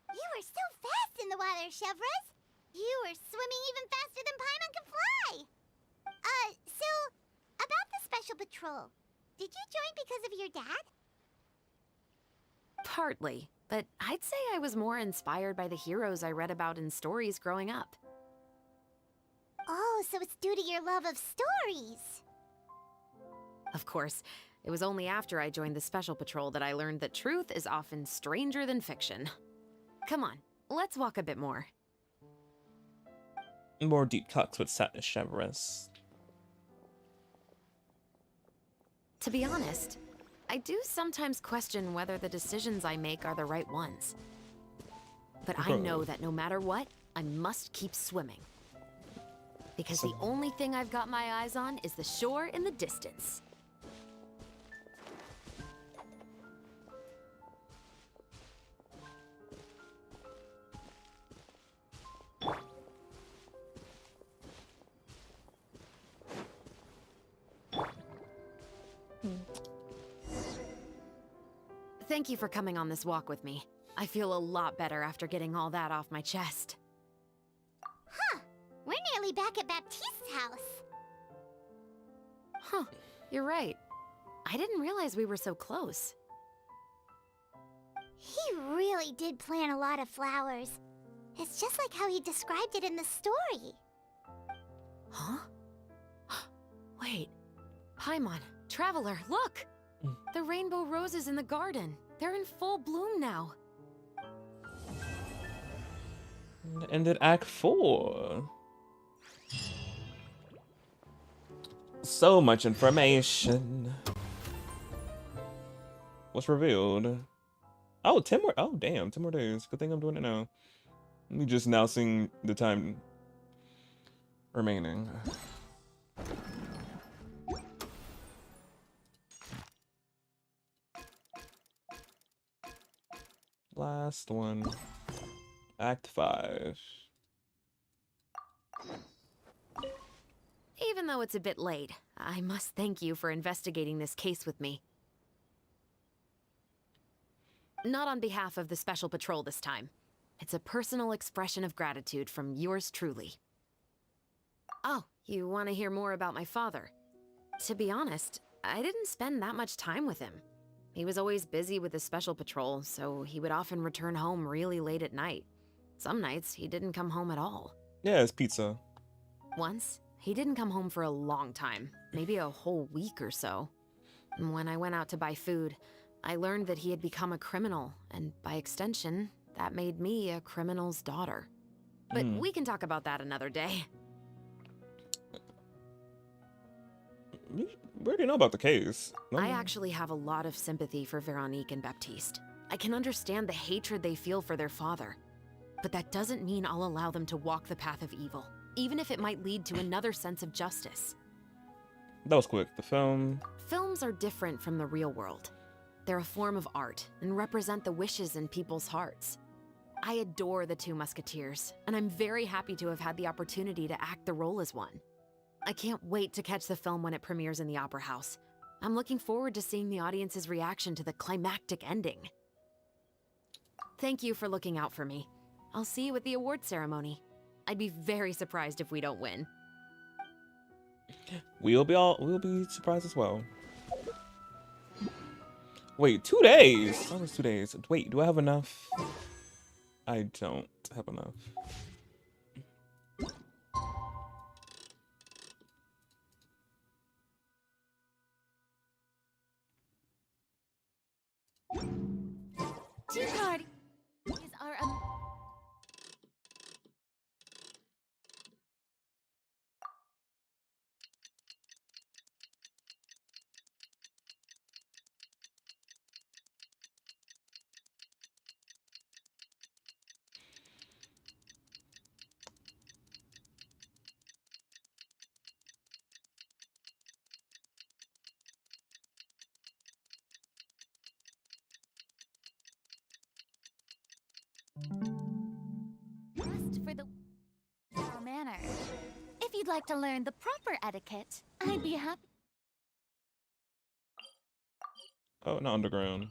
You were so fast in the water, Chevres. You were swimming even faster than Paimon can fly. So, about the Special Patrol, did you join because of your dad? Partly, but I'd say I was more inspired by the heroes I read about in stories growing up. Oh, so it's due to your love of stories. Of course, it was only after I joined the Special Patrol that I learned that truth is often stranger than fiction. Come on, let's walk a bit more. More deep talks with Chevres. To be honest, I do sometimes question whether the decisions I make are the right ones. But I know that no matter what, I must keep swimming. Because the only thing I've got my eyes on is the shore in the distance. Thank you for coming on this walk with me. I feel a lot better after getting all that off my chest. Huh. We're nearly back at Baptiste's house. Huh. You're right. I didn't realize we were so close. He really did plant a lot of flowers. It's just like how he described it in the story. Huh? Wait. Paimon, Traveler, look! The rainbow roses in the garden. They're in full bloom now. Ended Act 4. So much information. What's revealed? Oh, 10 more. Oh, damn, 10 more days. Good thing I'm doing it now. Let me just now seeing the time remaining. Last one. Act 5. Even though it's a bit late, I must thank you for investigating this case with me. Not on behalf of the Special Patrol this time. It's a personal expression of gratitude from yours truly. Oh, you want to hear more about my father? To be honest, I didn't spend that much time with him. He was always busy with the Special Patrol, so he would often return home really late at night. Some nights, he didn't come home at all. Yeah, it's pizza. Once, he didn't come home for a long time, maybe a whole week or so. And when I went out to buy food, I learned that he had become a criminal, and by extension, that made me a criminal's daughter. But we can talk about that another day. We already know about the case. I actually have a lot of sympathy for Veronique and Baptiste. I can understand the hatred they feel for their father. But that doesn't mean I'll allow them to walk the path of evil, even if it might lead to another sense of justice. That was quick. The film. Films are different from the real world. They're a form of art and represent the wishes in people's hearts. I adore the two Musketeers, and I'm very happy to have had the opportunity to act the role as one. I can't wait to catch the film when it premieres in the Opera House. I'm looking forward to seeing the audience's reaction to the climactic ending. Thank you for looking out for me. I'll see you at the award ceremony. I'd be very surprised if we don't win. We'll be surprised as well. Wait, 2 days? That was 2 days. Wait, do I have enough? I don't have enough. Two parties are for the manner. If you'd like to learn the proper etiquette, I'd be happy. Oh, not underground.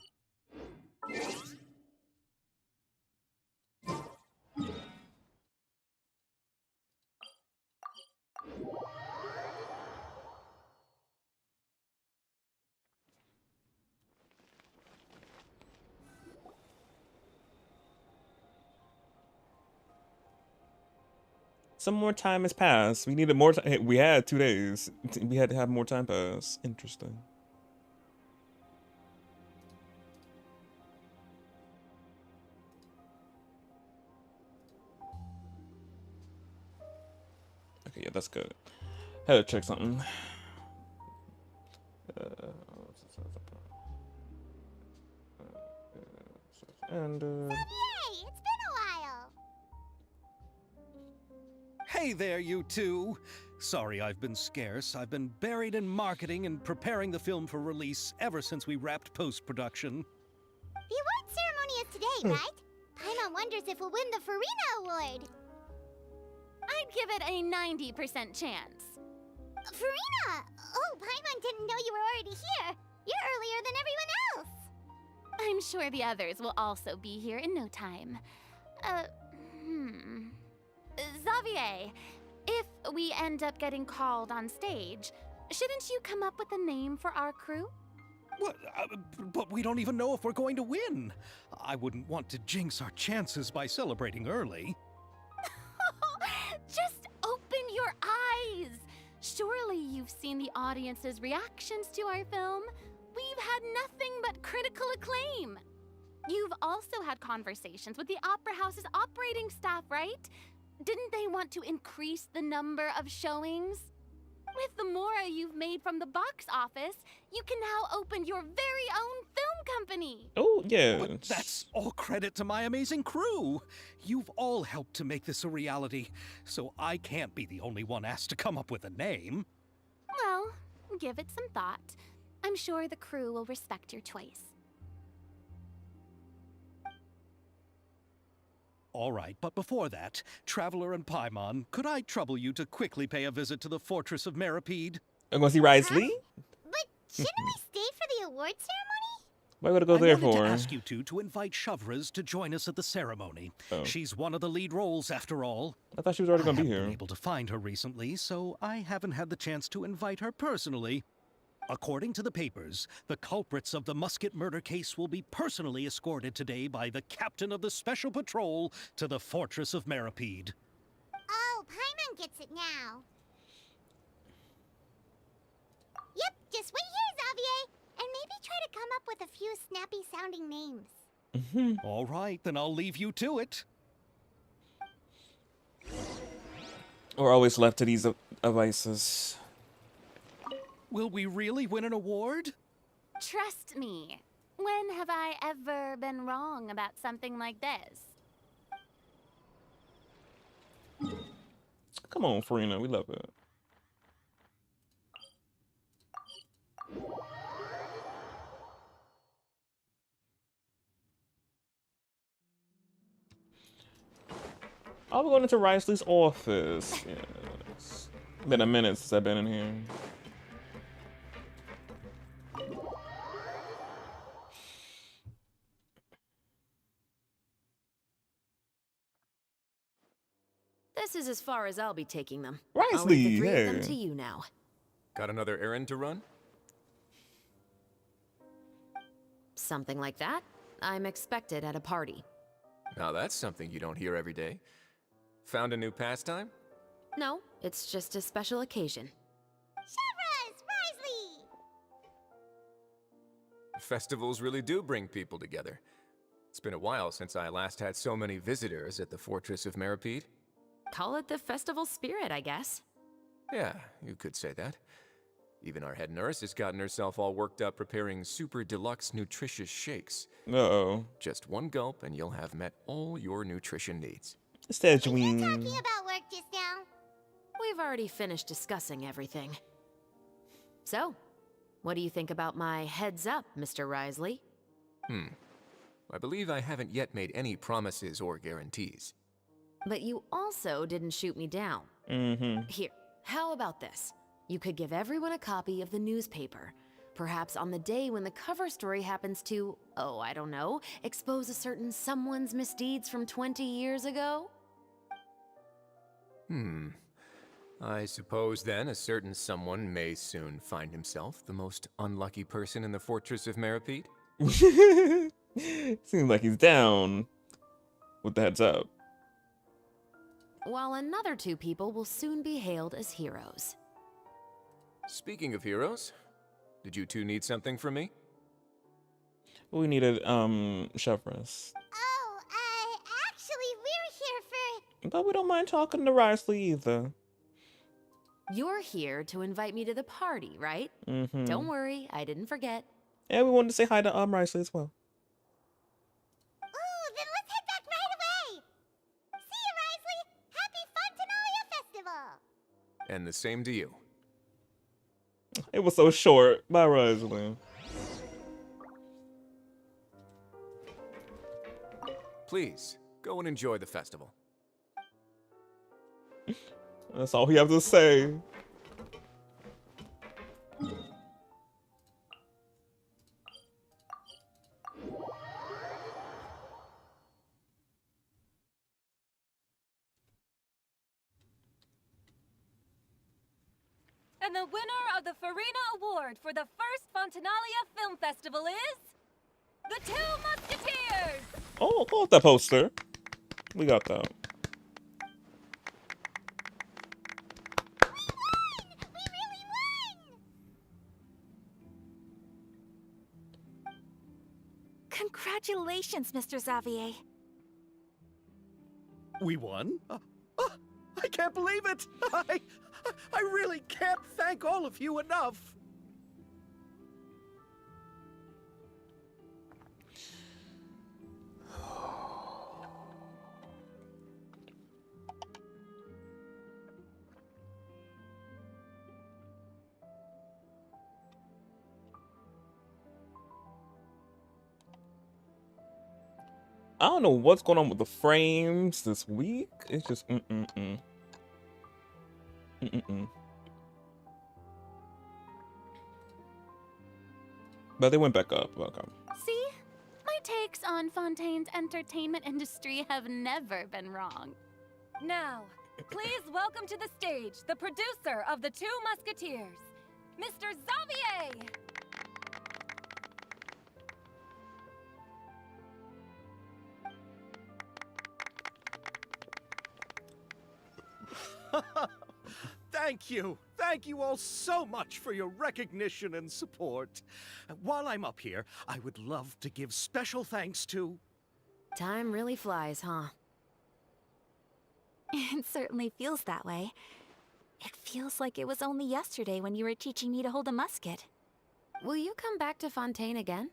Some more time has passed. We needed more time. We had 2 days. We had to have more time pass. Interesting. Okay, yeah, that's good. Had to check something. And Yay! It's been a while. Hey there, you two. Sorry I've been scarce. I've been buried in marketing and preparing the film for release ever since we wrapped post-production. The award ceremony is today, right? Paimon wonders if we'll win the Farina Award. I'd give it a 90% chance. Farina! Oh, Paimon didn't know you were already here. You're earlier than everyone else. I'm sure the others will also be here in no time. Xavier, if we end up getting called on stage, shouldn't you come up with a name for our crew? What? But we don't even know if we're going to win. I wouldn't want to jinx our chances by celebrating early. Just open your eyes! Surely you've seen the audience's reactions to our film. We've had nothing but critical acclaim. You've also had conversations with the Opera House's operating staff, right? Didn't they want to increase the number of showings? With the more you've made from the box office, you can now open your very own film company. Oh, yeah. But that's all credit to my amazing crew. You've all helped to make this a reality, so I can't be the only one asked to come up with a name. Well, give it some thought. I'm sure the crew will respect your choice. All right, but before that, Traveler and Paimon, could I trouble you to quickly pay a visit to the Fortress of Meripede? I'm gonna see Risley. But shouldn't we stay for the award ceremony? What are we gonna go there I wanted for? to ask you two to invite Shavraz to join us at the ceremony. Oh. She's one of the lead roles, after all. I thought she was already gonna be I haven't here. been able to find her recently, so I haven't had the chance to invite her personally. According to the papers, the culprits of the Musket murder case will be personally escorted today by the captain of the Special Patrol to the Fortress of Meripede. Oh, Paimon gets it now. Yep, just wait here, Xavier, and maybe try to come up with a few snappy-sounding names. All right, then I'll leave you to it. We're always left to these devices. Will we really win an award? Trust me. When have I ever been wrong about something like this? Come on, Farina, we love it. Oh, we're going into Risley's office. Yes. Been a minute since I've been in here. This is as far as I'll be taking them. Risley, I'll leave the three of them hey. to you now. Got another errand to run? Something like that. I'm expected at a party. Now that's something you don't hear every day. Found a new pastime? No, it's just a special occasion. Shavraz! Risley! Festivals really do bring people together. It's been a while since I last had so many visitors at the Fortress of Meripede. Call it the festival spirit, I guess. Yeah, you could say that. Even our head nurse has gotten herself all worked up preparing super deluxe nutritious shakes. Uh-oh. Just one gulp and you'll have met all your nutrition needs. Statuine. Talking about work just now. We've already finished discussing everything. So, what do you think about my heads up, Mr. Risley? I believe I haven't yet made any promises or guarantees. But you also didn't shoot me down. Here, how about this? You could give everyone a copy of the newspaper. Perhaps on the day when the cover story happens to, oh, I don't know, expose a certain someone's misdeeds from 20 years ago? I suppose then a certain someone may soon find himself the most unlucky person in the Fortress of Meripede. Seems like he's down with the heads up. While another two people will soon be hailed as heroes. Speaking of heroes, did you two need something from me? We needed Shavraz. Oh, actually, we're here for... But we don't mind talking to Risley either. You're here to invite me to the party, right? Don't worry, I didn't forget. And we wanted to say hi to Risley as well. Ooh, then let's head back right away! See you, Risley! Happy And the same to you. It was so short. Bye, Rosalind. Please, go and enjoy the festival. That's all he has to say. And the winner of the Farina Award for the first Fontanalia Film Festival is... The Two Musketeers! Oh, pull out that poster. We got that. Congratulations, Mr. Xavier. We won? I can't believe it! I really can't thank all of you enough! I don't know what's going on with the frames this week. It's just But they went back up. Welcome. See? My takes on Fontaine's entertainment industry have never been wrong. Now, please welcome to the stage the producer of The Two Musketeers, Mr. Xavier! Thank you. Thank you all so much for your recognition and support. While I'm up here, I would love to give special thanks to... Time really flies, huh? It certainly feels that way. It feels like it was only yesterday when you were teaching me to hold a musket. Will you come back to Fontaine again?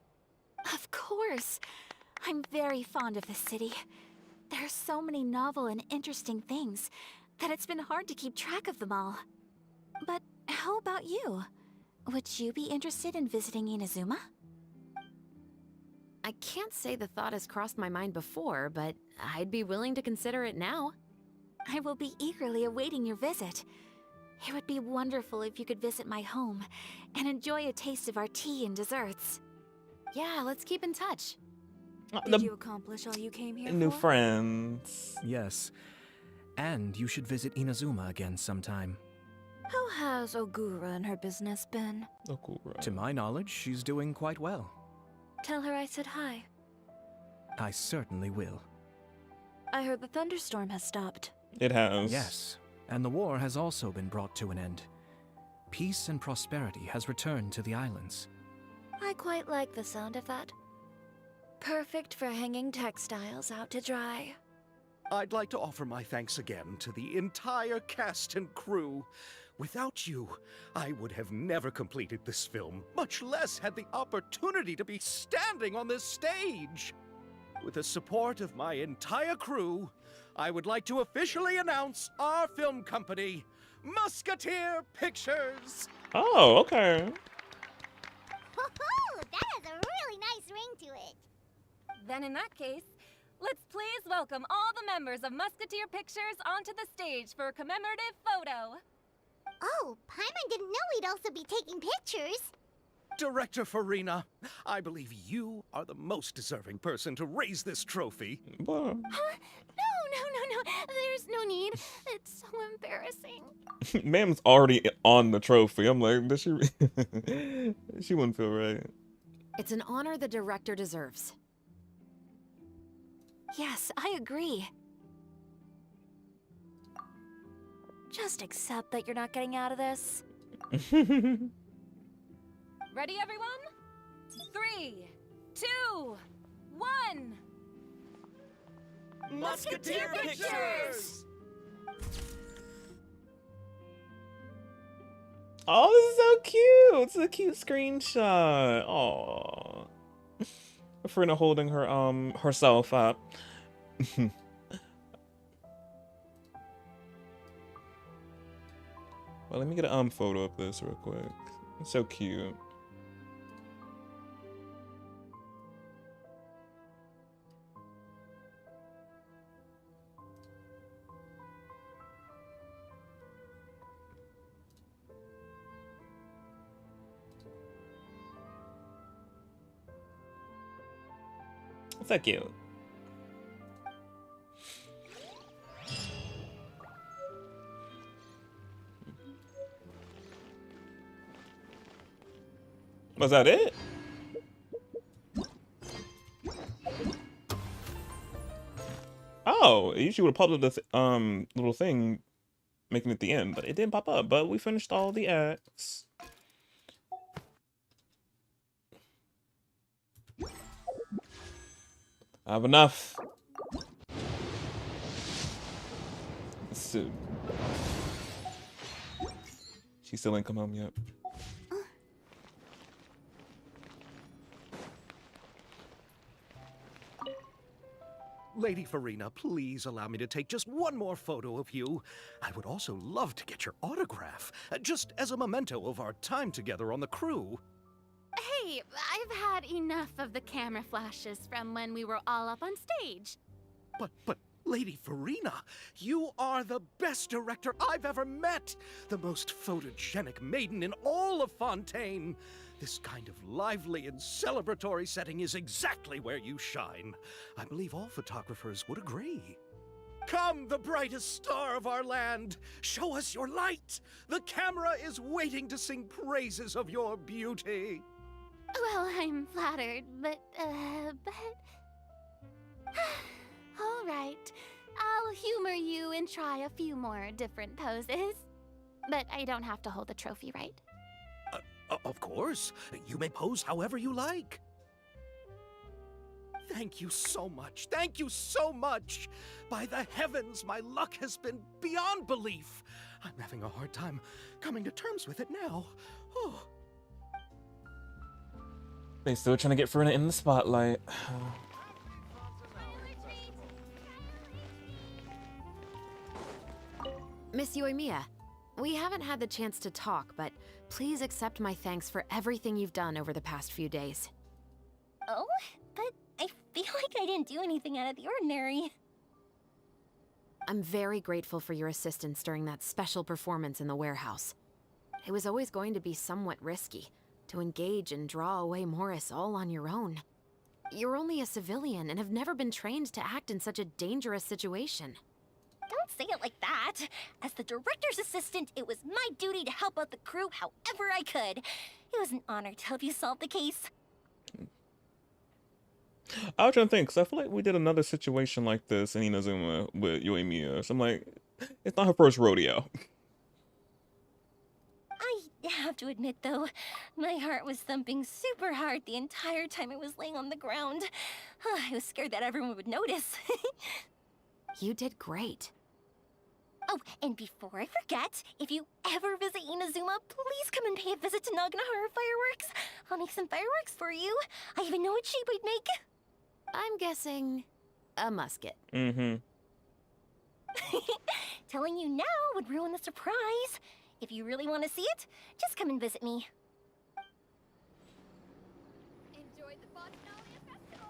Of course. I'm very fond of this city. There are so many novel and interesting things that it's been hard to keep track of them all. But how about you? Would you be interested in visiting Inazuma? I can't say the thought has crossed my mind before, but I'd be willing to consider it now. I will be eagerly awaiting your visit. It would be wonderful if you could visit my home and enjoy a taste of our tea and desserts. Yeah, let's keep in touch. Did you accomplish all you came here New for? friends. Yes. And you should visit Inazuma again sometime. How has Ogura and her business been? Ogura. To my knowledge, she's doing quite well. Tell her I said hi. I certainly will. I heard the thunderstorm has stopped. It has. Yes, and the war has also been brought to an end. Peace and prosperity has returned to the islands. I quite like the sound of that. Perfect for hanging textiles out to dry. I'd like to offer my thanks again to the entire cast and crew. Without you, I would have never completed this film, much less had the opportunity to be standing on this stage. With the support of my entire crew, I would like to officially announce our film company, Musketeer Pictures. Oh, okay. Woohoo! That has a really nice ring to it. Then in that case, let's please welcome all the members of Musketeer Pictures onto the stage for a commemorative photo. Oh, Paimon didn't know we'd also be taking pictures. Director Farina, I believe you are the most deserving person to raise this trophy. Huh? No. There's no need. It's so embarrassing. Ma'am's already on the trophy. I'm like, does she? She wouldn't feel right. It's an honor the director deserves. Yes, I agree. Just accept that you're not getting out of this. Ready, everyone? 3, 2, 1. Musketeer Pictures! Oh, this is so cute. It's a cute screenshot. Oh, Farina holding her herself up. Well, let me get a photo of this real quick. It's so cute. It's so cute. Was that it? Oh, it usually would have popped up the little thing making it the end, but it didn't pop up. But we finished all the acts. I have enough. So, she still ain't come home yet. Lady Farina, please allow me to take just one more photo of you. I would also love to get your autograph, just as a memento of our time together on the crew. Hey, I've had enough of the camera flashes from when we were all up on stage. But, Lady Farina, you are the best director I've ever met! The most photogenic maiden in all of Fontaine! This kind of lively and celebratory setting is exactly where you shine. I believe all photographers would agree. Come, the brightest star of our land! Show us your light! The camera is waiting to sing praises of your beauty! Well, I'm flattered, but... All right. I'll humor you and try a few more different poses. But I don't have to hold the trophy, right? Of course. You may pose however you like. Thank you so much. Thank you so much. By the heavens, my luck has been beyond belief. I'm having a hard time coming to terms with it now. Oh. They still trying to get Farina in the spotlight. Miss Yoimiya, we haven't had the chance to talk, but please accept my thanks for everything you've done over the past few days. Oh, but I feel like I didn't do anything out of the ordinary. I'm very grateful for your assistance during that special performance in the warehouse. It was always going to be somewhat risky, to engage and draw away Morris all on your own. You're only a civilian and have never been trained to act in such a dangerous situation. Don't say it like that. As the director's assistant, it was my duty to help out the crew however I could. It was an honor to help you solve the case. I was trying to think, because I feel like we did another situation like this in Inazuma with Yoimiya. So I'm like, it's not her first rodeo. I have to admit, though, my heart was thumping super hard the entire time I was laying on the ground. I was scared that everyone would notice. You did great. Oh, and before I forget, if you ever visit Inazuma, please come and pay a visit to Naganohara Fireworks. I'll make some fireworks for you. I even know what shape I'd make. I'm guessing a musket. Mm-hmm. Telling you now would ruin the surprise. If you really want to see it, just come and visit me. Enjoy the Bosnalia Festival!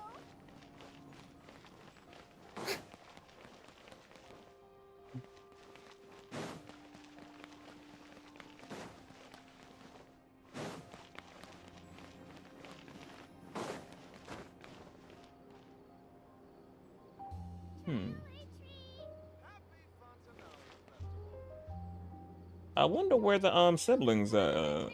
I wonder where the siblings are.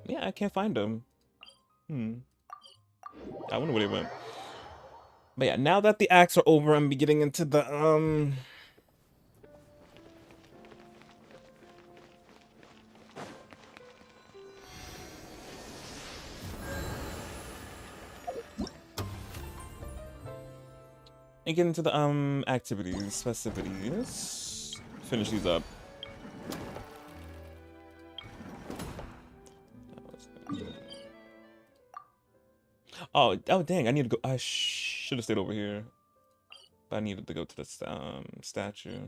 Yeah, I can't find them. I wonder where they went. But yeah, now that the acts are over, I'm getting into the and get into the activities, festivities. Finish these up. Oh dang, I need to go. I should have stayed over here. But I needed to go to the statue.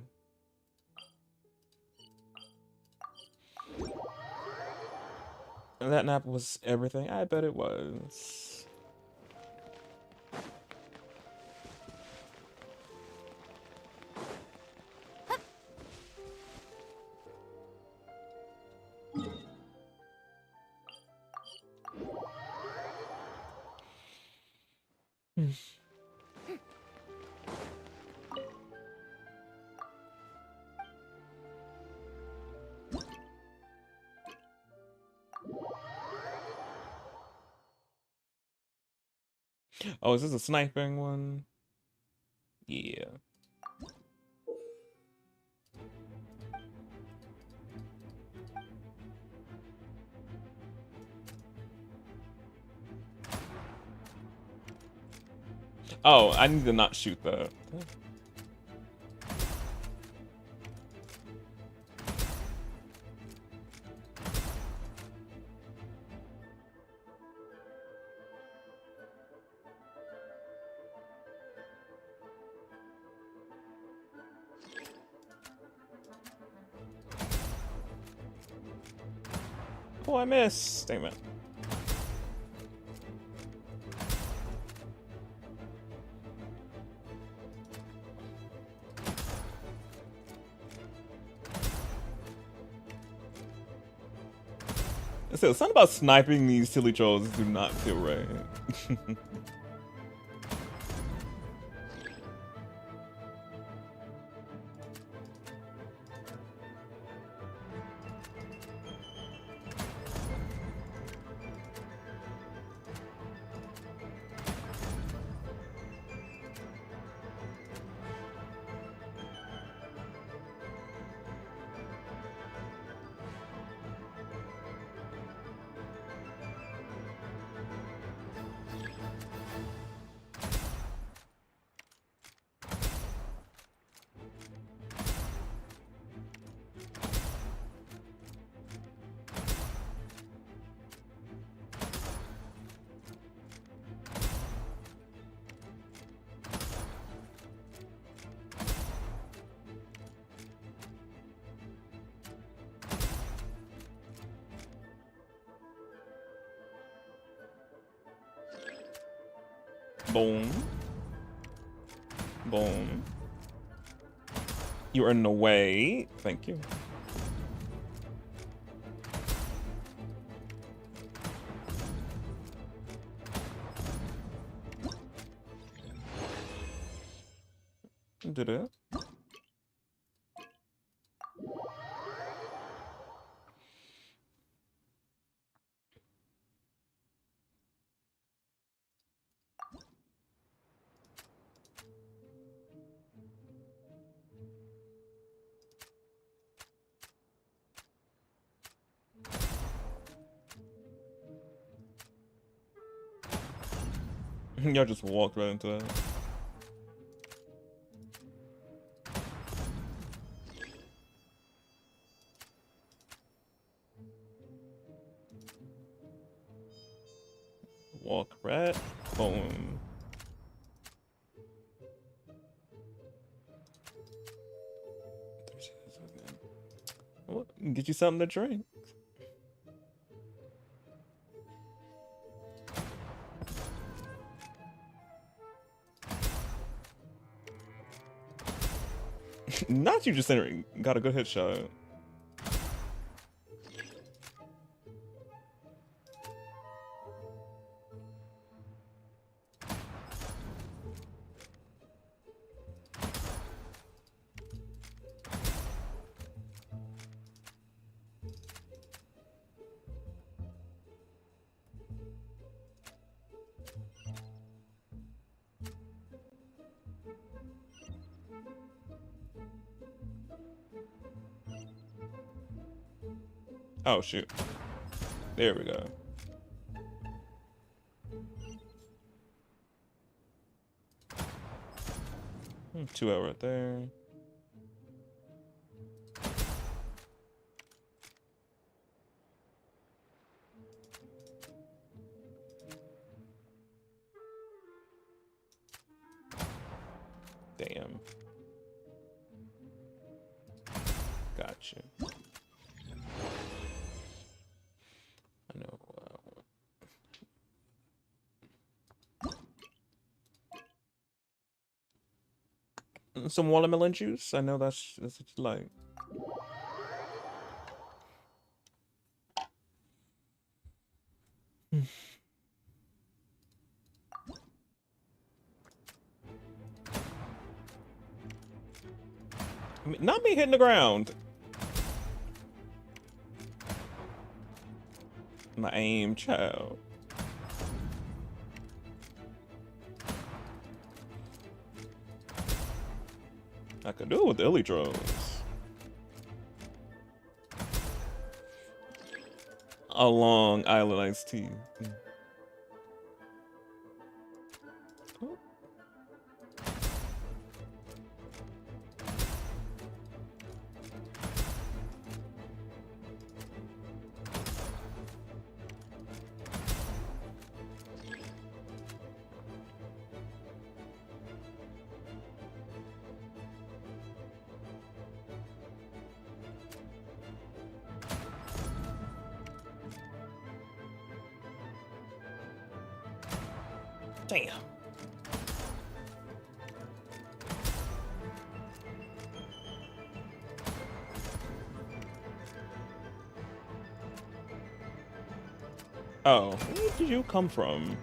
And that nap was everything? I bet it was. Oh, is this a sniping one? Yeah. Oh, I need to not shoot that. Oh, I missed. Damn it. So something about sniping these silly trolls do not feel right. Boom. Boom. You are in the way. Thank you. Did it? Y'all just walked right into that. Walk right. Boom. Well, get you something to drink. Not you just got a good headshot. Oh shoot. There we go. Hmm, 2 out right there. Damn. Gotcha. I know. Some watermelon juice. I know that's what you like. I mean, not me hitting the ground. My aim, child. I could do it with the Elytros. A Long Island iced tea. Damn. Oh, where did you come from?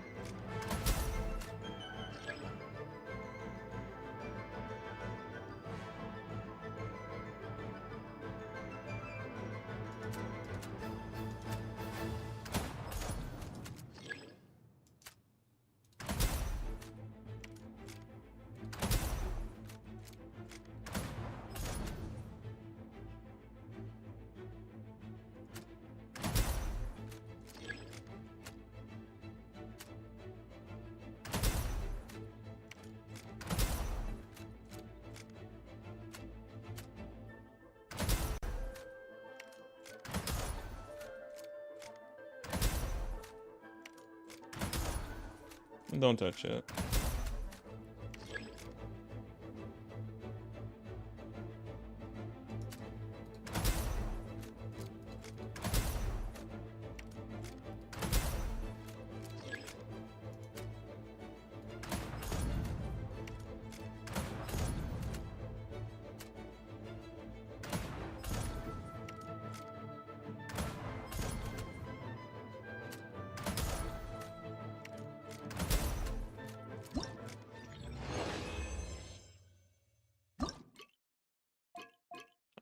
Don't touch it.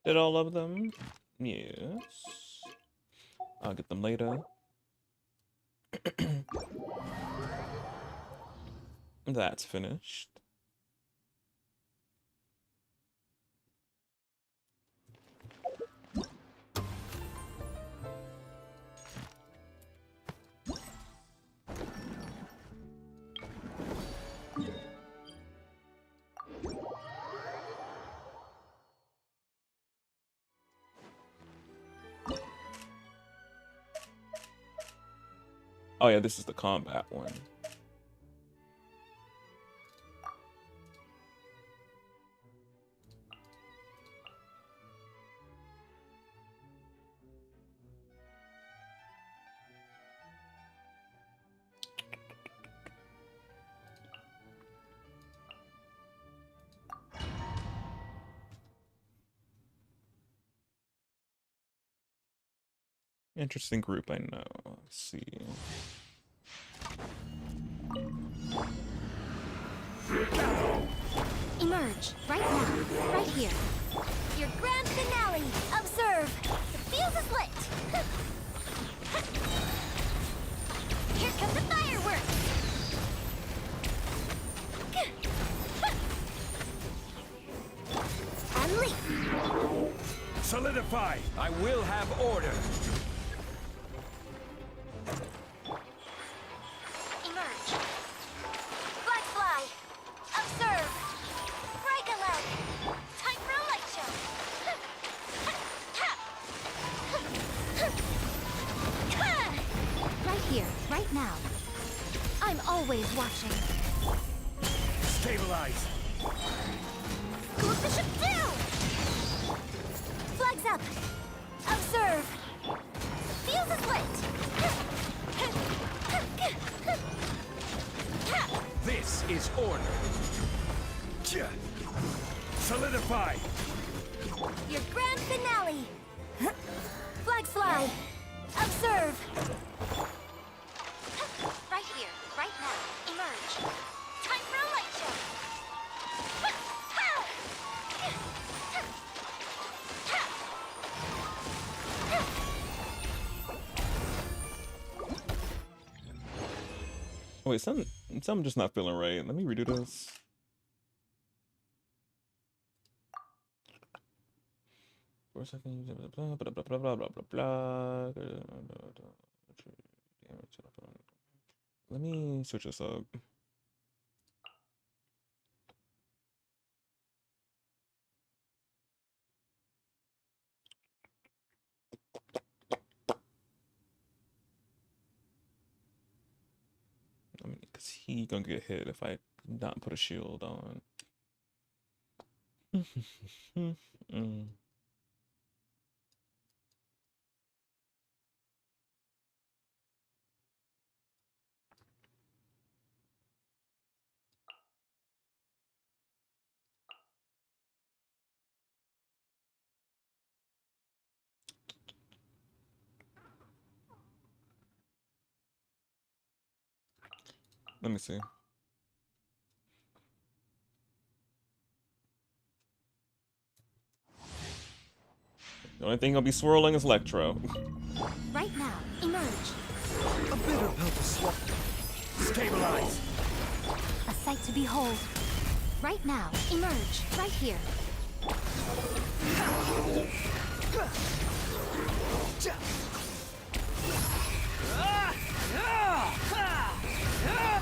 Did all of them? Yes. I'll get them later. That's finished. Oh yeah, this is the combat one. Interesting group, I know. Let's see. Emerge, right now, right here. Your grand finale, observe. The fuse is lit. Here come the fireworks. Solidify! I will have order! here, right now. I'm always watching. Stabilize. Cool the ship down! Flags up! Observe! Fuse is lit! This is order. Solidify. Your grand finale! Flags fly! Observe! Right here, right now. Emerge. Time for a light show! Oh, wait, something just not feeling right. Let me redo this. For a second, blah blah blah blah blah blah blah blah. Let me switch this up. I mean, cause he gonna get hit if I not put a shield on. Let me see. The only thing gonna be swirling is Electro. Right now, emerge. A bitter pill to swallow. Stabilize. A sight to behold. Right now, emerge. Right here.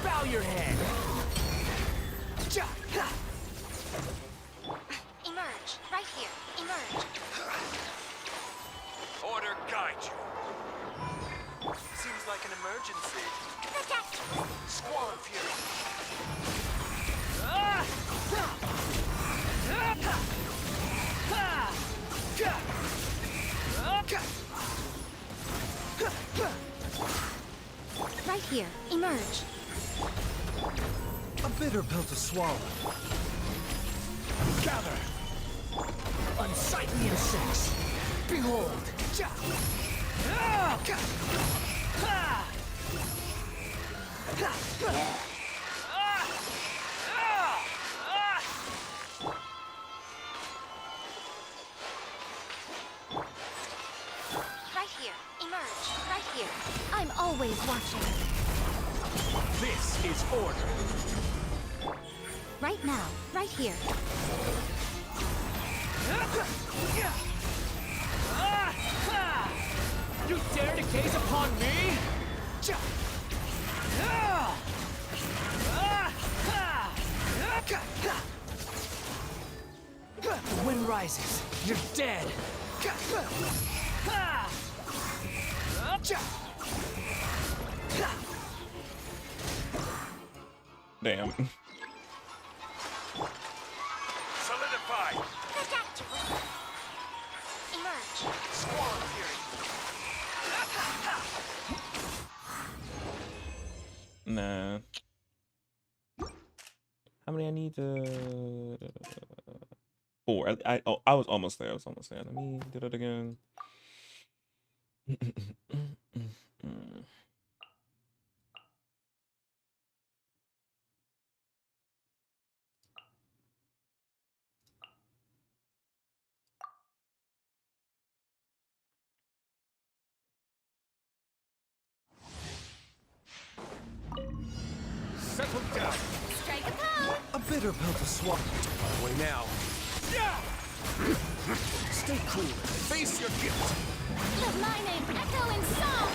Bow your head. Emerge. Right here. Emerge. Order guide you. Seems like an emergency. Protect. Squall of Fury. Right here. Emerge. A bitter pill to swallow. Gather. Unsightly insects. Behold. Right here. Emerge. Right here. I'm always watching. This is order. Right now. Right here. You dare to gaze upon me? The wind rises. You're dead. Damn. Solidify. Protect. Emerge. Squall of Fury. Nah. How many I need to? 4. I was almost there. Let me do that again. Settle down. Strike a pose. A bitter pill to swallow. My way now. Stay cool. Face your gift. Let my name echo in song.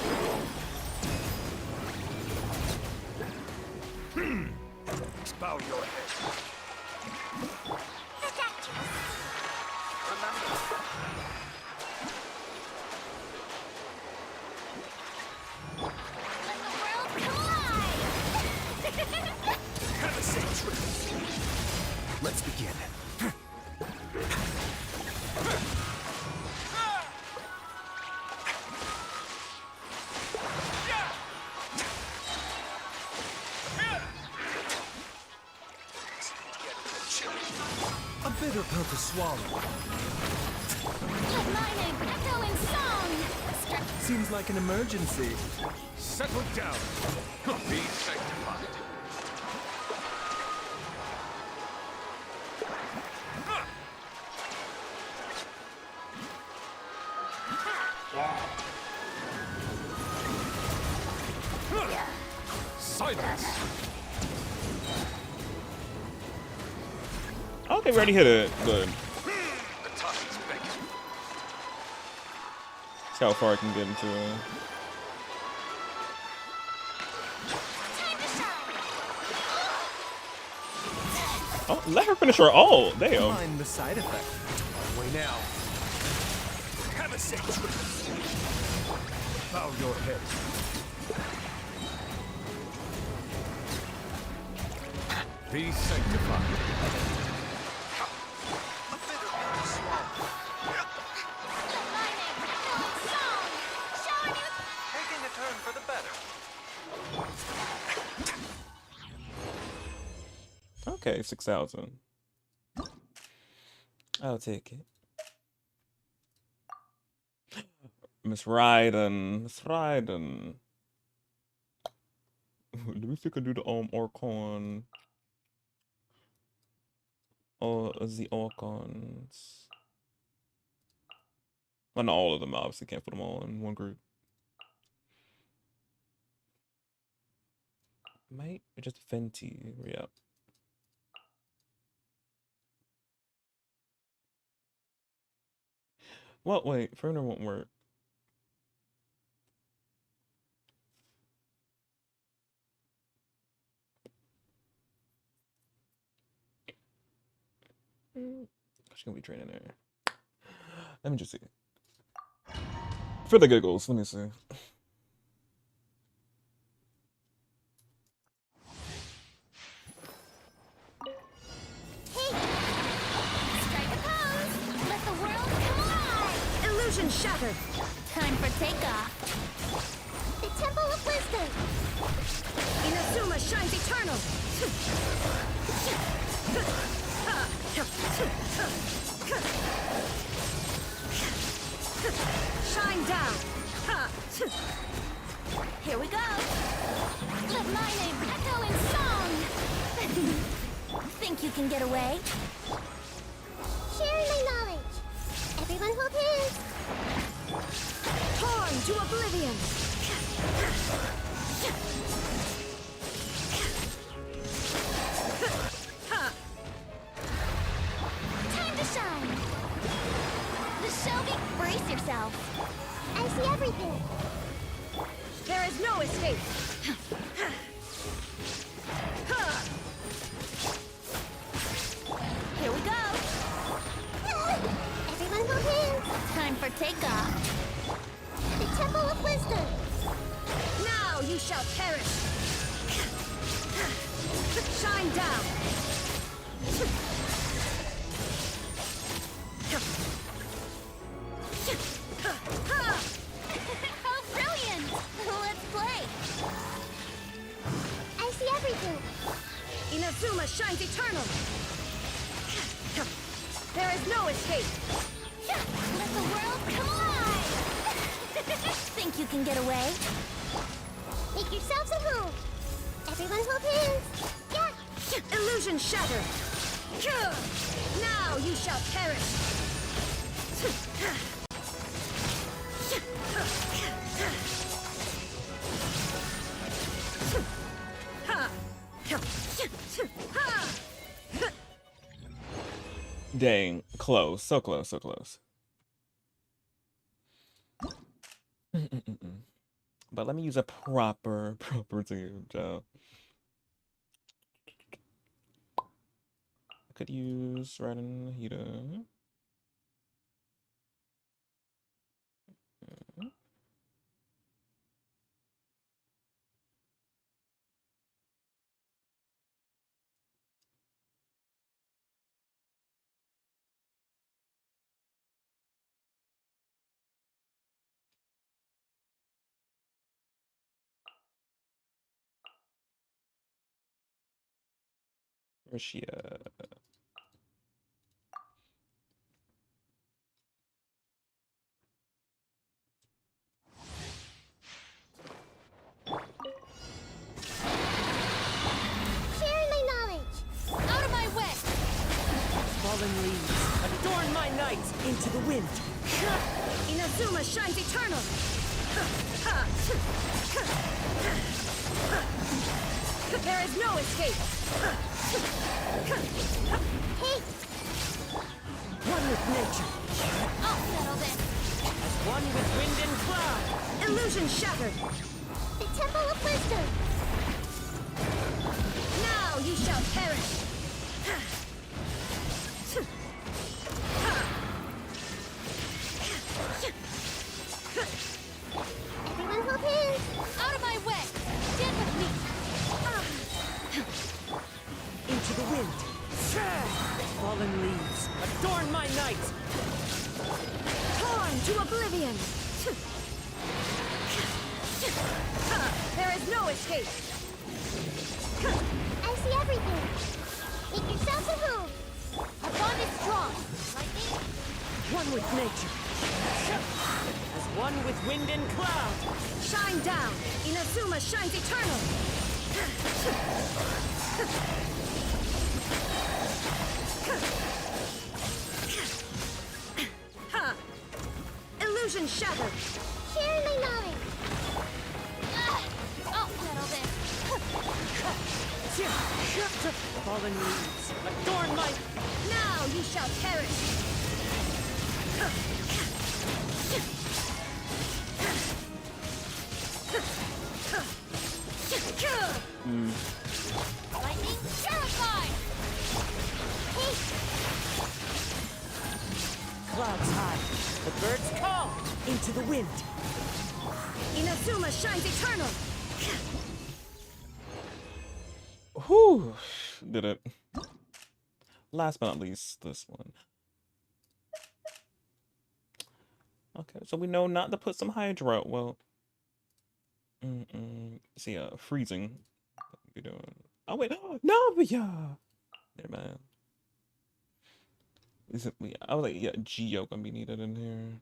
Bow your head. Protect. Remember. bitter pill to swallow. Let my name echo in song! Seems like an emergency. Settle down. Be sanctified. Silence. Okay, we already hit it. Good. The tide's begging. See how far I can get into it. Oh, let her finish her ult. Damn. Mind the side effect. Way now. Have a seat. Bow your head. Be sanctified. Taking a turn for the better. Okay, 6,000. I'll take it. Miss Ryden. Miss Ryden. Let me see if I can do the Orcon. Or the Orcons. Well, not all of them, obviously. Can't put them all in one group. Might just Fenty. Yep. Well, wait. Further won't work. She's gonna be training there. Let me just see. For the giggles, let me see. Illusion shattered. Time for takeoff. The Temple of Wisdom. Inazuma shines eternal. Shine down. Here we go. Let my name echo in song. Think you can get away? Sharing my knowledge. Everyone hold hands. Torn to oblivion. Time to shine. The Shelby, brace yourself. I see everything. There is no escape. Here we go. Everyone hold hands. Time for takeoff. The Temple of Wisdom. Now you shall perish. Shine down. How brilliant! Let's play. I see everything. Inazuma shines eternal. There is no escape. Let the world come alive. Think you can get away? Make yourselves at home. Everyone hold hands. Yeah. Illusion shattered. Now you shall perish. Dang, close, so close, so close. But let me use a proper team job. I could use Raiden Hida. Where's she at? night into the wind. Inazuma shines eternal. There is no escape. Hey! One with nature. I'll settle this. As one with wind and cloud. Illusion shattered. The Temple of Wisdom. Now you shall perish. Everyone hold hands. Out of my way! Stand with me! Into the wind. Fallen leaves, adorn my night. Torn to oblivion. There is no escape. I see everything. Make yourself a move. Our bond is strong. Lightning. One with nature. As one with wind and cloud. Shine down. Inazuma shines eternal. Ha! Illusion shattered. Share my knowledge. I'll settle this. Fallen leaves, adorn my... Now you shall perish. Lightning terrified! Hey! Clouds high, the birds call into the wind. Inazuma shines eternal. Whew, did it. Last but not least, this one. Okay, so we know not to put some Hydra. Well, see, freezing. What we doing? Oh wait, no, but yeah. Never mind. Is it? I was like, yeah, Geo gonna be needed in here.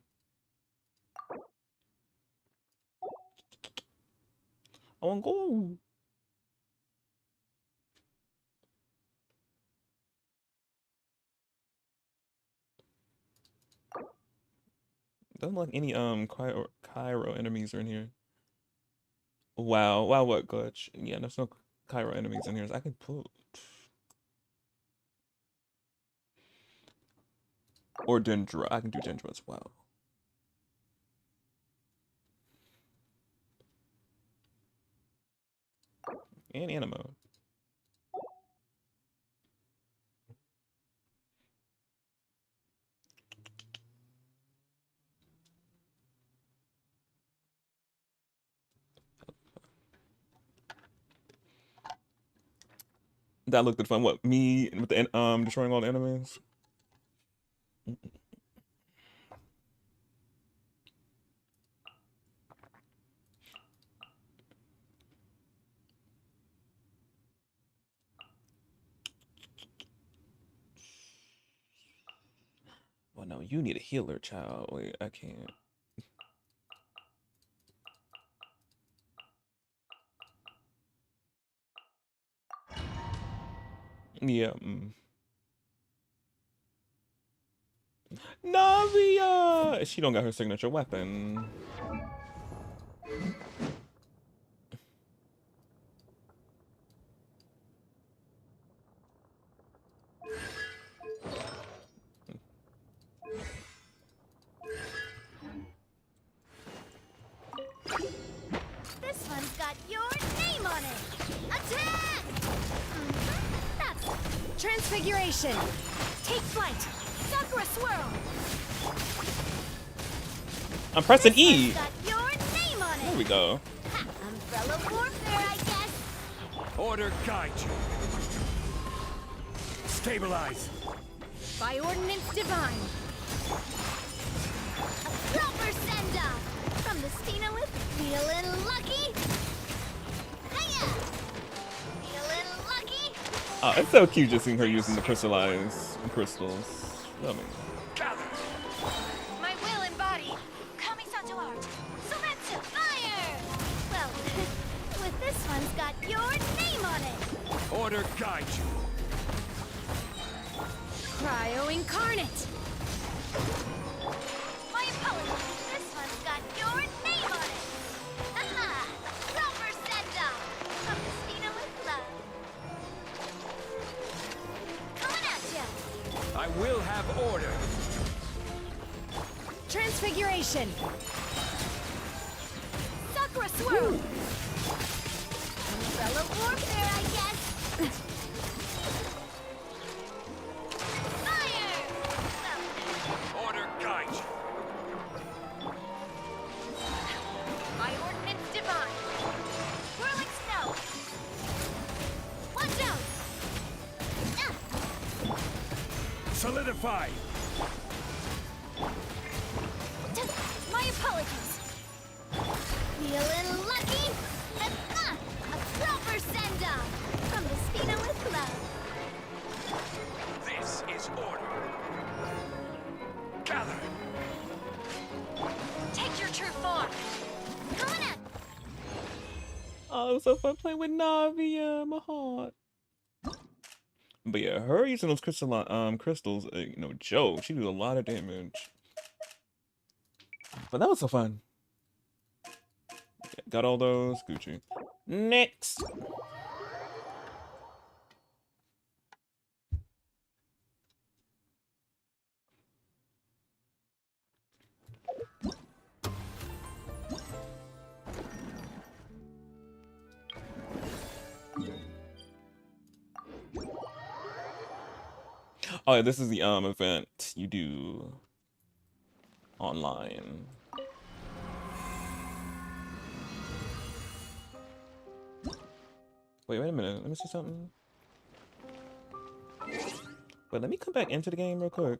I want to go. Doesn't look like any Cairo enemies are in here. Wow, what glitch? Yeah, there's no Cairo enemies in here. So I can put or Dendra. I can do Dendra as well. And Animo. That looked fun. What, me with the destroying all the enemies? Well, no, you need a healer, child. Wait, I can't. Yeah. Navia! She don't got her signature weapon. This one's got your name on it. Attack! That's transfiguration. Take flight. Sakura swirl. I'm pressing This E. one's got your name on it. There we go. Ha, umbrella warfare, I guess. Order guide you. Stabilize. By ordinance divine. A proper send-off from the Steenolith. Feeling lucky? Hiya! Feeling lucky? Oh, it's so cute just seeing her using the crystallized crystals. Love me. My will embodied. Kamisato art. Soretsu. Fire! Well, with this one's got your name on it. Order guide you. Cryo incarnate. configuration. Sakura swirl. Umbrella warfare, I guess. Fire! Order guide you. My ordnance divine. Whirling snow. Watch out! Solidify. My apologies. Feeling lucky? A proper send-off from the Spina with love. This is order. Gather. Take your true form. Coming up. Oh, it was so fun playing with Navia, my heart. But yeah, her using those crystals, you know, Joe, she did a lot of damage. But that was so fun. Okay, got all those, Gucci. Next. Oh, yeah, this is the event you do online. Wait a minute. Let me see something. Wait, let me come back into the game real quick.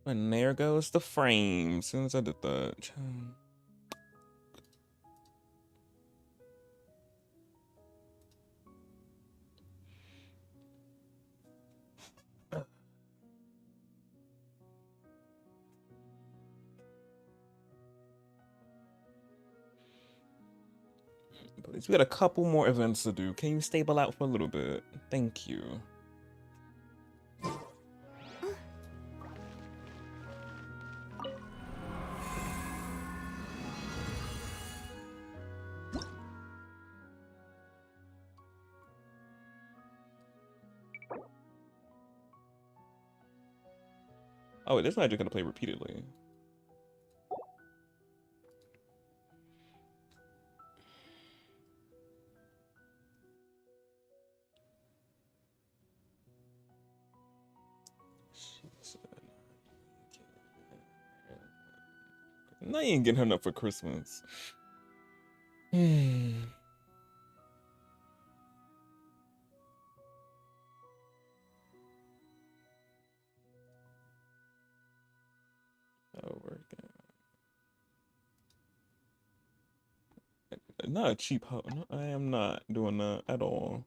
And there goes the frame. As soon as I did that. Please, we got a couple more events to do. Can you stable out for a little bit? Thank you. Oh, wait, this magic gonna play repeatedly. Now you ain't getting her enough for Christmas. Oh, work out. Not a cheap hoe. No, I am not doing that at all.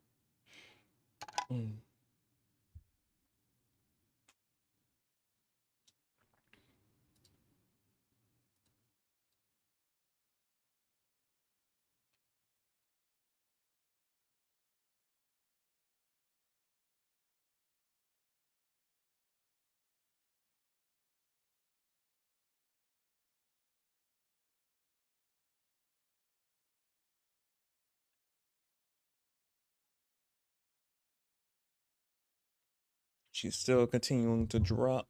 She's still continuing to drop.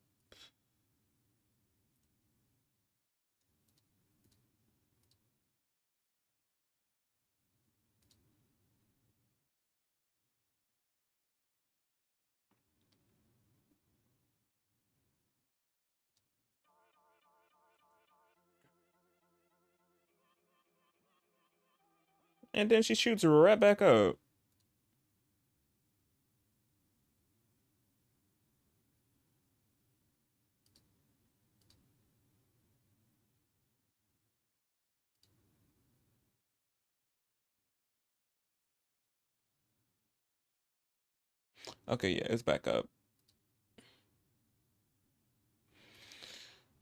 And then she shoots right back up. Okay, yeah, it's back up.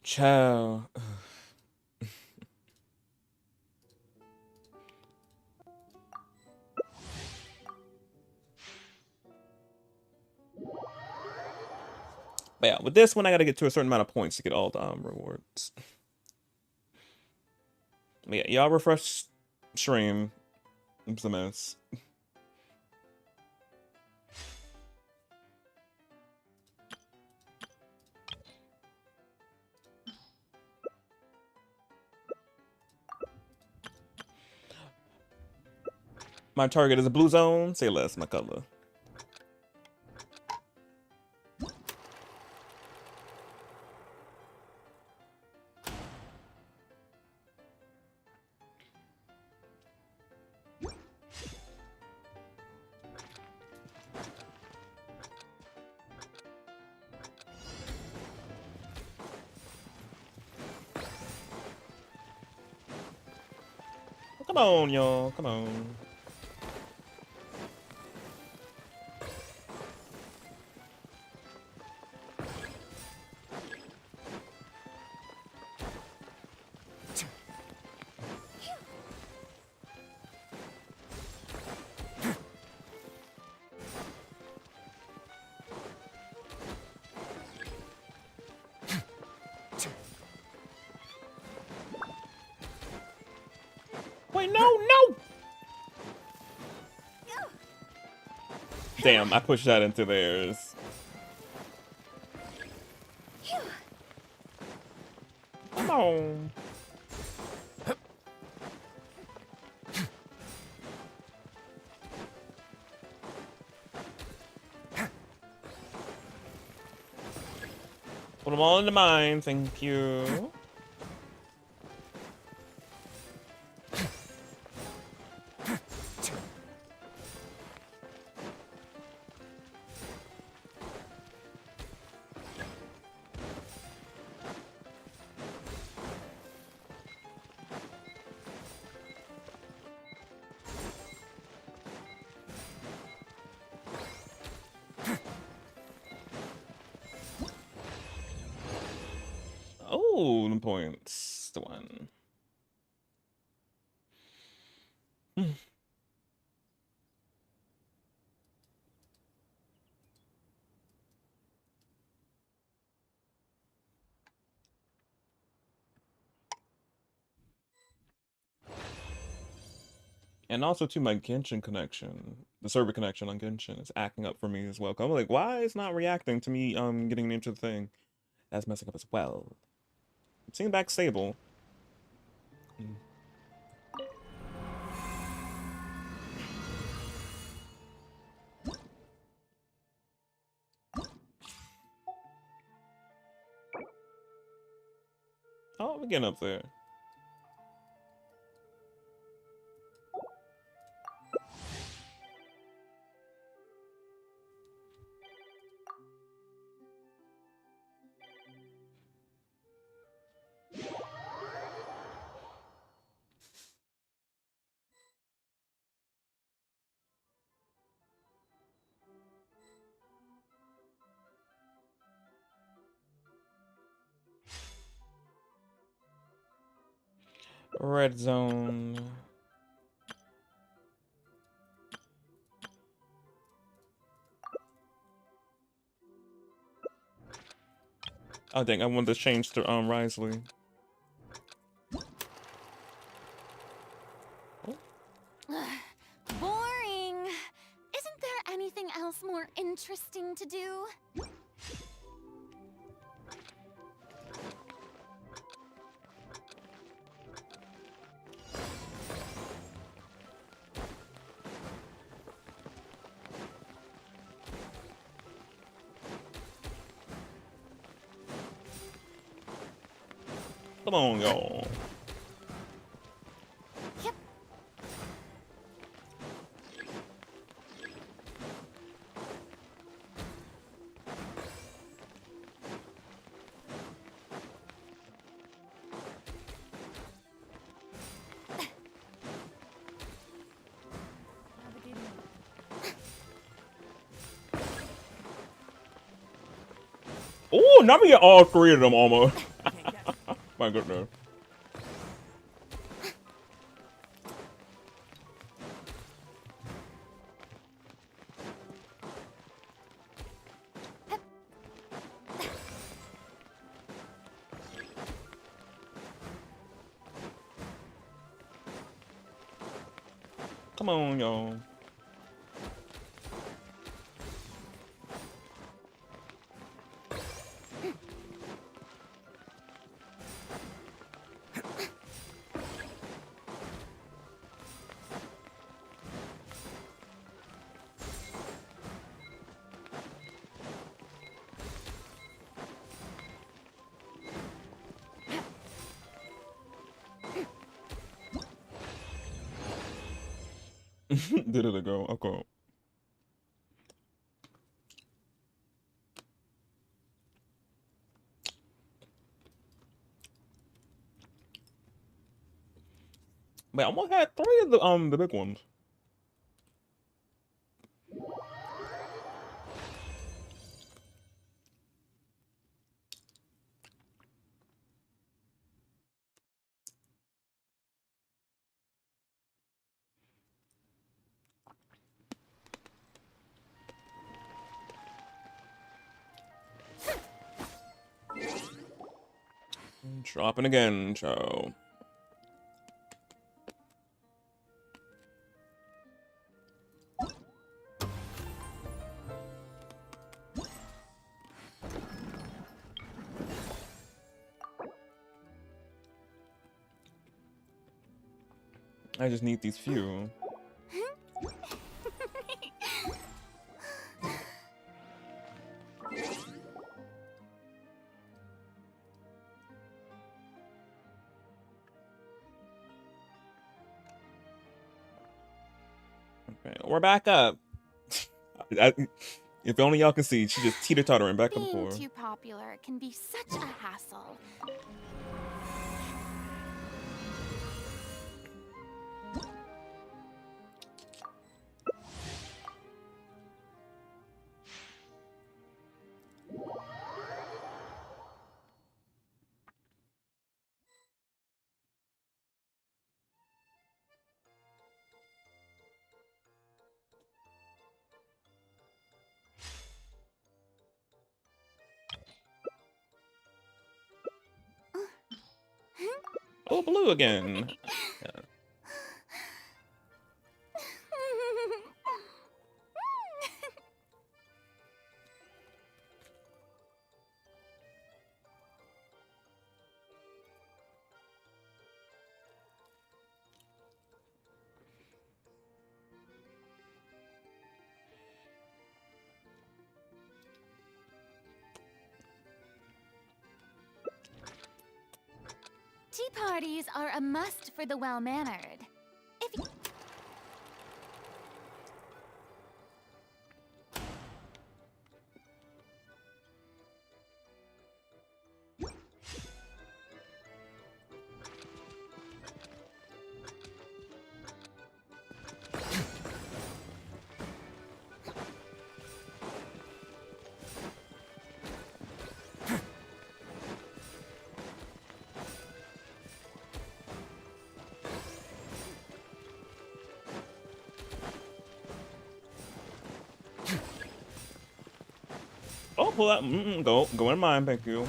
Ciao. But yeah, with this one, I gotta get to a certain amount of points to get all the rewards. But yeah, y'all refresh stream. It's a mess. My target is a blue zone. Say less, my color. Come on, y'all. Come on. Wait, no. Damn, I pushed that into theirs. Come on. Put them all into mine, thank you. Oh, the points. The one. And also to my Genshin connection, the server connection on Genshin is acting up for me as well. I'm like, why is not reacting to me getting into the thing? That's messing up as well. I'm seeing back stable. Oh, we're getting up there. Red zone. Oh dang, I wanted to change to Risley. Boring. Isn't there anything else more interesting to do? Come on, y'all. Yep. Oh, now we get all three of them almost. My goodness. Come on, y'all. Did it go? Okay. Wait, I almost had three of the big ones. Dropping again, Joe. I just need these few. Okay, we're back up. If only y'all can see, she just teeter-tottering back and Being forth. too popular can be such a hassle. Oh, blue again. Yeah. Tea parties are a must for the well-mannered. If you... Oh, pull that. Go in mine, thank you.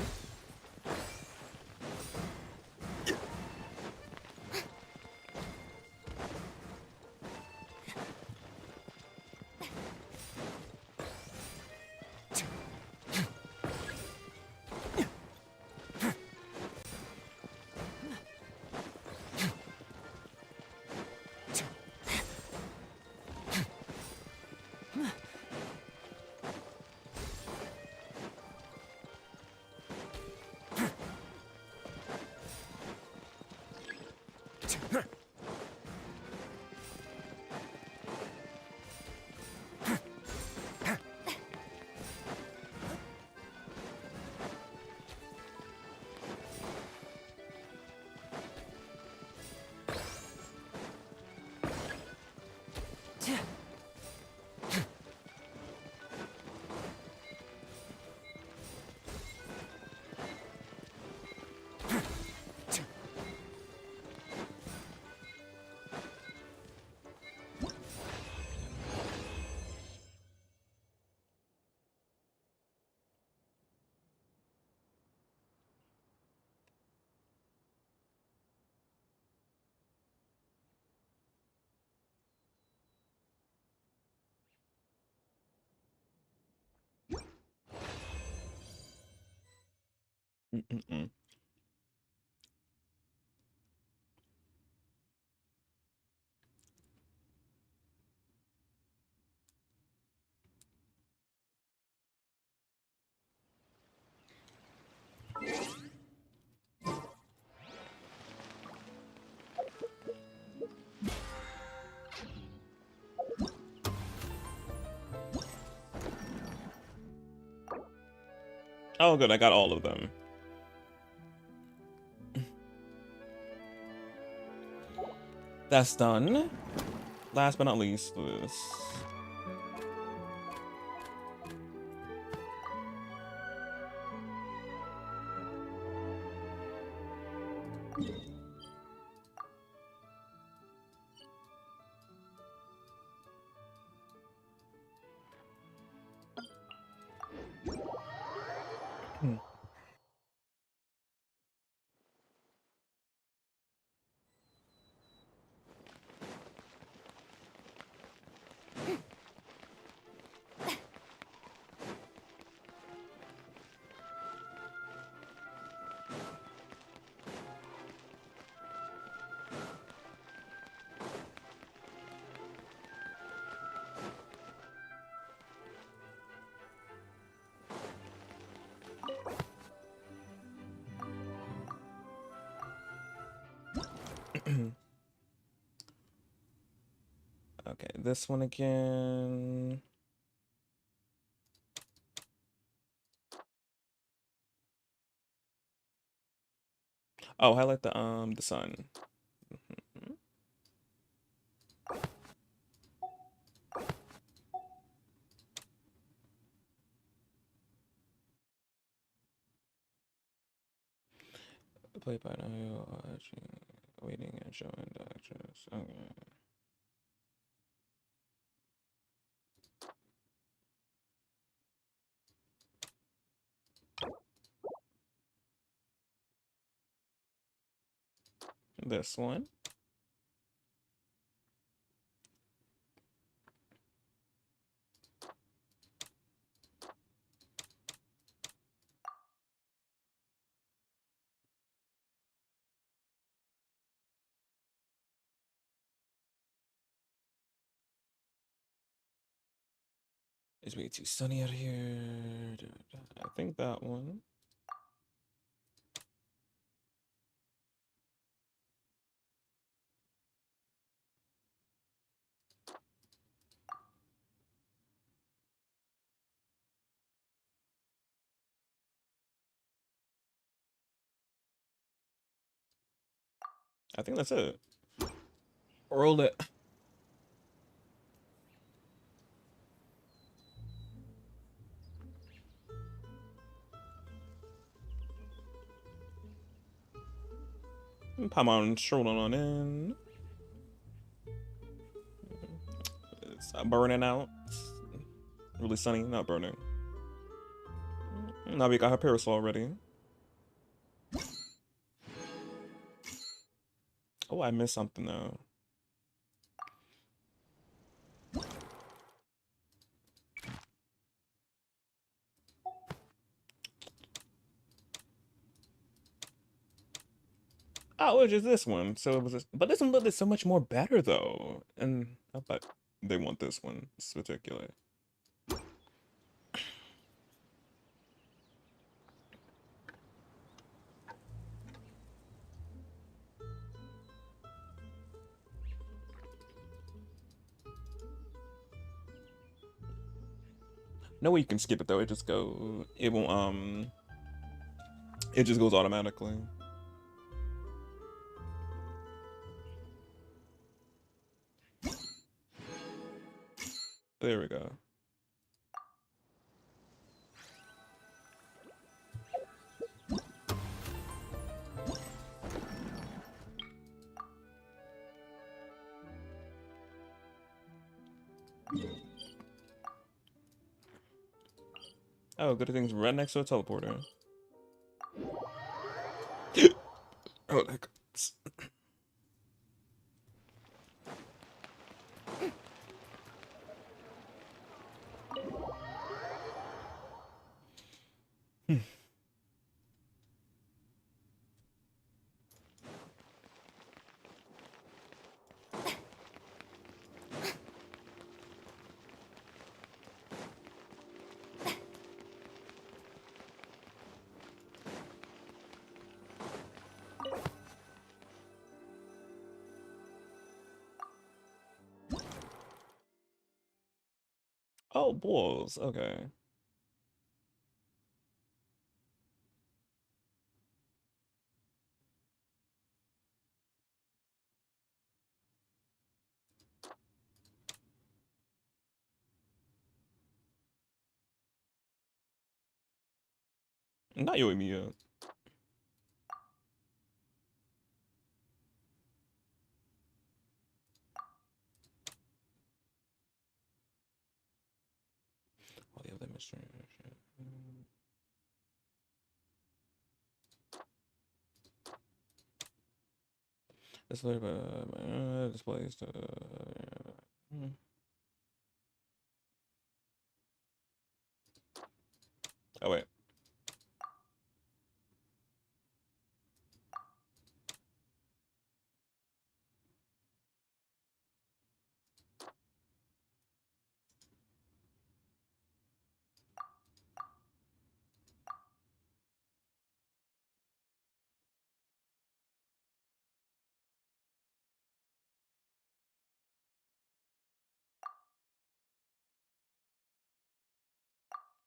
Mm-mm-mm. Oh, good. I got all of them. That's done. Last but not least, this. Okay, this one again. Oh, highlight the sun. Play by waiting and showing the actress. Okay. This one. It's way too sunny out here. I think that one. I think that's it. Roll it. Come on, strolling on in. It's burning out. It's really sunny, not burning. Now we got her parasol already. Oh, I missed something though. Oh, it was just this one. So it was just, but this one looked so much more better though. And I thought they want this one in particular. No way you can skip it though. It just go. It won't. It just goes automatically. There we go. Oh, good thing's right next to a teleporter. Oh, that goes. Oh, balls. Okay. Not you and me yet. Oh yeah, that mystery. Display displays. Oh wait.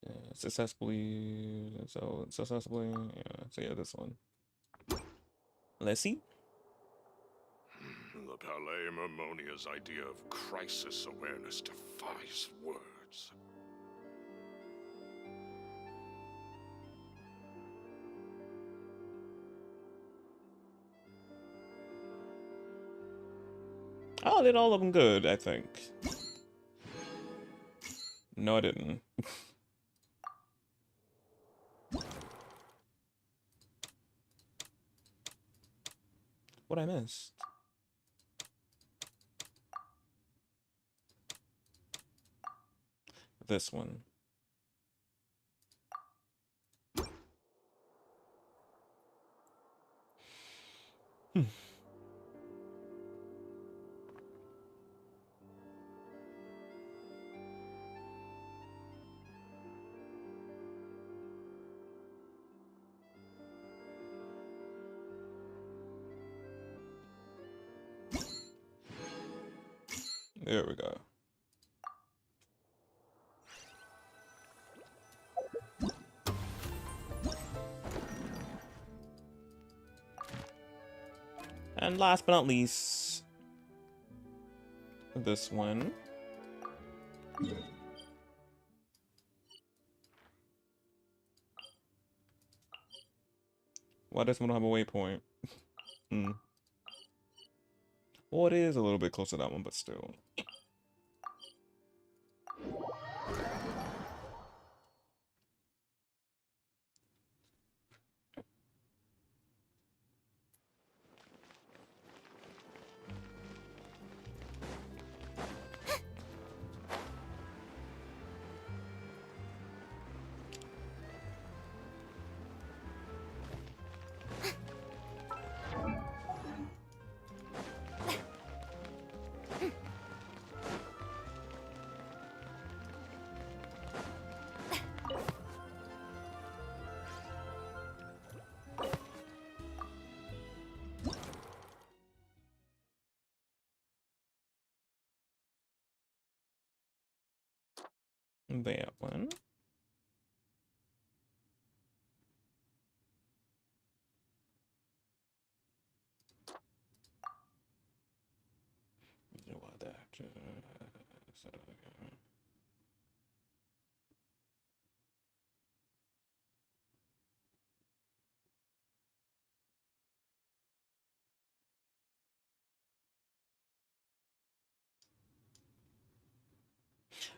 Yeah, successfully. So successfully. Yeah. So yeah, this one. Let's see. The Palais Mermonia's idea of crisis awareness defies words. Oh, I did all of them good, I think. No, I didn't. What I missed? This one. There we go. And last but not least, this one. Why does one have a waypoint? Well, it is a little bit closer to that one, but still. That one.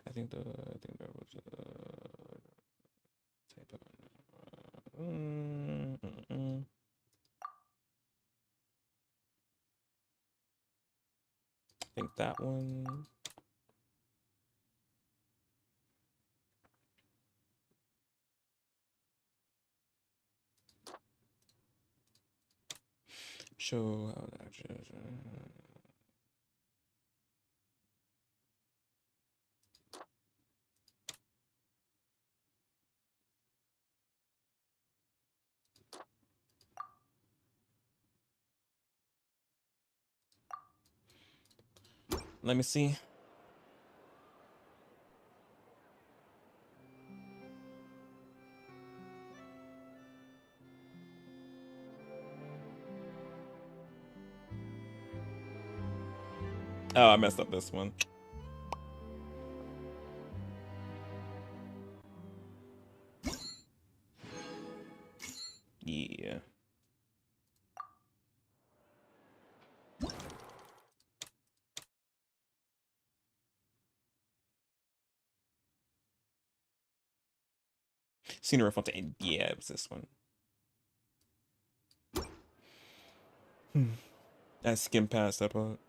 I think there was a type of. I think that one. Show how that just. Let me see. Oh, I messed up this one. Yeah. Scenery Fontaine. Yeah, it was this one. I skimmed past that part.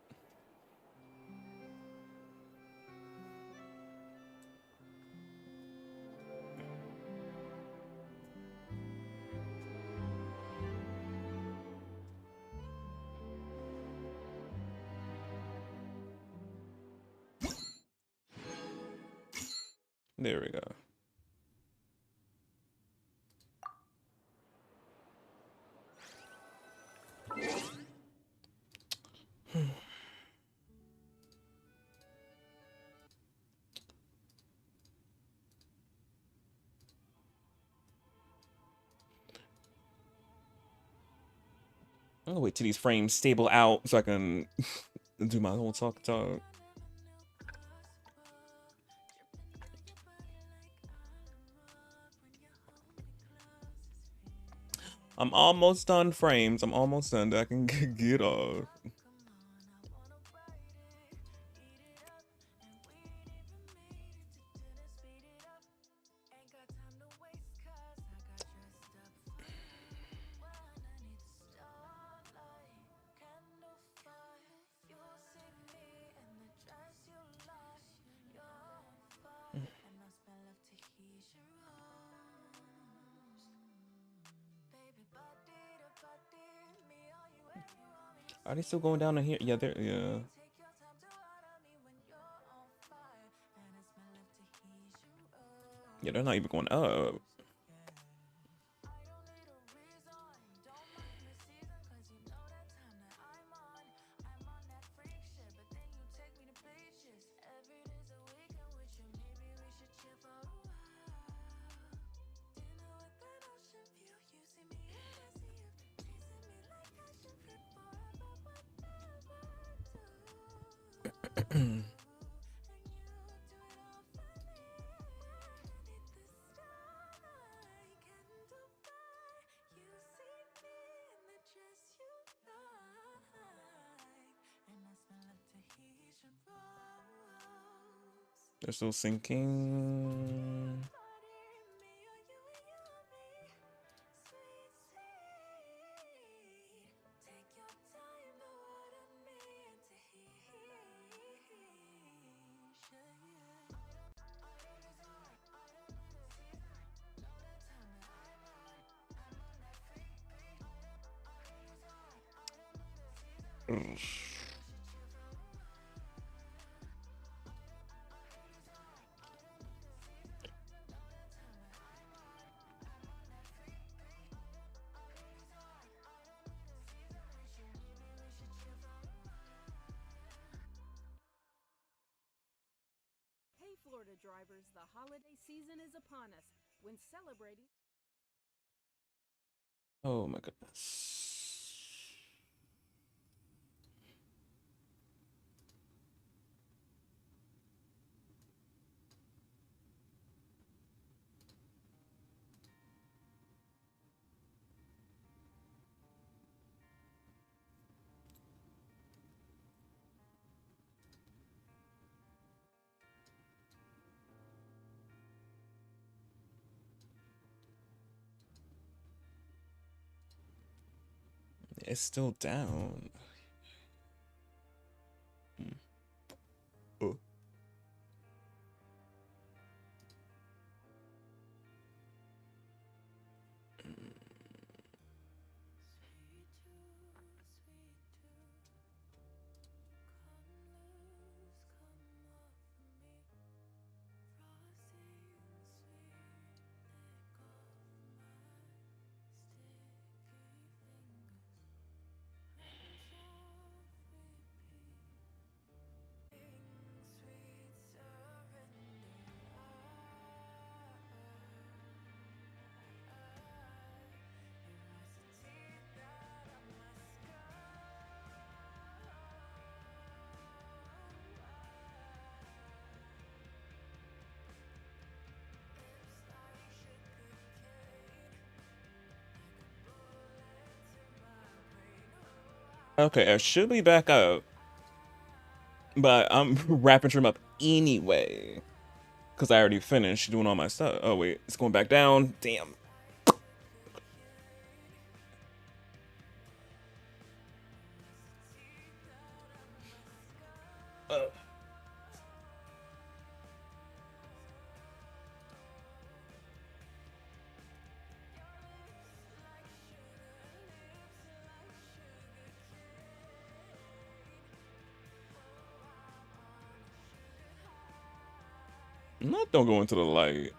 There we go. I'm gonna wait till these frames stable out so I can do my whole talk. I'm almost done frames. I'm almost done. I can get off. Are they still going down in here? Yeah, they're yeah. Yeah, they're not even going up. They're still sinking. Hey Florida drivers, the holiday season is upon us. When celebrating... Oh my goodness. It's still down. Oh. Okay, I should be back up. But I'm wrapping trim up anyway. Because I already finished doing all my stuff. Oh, wait. It's going back down. Damn. Don't go into the light.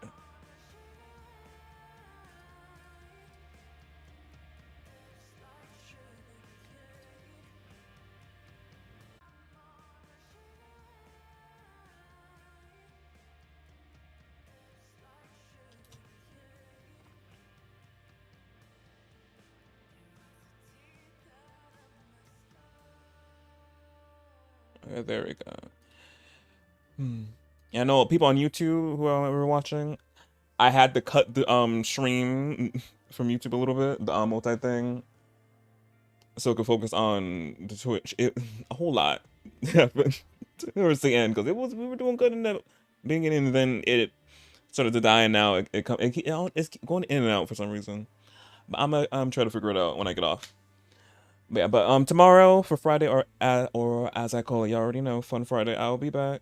Okay, there we go. Yeah, I know people on YouTube who were watching. I had to cut the stream from YouTube a little bit, the multi thing, so it could focus on the Twitch. A whole lot towards the end because we were doing good in the beginning, and then it started to die, and now it's going in and out for some reason. But I'm trying to figure it out when I get off. But yeah, but tomorrow for Friday or as I call it, you already know, Fun Friday, I'll be back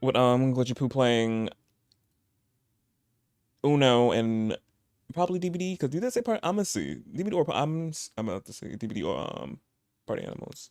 with Glitchy Poo playing Uno and probably DVD, because did they say part? I'm gonna see DVD or I'm about to say DVD or Party Animals.